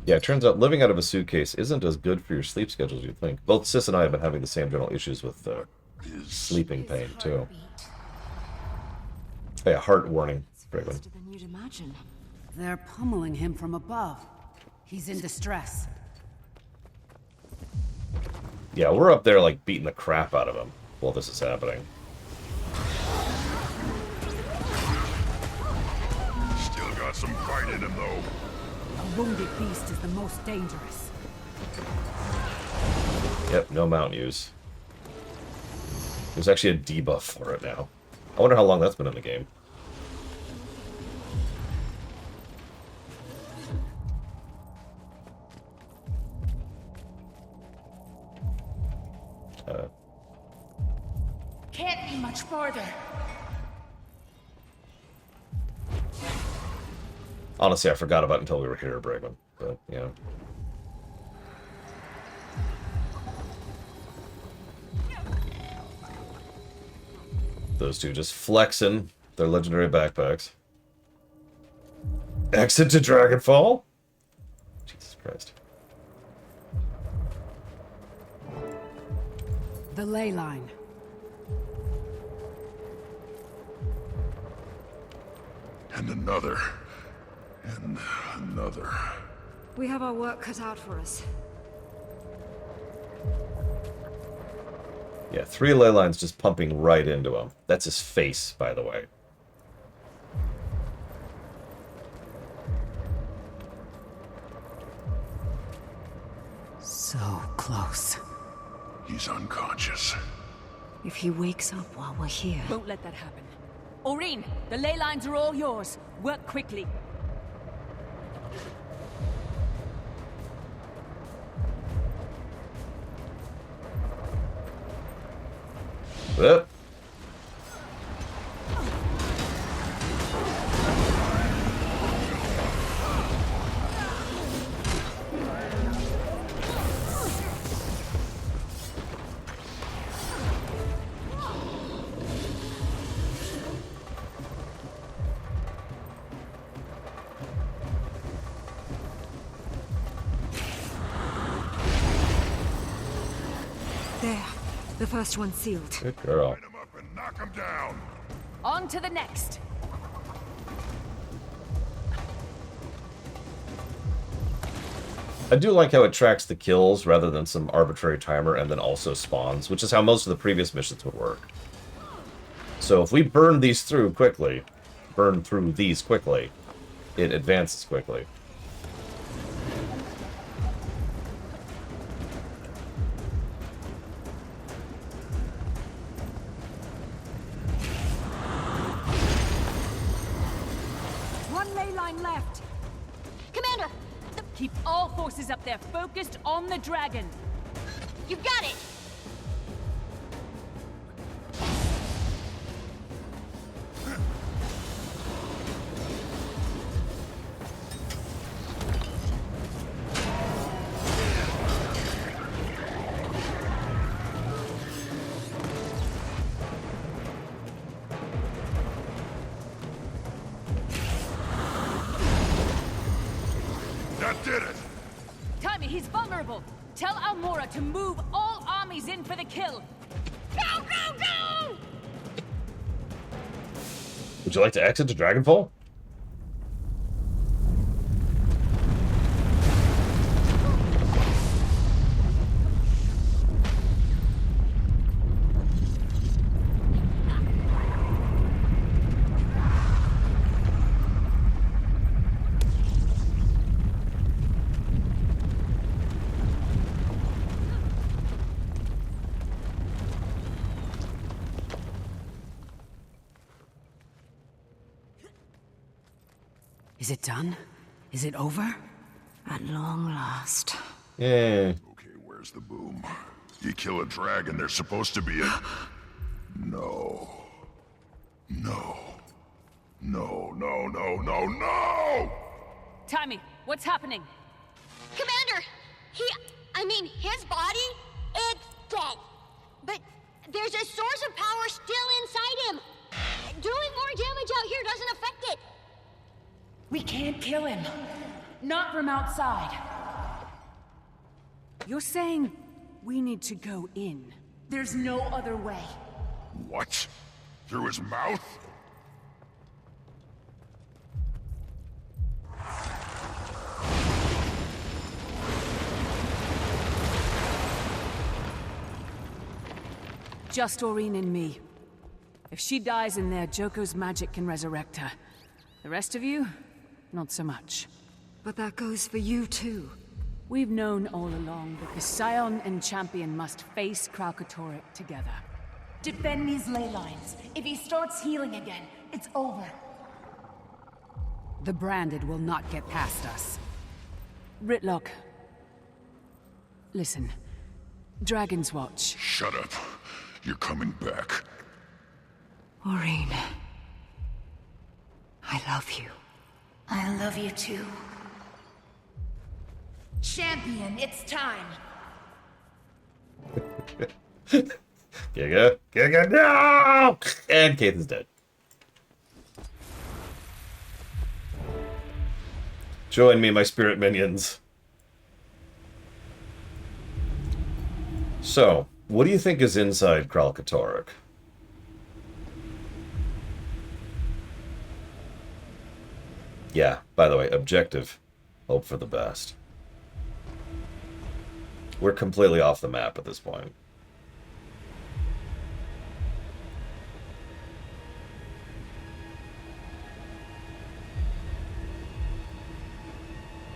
Yeah, it turns out living out of a suitcase isn't as good for your sleep schedule as you think. Both Sis and I have been having the same general issues with sleeping pain, too. Hey, a heart warning, Braylon. Than you'd imagine. They're pummeling him from above. He's in distress. Yeah, we're up there, like, beating the crap out of him while this is happening. Still got some fight in him, though. A wounded beast is the most dangerous. Yep, no mount use. There's actually a debuff for it now. I wonder how long that's been in the game. Can't be much farther. Honestly, I forgot about it until we were here, Bregman. But, yeah. Those two just flexing their legendary backpacks. Exit to Dragonfall? Jesus Christ. The ley line. And another. And another. We have our work cut out for us. Yeah, 3 ley lines just pumping right into him. That's his face, by the way. So close. He's unconscious. If he wakes up while we're here... Won't let that happen. Aurene, the ley lines are all yours. Work quickly. Yep. There. The first one's sealed. Good girl. Light him up and knock him down. On to the next. I do like how it tracks the kills rather than some arbitrary timer and then also spawns, which is how most of the previous missions would work. So if we burn these through quickly, it advances quickly. One ley line left. Commander, Keep all forces up there focused on the dragon. you got it! He's vulnerable. Tell Almora to move all armies in for the kill. Go, go, go! Would you like to exit to Dragonfall? Is it done? Is it over? At long last. Yeah. Okay, where's the boom? You kill a dragon, there's supposed to be a... No. No. No, no, no, no, no! Timmy, what's happening? Commander, his body, it's dead. But there's a source of power still inside him. Doing more damage out here doesn't affect it. We can't kill him. Not from outside. You're saying we need to go in? There's no other way. What? Through his mouth? Just Aurene and me. If she dies in there, Joko's magic can resurrect her. The rest of you, not so much. But that goes for you too. We've known all along that the Scion and Champion must face Kralkatorrik together. Defend these ley lines. If he starts healing again, it's over. The Branded will not get past us. Rytlock. Listen. Dragon's Watch. Shut up. You're coming back. Aurene. I love you. I love you too. Champion, it's time. Giga, no! And Keith is dead. Join me, my spirit minions. So, what do you think is inside Kralkatorrik? Yeah, by the way, objective. Hope for the best. We're completely off the map at this point.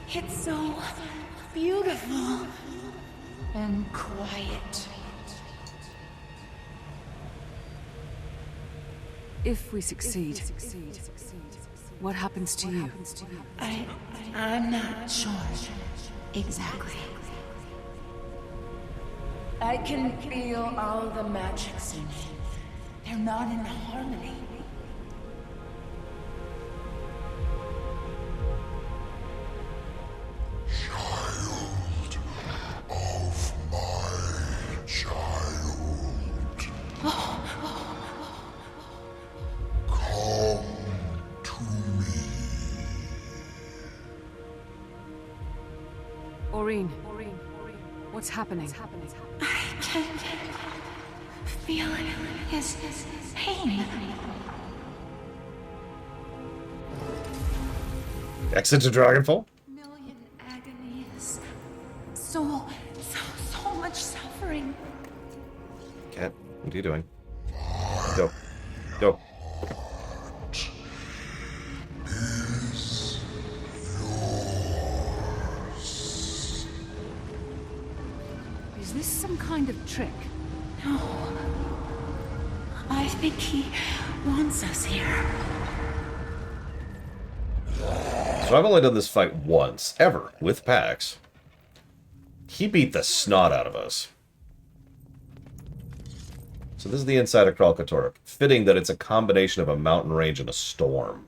It's so beautiful and quiet. If we succeed, what happens to you? I'm not sure exactly. I can feel all the magics in me. They're not in harmony. Child of my child. Come to me. Aurene, what's happening? I can feel his pain. Exit to Dragonfall? Million agonies. So much suffering. Cat, what are you doing? Go. Go. Is this some kind of trick? No. I think he wants us here. So I've only done this fight once, ever, with Pax. He beat the snot out of us. So this is the inside of Kralkatorrik. Fitting that it's a combination of a mountain range and a storm.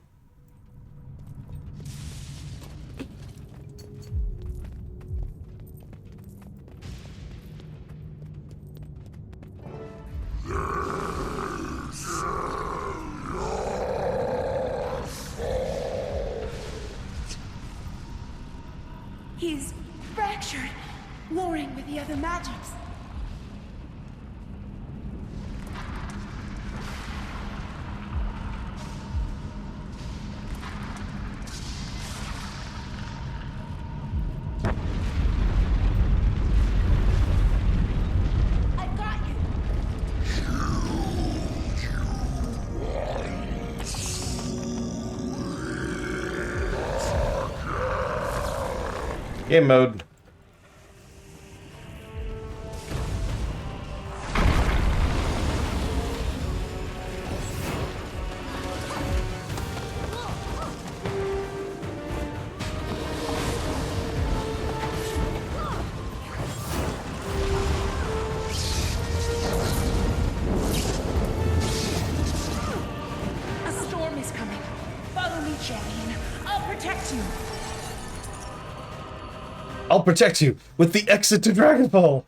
He's fresh. fractured, warring with the other magics. I've got you. Game mode. A storm is coming. Follow me, champion. I'll protect you. I'll protect you with the exit to Dragonfall.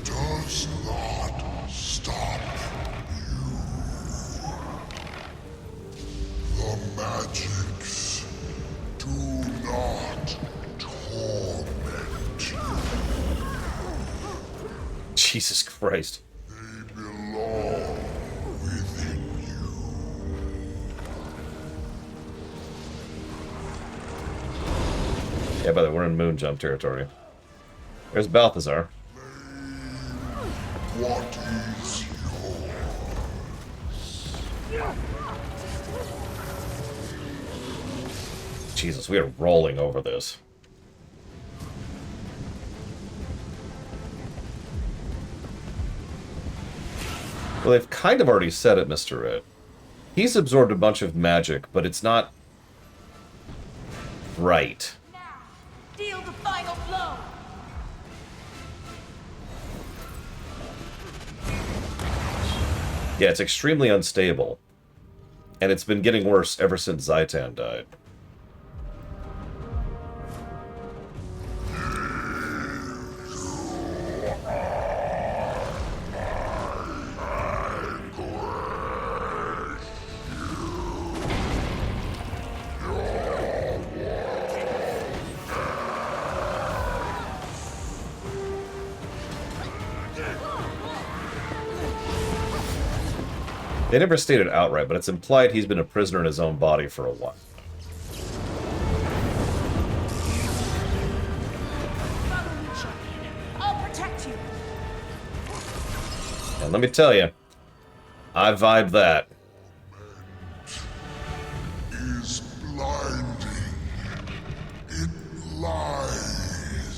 Does not stop you. The magics do not torment you. Jesus Christ. They belong within you. Yeah, by the way, we're in Moon Jump territory. There's Balthazar. What is yours? Jesus, we are rolling over this. Well, they've kind of already said it, Mr. Red. He's absorbed a bunch of magic, but it's not right. Deal the final blow. Yeah, it's extremely unstable. And it's been getting worse ever since Zaitan died. They never stated outright, but it's implied he's been a prisoner in his own body for a while. Follow me, champion. I'll protect you. And let me tell you, I vibe that. Is blinding. It lies.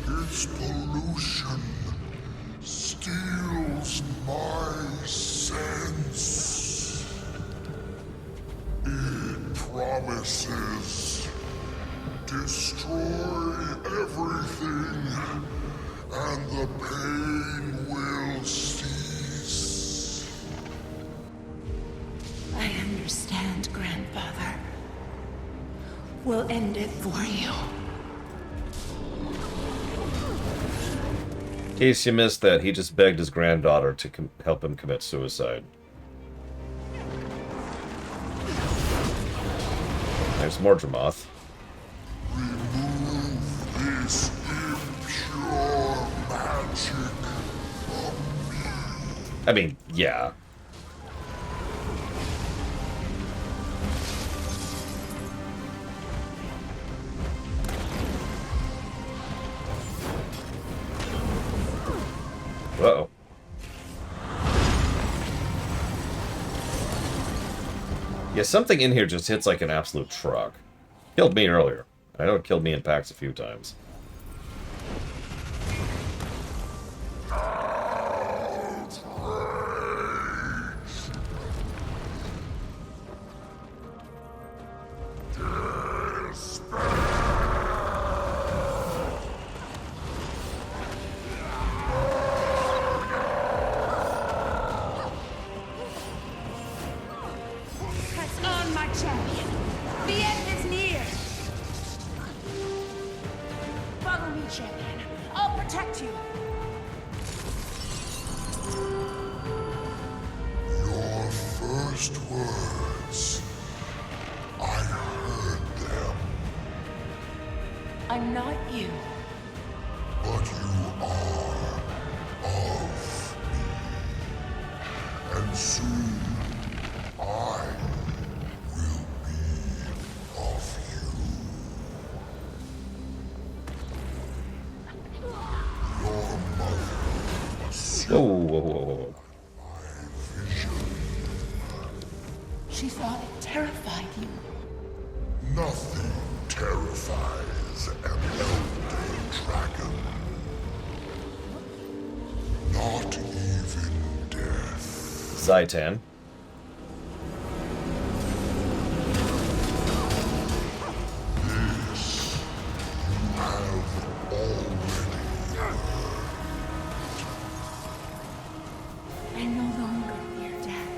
Its pollution steals my sense. It promises destroy everything, and the pain will cease. I understand, grandfather. We'll end it for you. In case you missed that, he just begged his granddaughter to help him commit suicide. There's Mordramoth. Remove this impure magic from me. I mean, yeah. Uh-oh. Yeah, something in here just hits like an absolute truck. Killed me earlier. I know it killed me in packs a few times. Press on, my champion. The end is near. Follow me, champion. I'll protect you. first words. I heard them, I'm not you. but you are of me. And soon, I will be of you. Your mother was Whoa, whoa, whoa, whoa. She thought it terrified you. Nothing terrifies an elder dragon. Not even death. Zaitan. This you have already heard. I no longer fear death.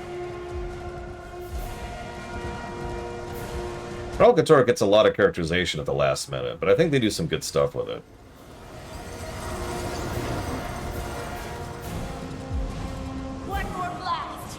Raul Couture gets a lot of characterization at the last minute, but I think they do some good stuff with it. One more blast!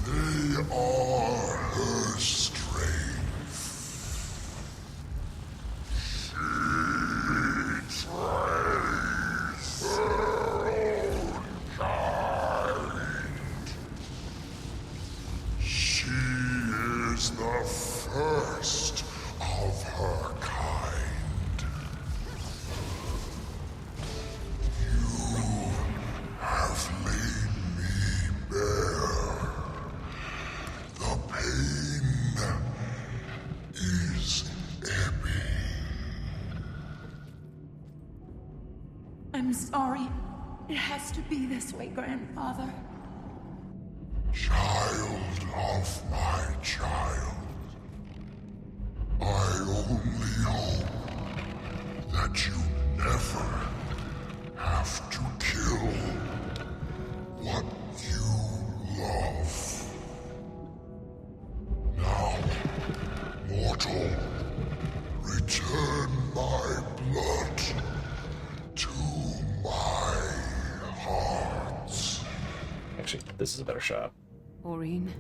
They are her strength. She tries her own kind. She is the first of her kind. You have made me bare. The pain is ebbing. I'm sorry. It has to be this way, Grandfather. Child of my child, I only hope that you never have to kill what you love. Now, mortal, return my blood to my heart. Actually, this is a better shot. Aurene?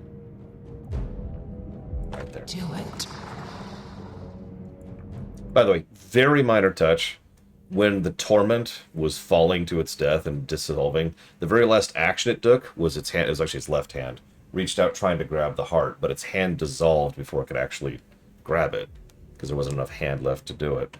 Right there. Do it. By the way, very minor touch. When the torment was falling to its death and dissolving, the very last action it took was its hand. It was actually its left hand. Reached out trying to grab the heart, but its hand dissolved before it could actually grab it, because there wasn't enough hand left to do it.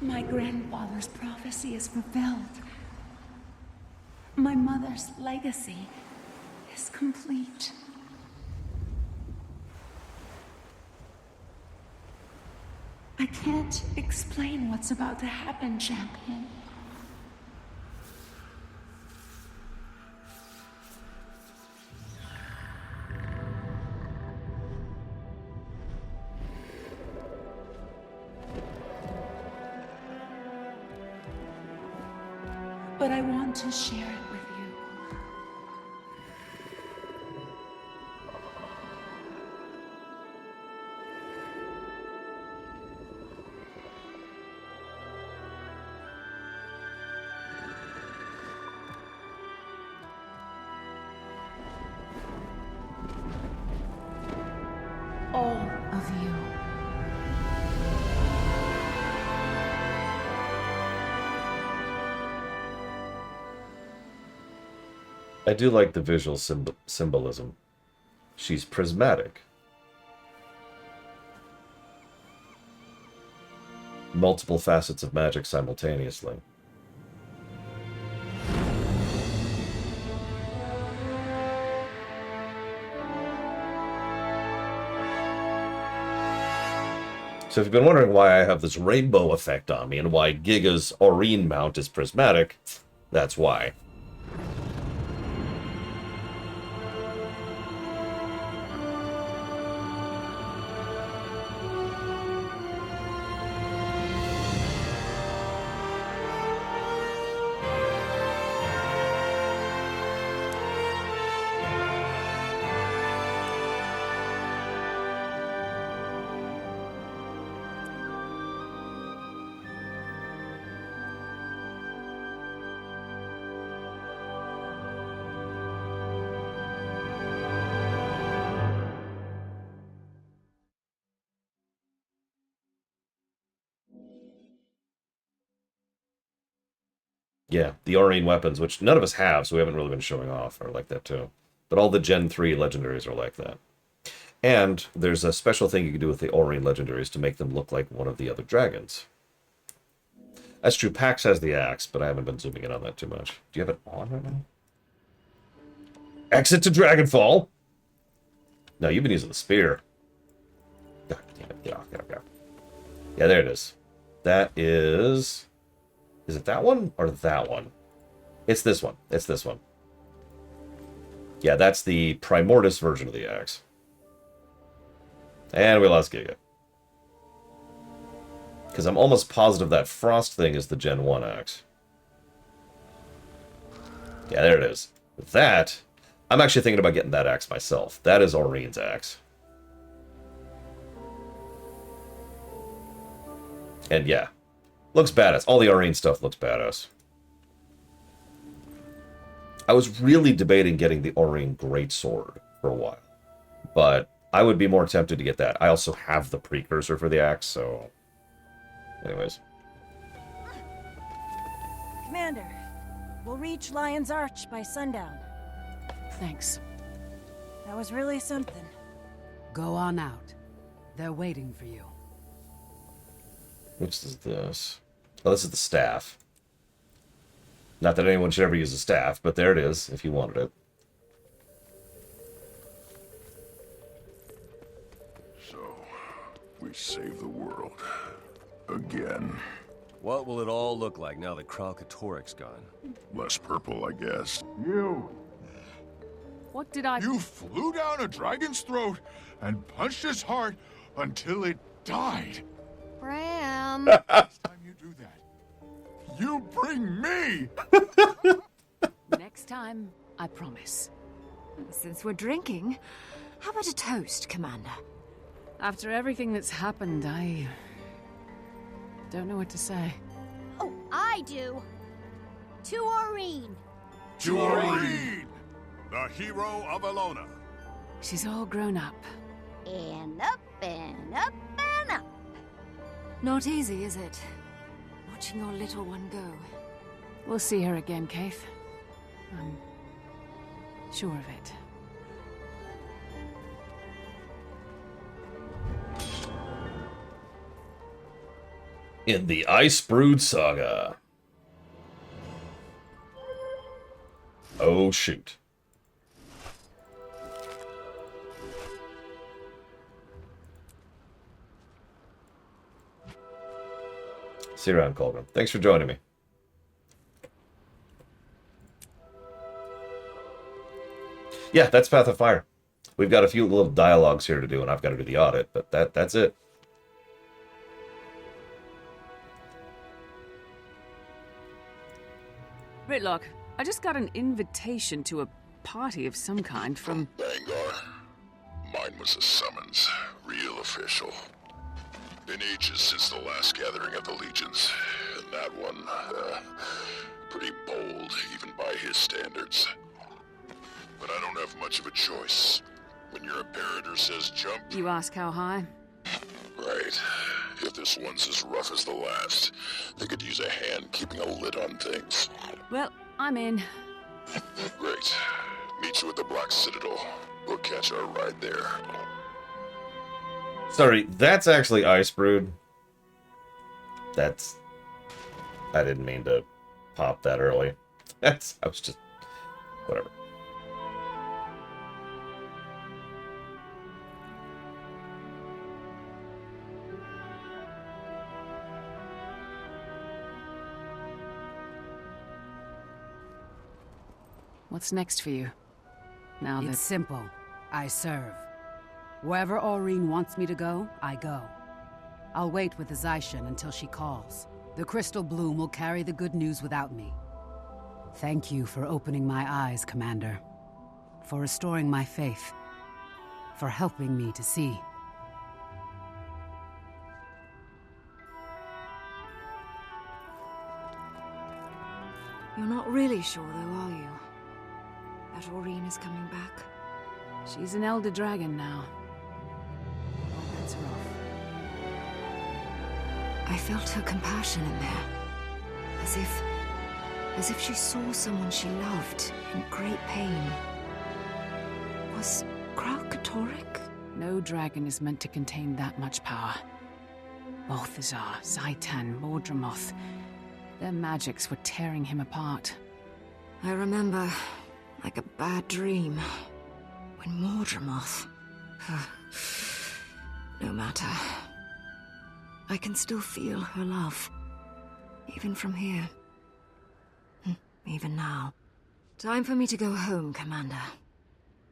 My grandfather's prophecy is fulfilled. My mother's legacy is complete. I can't explain what's about to happen, Champion. But I want to share it with you. All of you. I do like the visual symbolism. She's prismatic. Multiple facets of magic simultaneously. So if you've been wondering why I have this rainbow effect on me and why Giga's Aurene mount is prismatic, that's why. Yeah, the Aurene weapons, which none of us have, so we haven't really been showing off, are like that too. But all the Gen 3 legendaries are like that. And there's a special thing you can do with the Aurene legendaries to make them look like one of the other dragons. That's true, Pax has the axe, but I haven't been zooming in on that too much. Do you have it on right now? Exit to Dragonfall! No, you've been using the spear. God damn it, get off. Yeah, there it is. That is... Is it that one or that one? It's this one. It's this one. Yeah, that's the Primordus version of the axe. And we lost Giga. Because I'm almost positive that Frost thing is the Gen 1 axe. Yeah, there it is. That, I'm actually thinking about getting that axe myself. That is Aurene's axe. And yeah, looks badass. All the Aurene stuff looks badass. I was really debating getting the Aurene Greatsword for a while. But I would be more tempted to get that. I also have the precursor for the axe, so... Anyways. Commander, we'll reach Lion's Arch by sundown. Thanks. That was really something. Go on out. They're waiting for you. Which is this? Oh, this is the staff. Not that anyone should ever use a staff, but there it is, if you wanted it. So, we saved the world. Again. What will it all look like now that Kralkatorrik's gone? Less purple, I guess. You! What did I... You flew down a dragon's throat and punched his heart until it died. Bram. Next time you do that, you bring me! Next time, I promise. Since we're drinking, how about a toast, Commander? After everything that's happened, I... don't know what to say. Oh, I do. To Aurene. To Aurene, the hero of Elona. She's all grown up. And up and up and up. Not easy, is it? Watching your little one go. We'll see her again, Kaith. I'm sure of it. In the Icebrood Saga. Oh, shoot. See you around, Colgan. Thanks for joining me. Yeah, that's Path of Fire. We've got a few little dialogues here to do, and I've got to do the audit, but that's it. Ritlock, I just got an invitation to a party of some kind from... Vanguard. Mine was a summons. Real official. Been ages since the last gathering of the Legions. And that one, pretty bold, even by his standards. But I don't have much of a choice. When your imperator says jump... You ask how high? Right. If this one's as rough as the last, they could use a hand keeping a lid on things. Well, I'm in. Great. Meet you at the Black Citadel. We'll catch our ride there. Sorry, that's actually Icebrood. That's... I didn't mean to pop that early. I was just... Whatever. What's next for you? Now It's simple. I serve. Wherever Aurene wants me to go, I go. I'll wait with the Zaishan until she calls. The Crystal Bloom will carry the good news without me. Thank you for opening my eyes, Commander. For restoring my faith. For helping me to see. You're not really sure, though, are you? That Aurene is coming back? She's an Elder Dragon now. All bets are off. I felt her compassion in there. As if as if she saw someone she loved in great pain. Was Kralkatorrik? No dragon is meant to contain that much power. Balthazar, Zaitan, Mordramoth. Their magics were tearing him apart. I remember, like a bad dream, when Mordramoth... No matter. I can still feel her love. Even from here. Even now. Time for me to go home, Commander.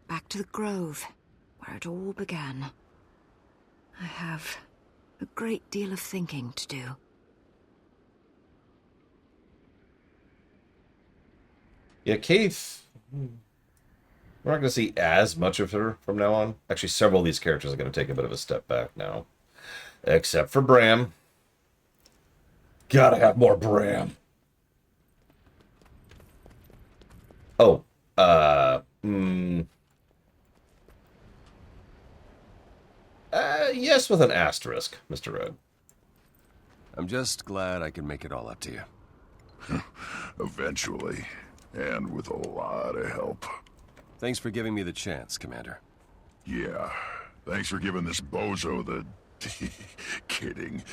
Back to the Grove, where it all began. I have a great deal of thinking to do. Yeah, Keith. We're not going to see as much of her from now on. Actually, several of these characters are going to take a bit of a step back now. Except for Bram. Gotta have more Bram. Oh, yes, with an asterisk, Mr. Red. I'm just glad I can make it all up to you. Eventually. And with a lot of help. Thanks for giving me the chance, Commander. Yeah. Thanks for giving this bozo the... Kidding.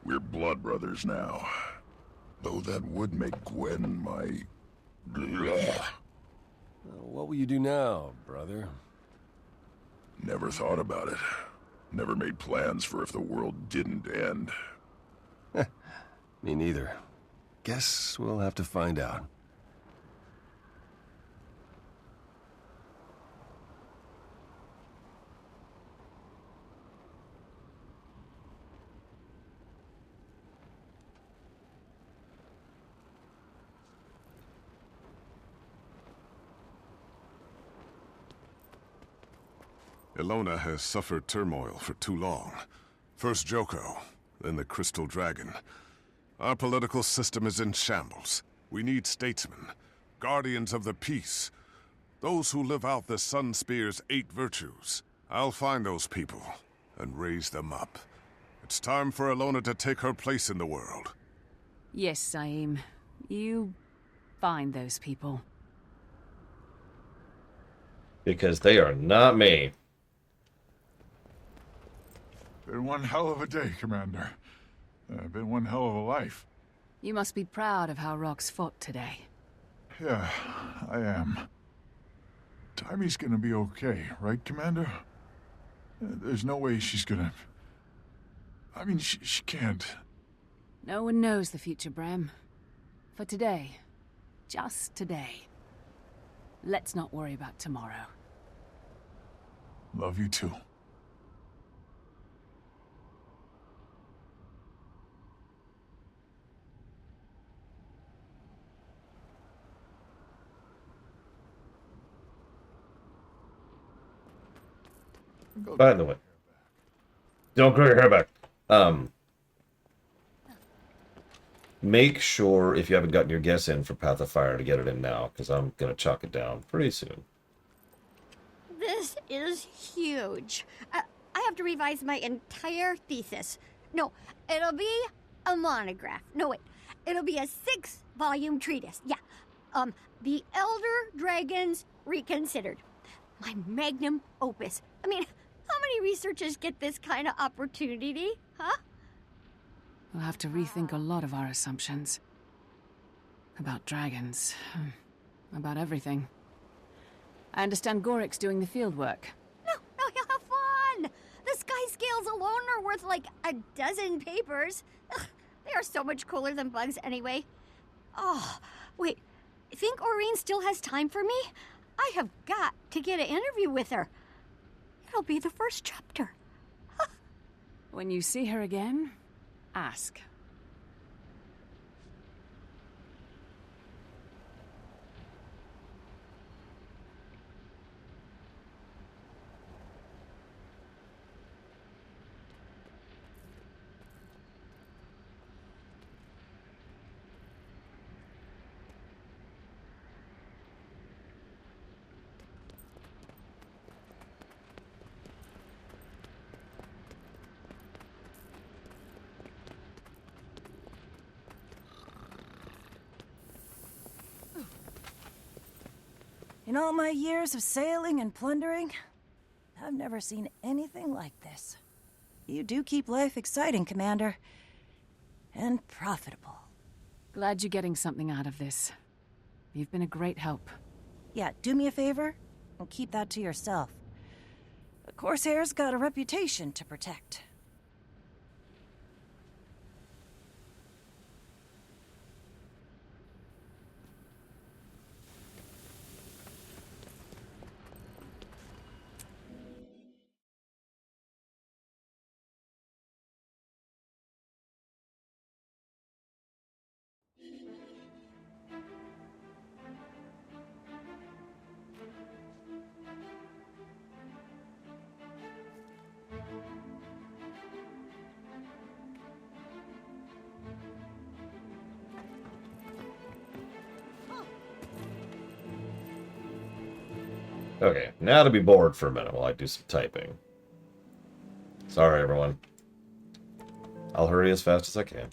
We're blood brothers now. Though that would make Gwen my... What will you do now, brother? Never thought about it. Never made plans for if the world didn't end. Me neither. Guess we'll have to find out. Elona has suffered turmoil for too long. First Joko, then the Crystal Dragon. Our political system is in shambles. We need statesmen, guardians of the peace, those who live out the Sun Spear's 8 virtues. I'll find those people and raise them up. It's time for Elona to take her place in the world. Yes, Saim. You find those people. Because they are not me. Been one hell of a day, Commander. Been one hell of a life. You must be proud of how Rox fought today. Yeah, I am. Taimi's gonna be okay, right, Commander? There's no way she's gonna... I mean, she can't. No one knows the future, Bram. For today, just today, let's not worry about tomorrow. Love you too. By the way, don't grow your hair back. Make sure, if you haven't gotten your guess in for Path of Fire, to get it in now, because I'm going to chalk it down pretty soon. This is huge. I have to revise my entire thesis. No, it'll be a monograph. No, wait. It'll be a 6-volume treatise. Yeah. The Elder Dragons Reconsidered. My magnum opus. I mean, how many researchers get this kind of opportunity, huh? We'll have to rethink a lot of our assumptions. About dragons. About everything. I understand Gorik's doing the field work. No, you'll have fun! The sky scales alone are worth like a dozen papers. Ugh, they are so much cooler than bugs anyway. Oh, wait. Think Aurene still has time for me? I have got to get an interview with her. It'll be the first chapter. When you see her again, ask. In all my years of sailing and plundering, I've never seen anything like this. You do keep life exciting, Commander. And profitable. Glad you're getting something out of this. You've been a great help. Yeah, do me a favor and keep that to yourself. The Corsair's got a reputation to protect. Okay, now to be bored for a minute while I do some typing. Sorry, everyone. I'll hurry as fast as I can.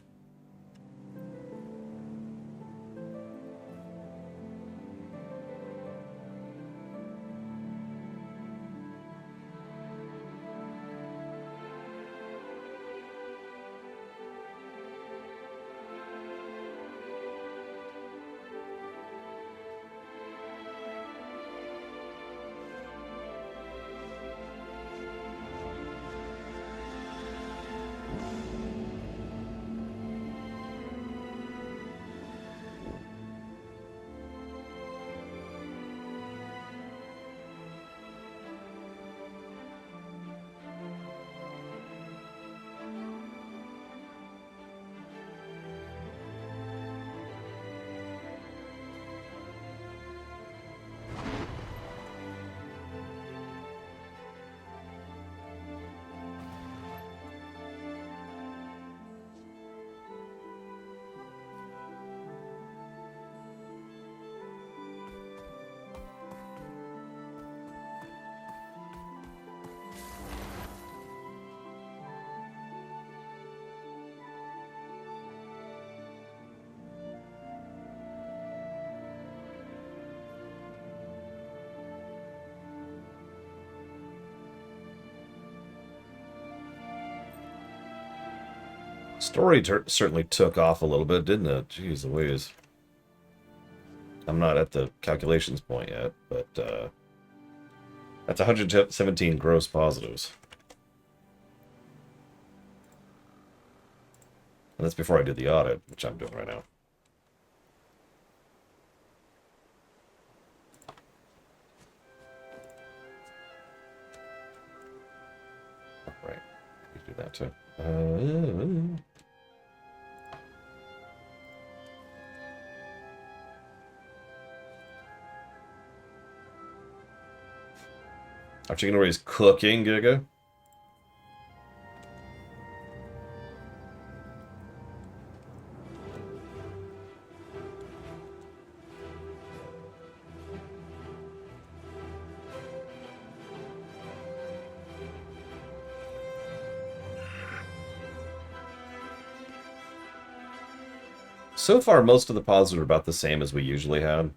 Story certainly took off a little bit, didn't it? Jeez Louise. I'm not at the calculations point yet, but that's 117 gross positives. And that's before I did the audit, which I'm doing right now. All right, you do that too. Our chicken already is cooking, Giga. So far, most of the positives are about the same as we usually have.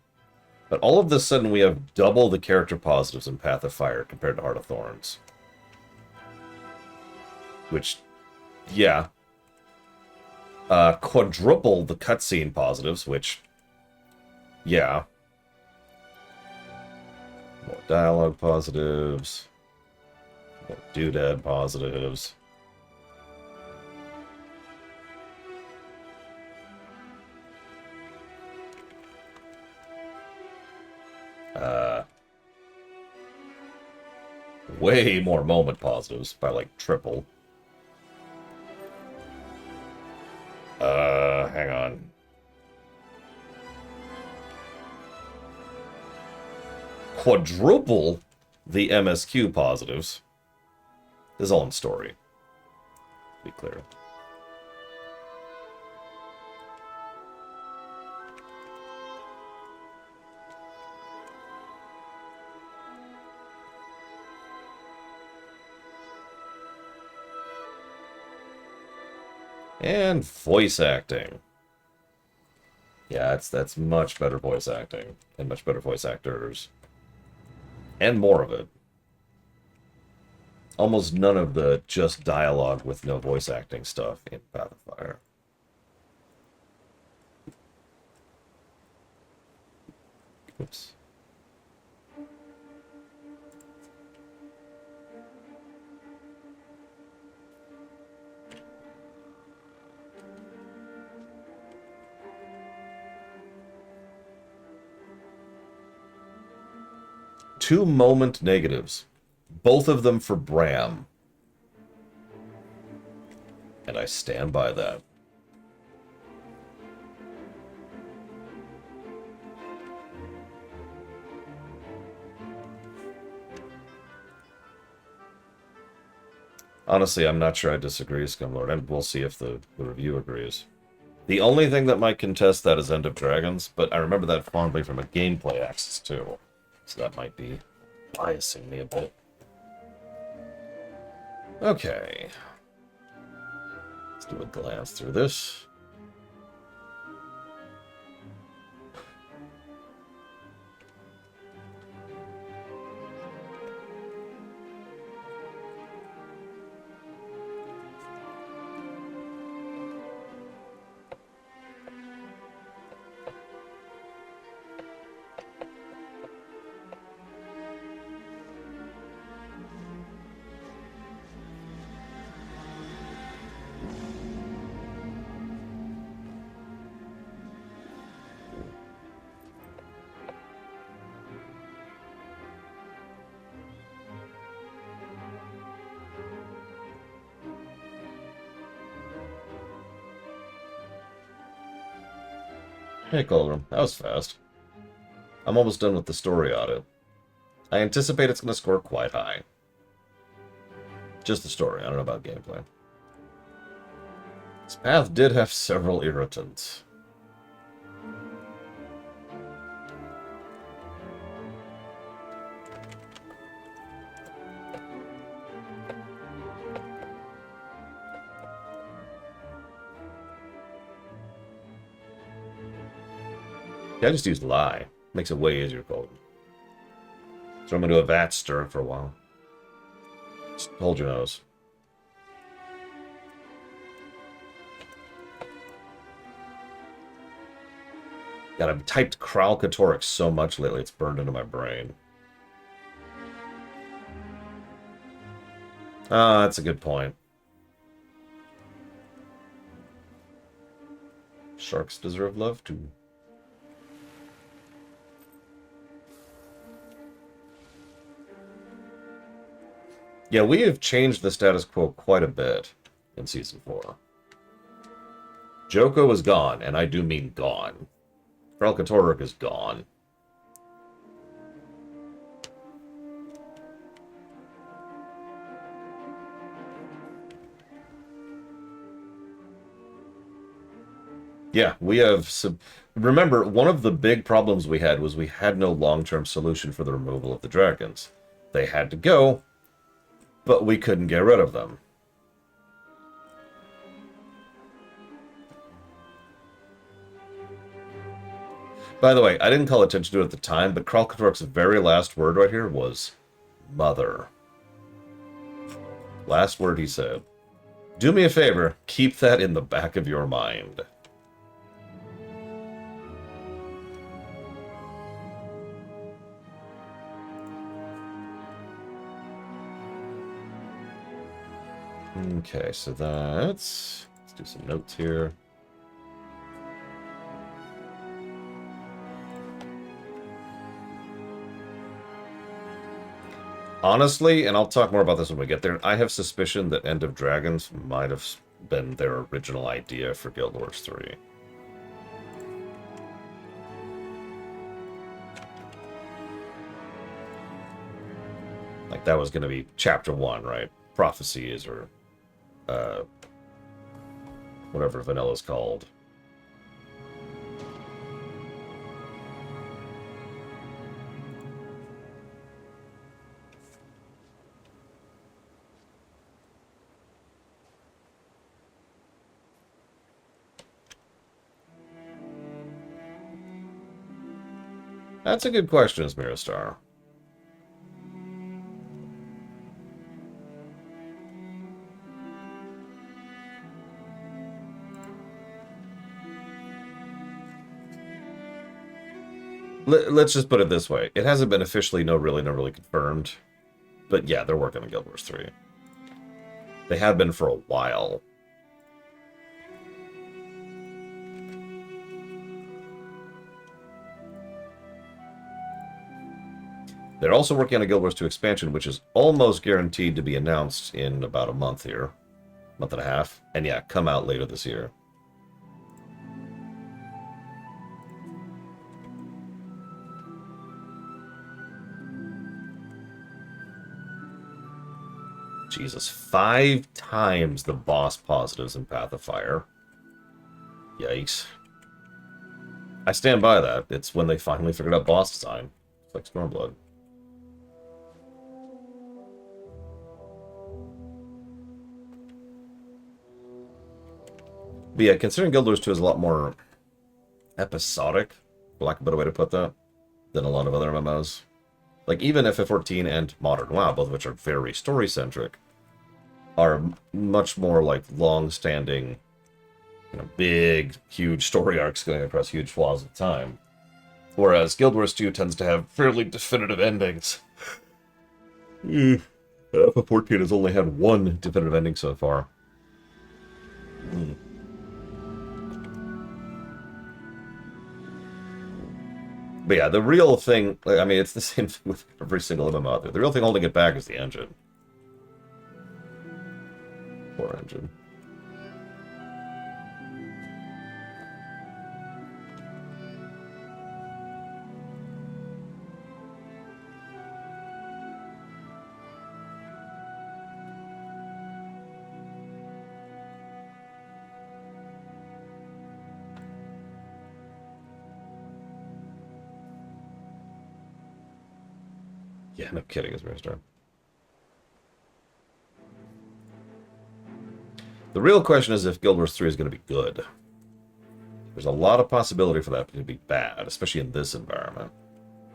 But all of a sudden, we have double the character positives in Path of Fire compared to Heart of Thorns. Which, yeah. Quadruple the cutscene positives, which, yeah. More dialogue positives. More doodad positives. Way more moment positives by like triple. Hang on. Quadruple the MSQ positives. This is all in story. To be clear. And voice acting. Yeah, that's much better voice acting and much better voice actors. And more of it. Almost none of the just dialogue with no voice acting stuff in Path of Fire. Oops. Two moment negatives. Both of them for Bram. And I stand by that. Honestly, I'm not sure I disagree, Scumlord, and we'll see if the review agrees. The only thing that might contest that is End of Dragons, but I remember that fondly from a gameplay axis too. So that might be biasing me a bit. Okay. Let's do a glance through this. Hey, Colgrim, that was fast. I'm almost done with the story audit. I anticipate it's going to score quite high. Just the story, I don't know about gameplay. This path did have several irritants. I just used lie. Makes it way easier to call. So I'm going to do a vat stir for a while. Just hold your nose. God, I've typed Kralkatorix so much lately, it's burned into my brain. Ah, that's a good point. Sharks deserve love too. Yeah, we have changed the status quo quite a bit in Season 4. Joko is gone, and I do mean gone. Kralkatorrik is gone. Yeah, we have... Remember, one of the big problems we had was we had no long-term solution for the removal of the dragons. They had to go, but we couldn't get rid of them. By the way, I didn't call attention to it at the time, but Kralkatorrik's very last word right here was mother. Last word he said. Do me a favor, keep that in the back of your mind. Okay, so let's do some notes here. Honestly, and I'll talk more about this when we get there, I have suspicion that End of Dragons might have been their original idea for Guild Wars 3. Like, that was going to be Chapter 1, right? Prophecies, or whatever Vanilla's called. That's a good question, Smirastar. let's just put it this way. It hasn't been officially no really confirmed. But yeah, they're working on Guild Wars 3. They have been for a while. They're also working on a Guild Wars 2 expansion, which is almost guaranteed to be announced in about a month here. Month and a half. And yeah, come out later this year. Jesus, 5 times the boss positives in Path of Fire. Yikes. I stand by that. It's when they finally figured out boss design. It's like Stormblood. But yeah, considering Guild Wars 2 is a lot more episodic, for lack of a better way to put that, than a lot of other MMOs. Like, even FF14 and Modern WoW, both of which are very story-centric, are much more like long-standing, you know, big, huge story arcs going across huge swaths of time. Whereas Guild Wars 2 tends to have fairly definitive endings. FF14 has only had one definitive ending so far. But yeah, the real thing, I mean, it's the same thing with every single MMO out there. The real thing holding it back is the engine. Poor engine. Yeah, no kidding, it's very strong. The real question is if Guild Wars 3 is going to be good. There's a lot of possibility for that to be bad, especially in this environment.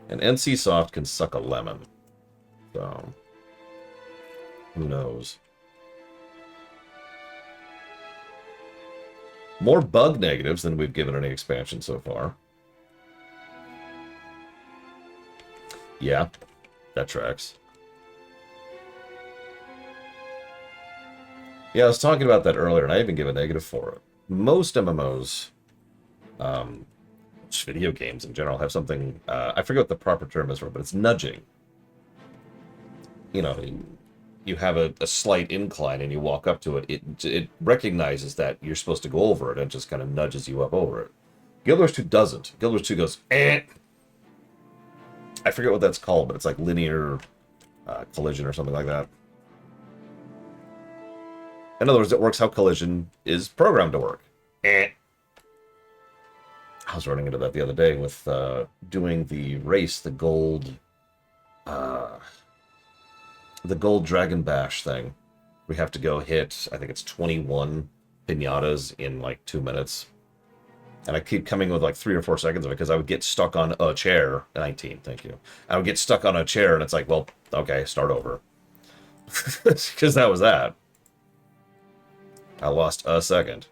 And NCSoft can suck a lemon. So, who knows? More bug negatives than we've given any expansion so far. Yeah, that tracks. Yeah, I was talking about that earlier, and I even give a negative for it. Most MMOs, video games in general, have something, I forget what the proper term is for it, but it's nudging. You know, you have a slight incline and you walk up to it, it recognizes that you're supposed to go over it and just kind of nudges you up over it. Guild Wars 2 doesn't. Guild Wars 2 goes, eh. I forget what that's called, but it's like linear collision or something like that. In other words, it works how collision is programmed to work. I was running into that the other day with doing the race, the gold Dragon Bash thing. We have to go hit, I think it's 21 pinatas in like 2 minutes. And I keep coming with like 3 or 4 seconds of it because I would get stuck on a chair. 19, thank you. I would get stuck on a chair and it's like, well, okay, start over. Because that was that. I lost a second.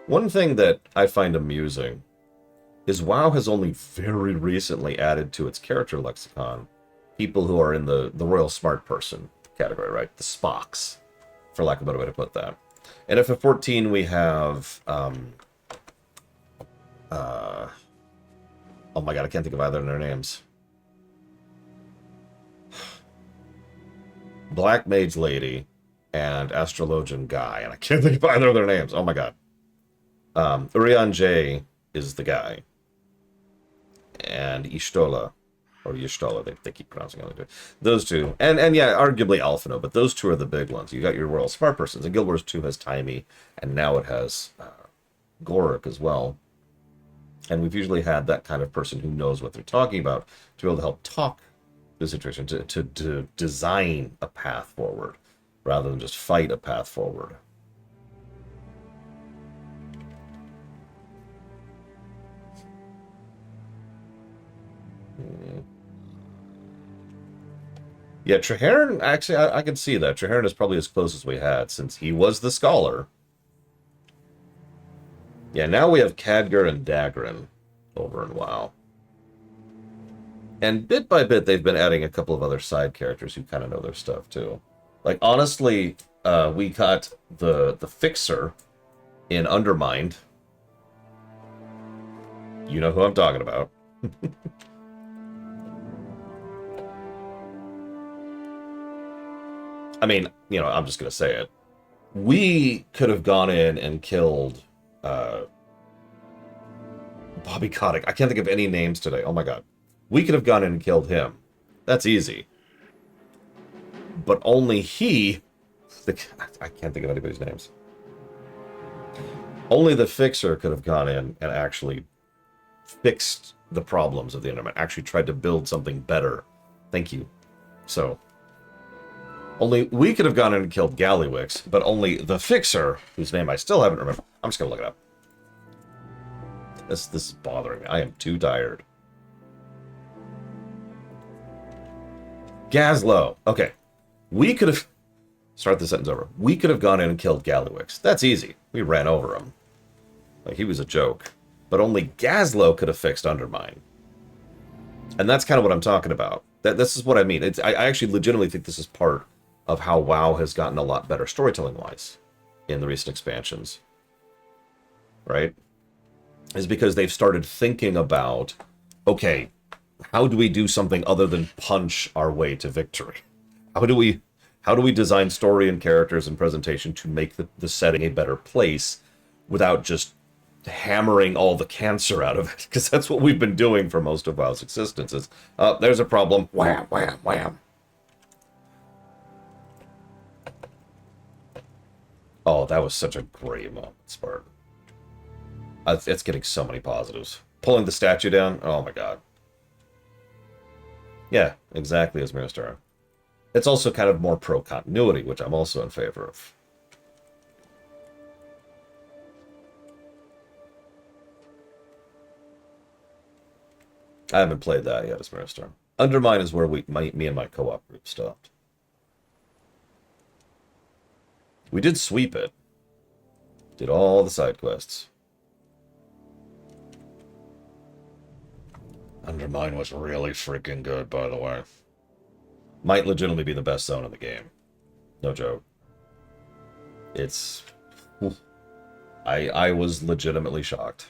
One thing that I find amusing is WoW has only very recently added to its character lexicon people who are in the Royal Smart Person category, right? The Spocks, for lack of a better way to put that. In FF14 we have oh my god, I can't think of either of their names. Black Mage Lady and Astrologian Guy, and I can't think of either of their names. Oh my god. Urian J is the guy. And Y'shtola, or Y'shtola, they keep pronouncing it like that. Those two. And yeah, arguably Alphino, but those two are the big ones. You got your Royal Smart Persons, and Guild Wars 2 has Taimi, and now it has Goric as well. And we've usually had that kind of person who knows what they're talking about to be able to help talk the situation, to design a path forward, rather than just fight a path forward. Yeah, Traharan, actually, I can see that. Traharan is probably as close as we had, since he was the scholar. Yeah, now we have Khadgar and Dagran over in WoW. And bit by bit, they've been adding a couple of other side characters who kind of know their stuff, too. Like, honestly, we got the Fixer in Undermined. You know who I'm talking about. I mean, you know, I'm just going to say it. We could have gone in and killed Bobby Kotick. I can't think of any names today. Oh my god. We could have gone in and killed him. That's easy. But only he... I can't think of anybody's names. Only the Fixer could have gone in and actually fixed the problems of the internet. Actually tried to build something better. Thank you. So... only we could have gone in and killed Gallywix, but only the Fixer, whose name I still haven't remembered. I'm just going to look it up. This is bothering me. I am too tired. Gazlowe. Okay. We could have... start the sentence over. We could have gone in and killed Gallywix. That's easy. We ran over him. Like, he was a joke. But only Gazlowe could have fixed Undermine. And that's kind of what I'm talking about. This is what I mean. I actually legitimately think this is part of how WoW has gotten a lot better storytelling-wise in the recent expansions. Right? Is because they've started thinking about, okay, how do we do something other than punch our way to victory? How do we design story and characters and presentation to make the setting a better place without just hammering all the cancer out of it? Because that's what we've been doing for most of WoW's existence. Is, there's a problem. Wham, wham, wham. Oh, that was such a great moment, Spartan. It's getting so many positives. Pulling the statue down, oh my god. Yeah, exactly as Mirastar. It's also kind of more pro-continuity, which I'm also in favor of. I haven't played that yet as Mirastar. Undermine is where me and my co-op group stopped. We did sweep it. Did all the side quests. Undermine was really freaking good, by the way. Might legitimately be the best zone in the game. No joke. It's... I was legitimately shocked.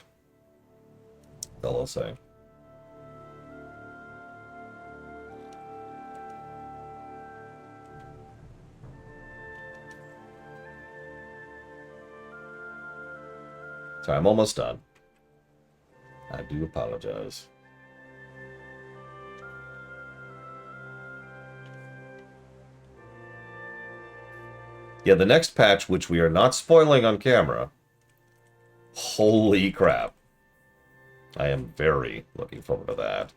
That's all I'll say. So I'm almost done. I do apologize. Yeah, the next patch, which we are not spoiling on camera, holy crap. I am very looking forward to that.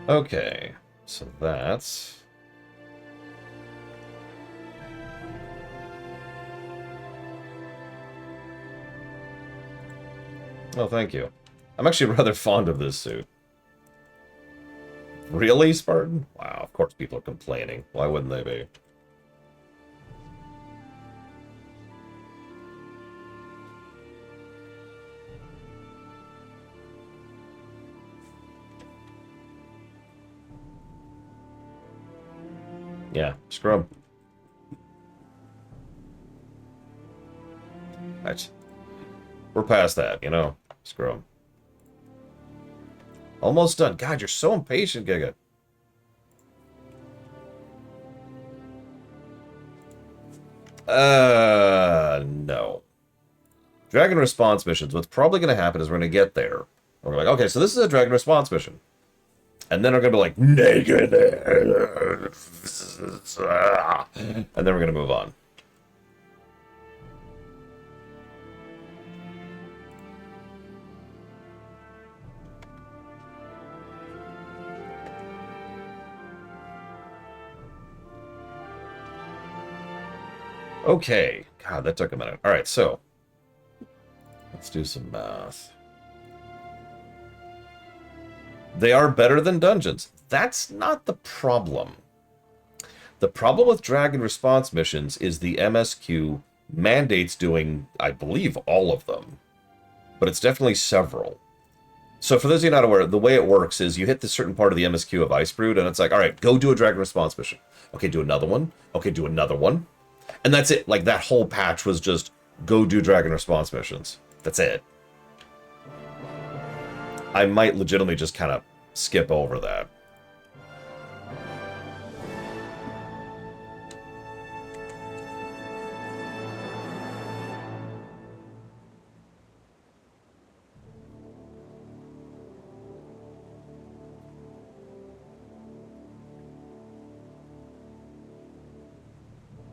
Okay, so that's... Oh, thank you. I'm actually rather fond of this suit. Really, Spartan? Wow, of course people are complaining. Why wouldn't they be? Yeah, screw 'em. We're past that, you know. Screw 'em. Almost done. God, you're so impatient, Giga. No. Dragon response missions. What's probably going to happen is we're going to get there. And we're like, okay, so this is a dragon response mission. And then we're going to be like, naked. And then we're going to move on. Okay. God, that took a minute. Alright, so. Let's do some math. They are better than dungeons. That's not the problem. The problem with Dragon response missions is the MSQ mandates doing, I believe, all of them. But it's definitely several. So for those of you not aware, the way it works is you hit this certain part of the MSQ of Icebrood, and it's like, all right, go do a Dragon response mission. Okay, do another one. Okay, do another one. And that's it. Like, that whole patch was just go do Dragon response missions. That's it. I might legitimately just kind of skip over that.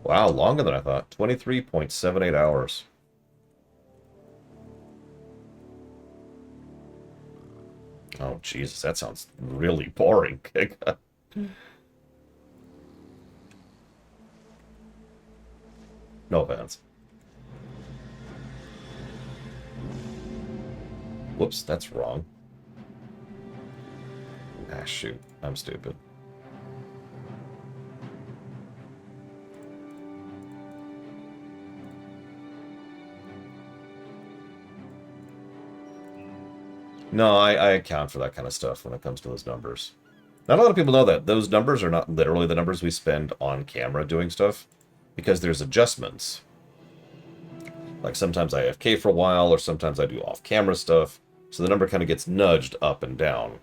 Wow, longer than I thought. 23.78 hours. Oh, Jesus, that sounds really boring. No offense. Whoops, that's wrong. Ah, shoot. I'm stupid. No, I account for that kind of stuff when it comes to those numbers. Not a lot of people know that. Those numbers are not literally the numbers we spend on camera doing stuff, because there's adjustments. Like sometimes I AFK for a while, or sometimes I do off-camera stuff, so the number kind of gets nudged up and down.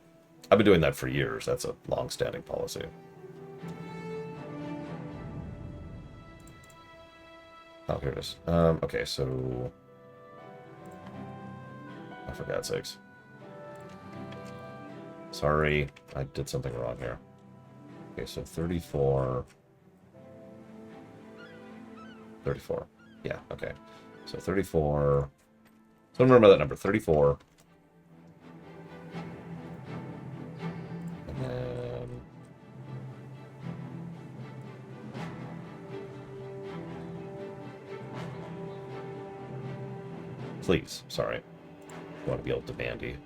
I've been doing that for years. That's a long-standing policy. Oh, here it is. Okay, so... Oh, for God's sakes. Sorry, I did something wrong here. Okay, so 34... 34. Yeah, okay. So 34... So remember that number, 34. And then... Please, sorry. I want to be able to bandy.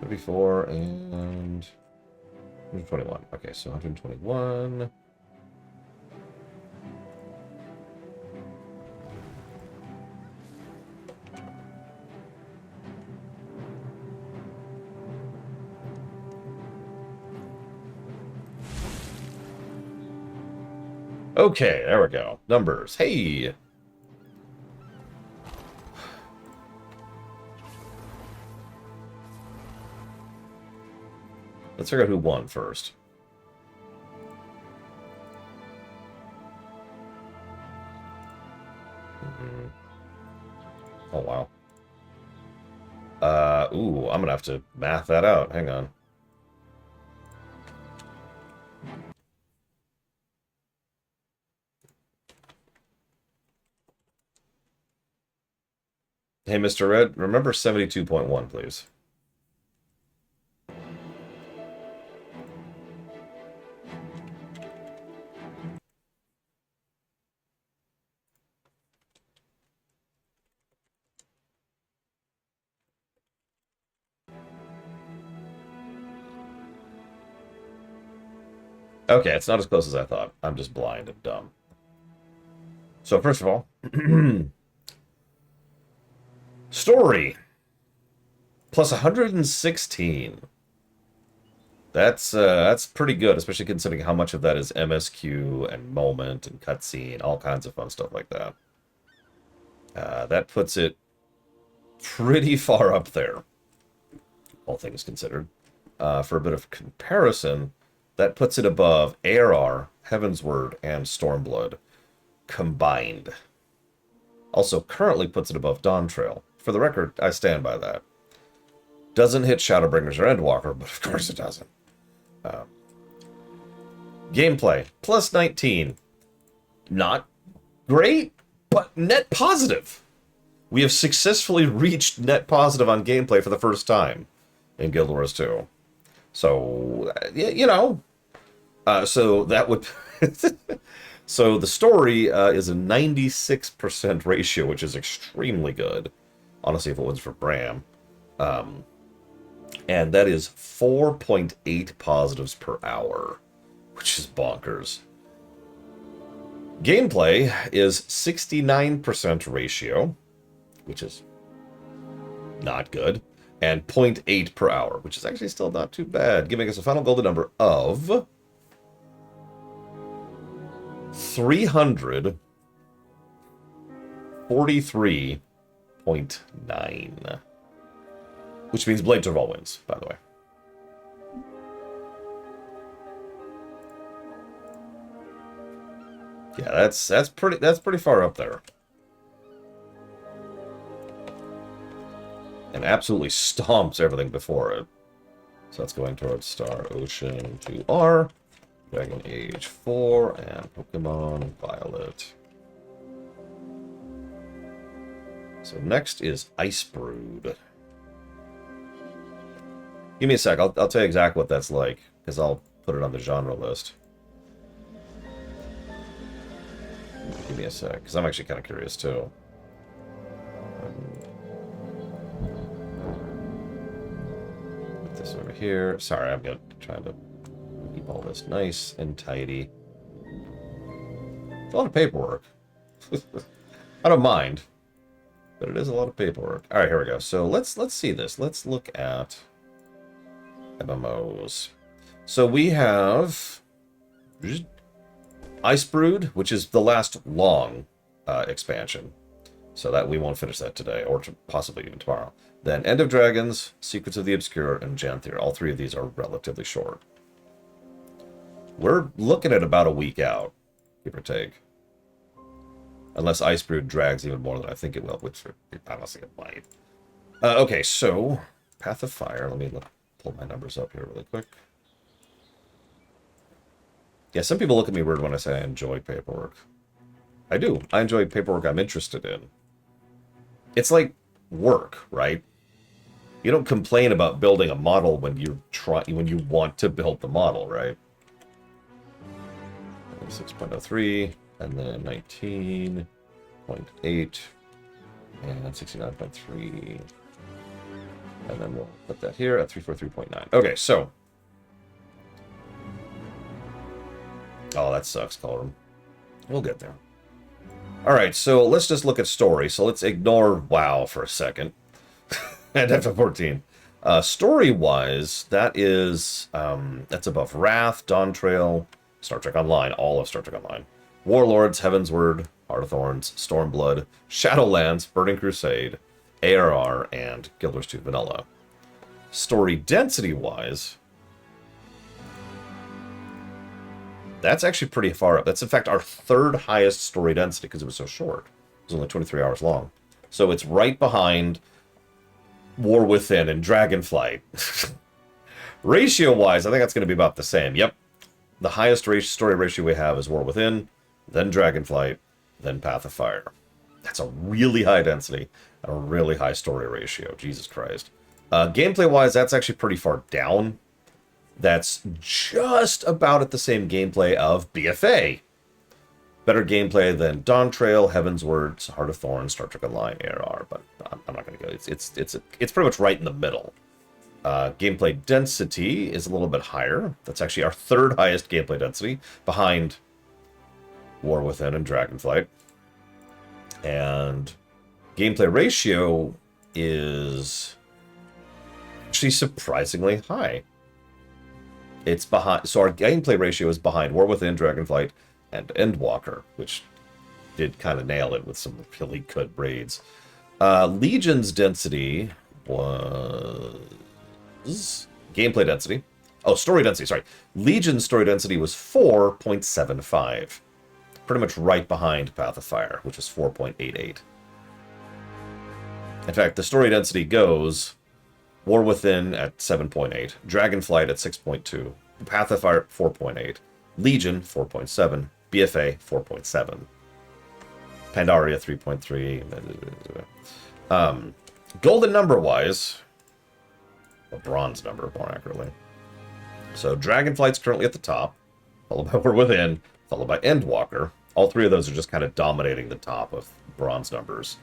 $34 and 121. Okay, so 121. Okay, there we go. Numbers. Hey! Let's figure out who won first. Oh, wow. Ooh, I'm gonna have to math that out. Hang on. Hey, Mr. Red, remember 72.1, please. Okay, it's not as close as I thought. I'm just blind and dumb. So, first of all... Story! Plus 116. That's pretty good, especially considering how much of that is MSQ and moment and cutscene, all kinds of fun stuff like that. That puts it pretty far up there, all things considered. For a bit of comparison, that puts it above ARR, Heavensward, and Stormblood combined. Also currently puts it above Dawntrail. For the record, I stand by that. Doesn't hit Shadowbringers or Endwalker, but of course it doesn't. Gameplay, plus 19. Not great, but net positive. We have successfully reached net positive on gameplay for the first time in Guild Wars 2. So, you know, So that would... So the story is a 96% ratio, which is extremely good. Honestly, if it wasn't for Bram. And that is 4.8 positives per hour, which is bonkers. Gameplay is 69% ratio, which is not good, and 0.8 per hour, which is actually still not too bad, giving us a final golden number of 343.9. Which means Blade Turval wins, by the way. Yeah, that's pretty far up there. And absolutely stomps everything before it. So that's going towards Star Ocean 2R, Dragon Age 4, and Pokemon Violet. So next is Ice Brood. Give me a sec, I'll tell you exactly what that's like, because I'll put it on the genre list. Give me a sec, because I'm actually kind of curious too. Put this over here. Sorry, I'm trying to keep all this nice and tidy. It's a lot of paperwork. I don't mind, but it is a lot of paperwork. All right, here we go. So let's see this. Let's look at MMOs. So we have Ice Brood, which is the last long expansion. So that we won't finish that today, or possibly even tomorrow. Then End of Dragons, Secrets of the Obscure, and Janthier. All three of these are relatively short. We're looking at about a week out, give or take. Unless Ice Brood drags even more than I think it will, which honestly it might. Okay, so Path of Fire. Let me pull my numbers up here really quick. Yeah, some people look at me weird when I say I enjoy paperwork. I do. I enjoy paperwork I'm interested in. It's like work, right? You don't complain about building a model when you want to build the model, right? 6.03, and then 19.8, and 69.3. And then we'll put that here at 343.9. Okay, so. Oh, that sucks, Colorum. We'll get there. Alright, so let's just look at story. So let's ignore WoW for a second. And FF14. Story-wise, that is, that's above Wrath, Dawntrail, Star Trek Online, all of Star Trek Online. Warlords, Heavensward, Heart of Thorns, Stormblood, Shadowlands, Burning Crusade, ARR, and Guild Wars 2 Vanilla. Story density-wise, that's actually pretty far up. That's, in fact, our third highest story density because it was so short. It was only 23 hours long. So it's right behind War Within and Dragonflight. Ratio-wise, I think that's going to be about the same. Yep. The highest story ratio we have is War Within, then Dragonflight, then Path of Fire. That's a really high density and a really high story ratio. Jesus Christ. Gameplay-wise, that's actually pretty far down. That's just about at the same gameplay of BFA. Better gameplay than Dawntrail, Heavensward, Heart of Thorns, Star Trek Online, ARR, but I'm not going to go. It's pretty much right in the middle. Gameplay density is a little bit higher. That's actually our third highest gameplay density, behind War Within and Dragonflight. And gameplay ratio is actually surprisingly high. It's behind, so our gameplay ratio is behind War Within, Dragonflight, and Endwalker, which did kind of nail it with some really good raids. Legion's density was gameplay density. Oh, story density, sorry. Legion's story density was 4.75. Pretty much right behind Path of Fire, which is 4.88. In fact, the story density goes War Within at 7.8, Dragonflight at 6.2, Path of Fire 4.8, Legion 4.7, BFA 4.7, Pandaria 3.3. Golden number-wise, or bronze number, more accurately. So Dragonflight's currently at the top, followed by We're Within, followed by Endwalker. All three of those are just kind of dominating the top of bronze numbers.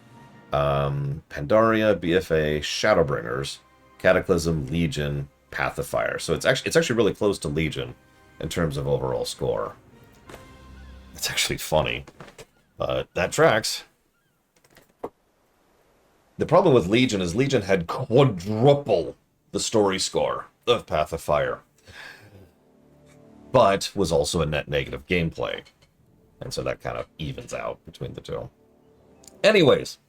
Pandaria, BFA, Shadowbringers, Cataclysm, Legion, Path of Fire. So it's actually really close to Legion in terms of overall score. It's actually funny. That tracks. The problem with Legion is Legion had quadruple the story score of Path of Fire, but was also a net negative gameplay. And so that kind of evens out between the two. Anyways,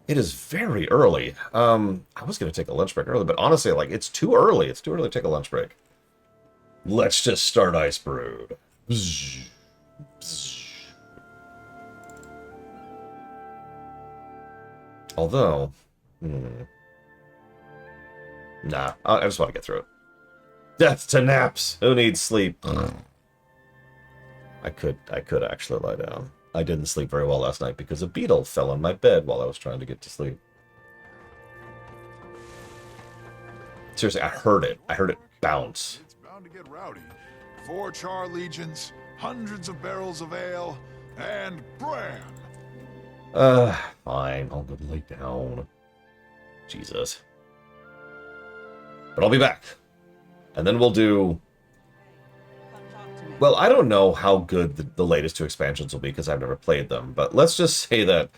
it is very early. I was going to take a lunch break early, but honestly, like, it's too early. It's too early to take a lunch break. Let's just start Ice Brood. Bzz, bzz. Although, nah, I just want to get through it. Death to naps. Who needs sleep? I could actually lie down. I didn't sleep very well last night because a beetle fell on my bed while I was trying to get to sleep. Seriously, I heard it. I heard it bounce. It's bound to get rowdy. 4 Char Legions, hundreds of barrels of ale, and Bran! Fine. I'll go lay down. Jesus. But I'll be back. And then we'll do... Well, I don't know how good the latest 2 expansions will be because I've never played them. But let's just say that,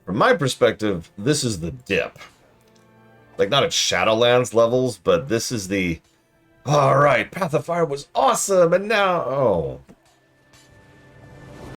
from my perspective, this is the dip. Like, not at Shadowlands levels, but this is the... Alright, Path of Fire was awesome, and now... Oh...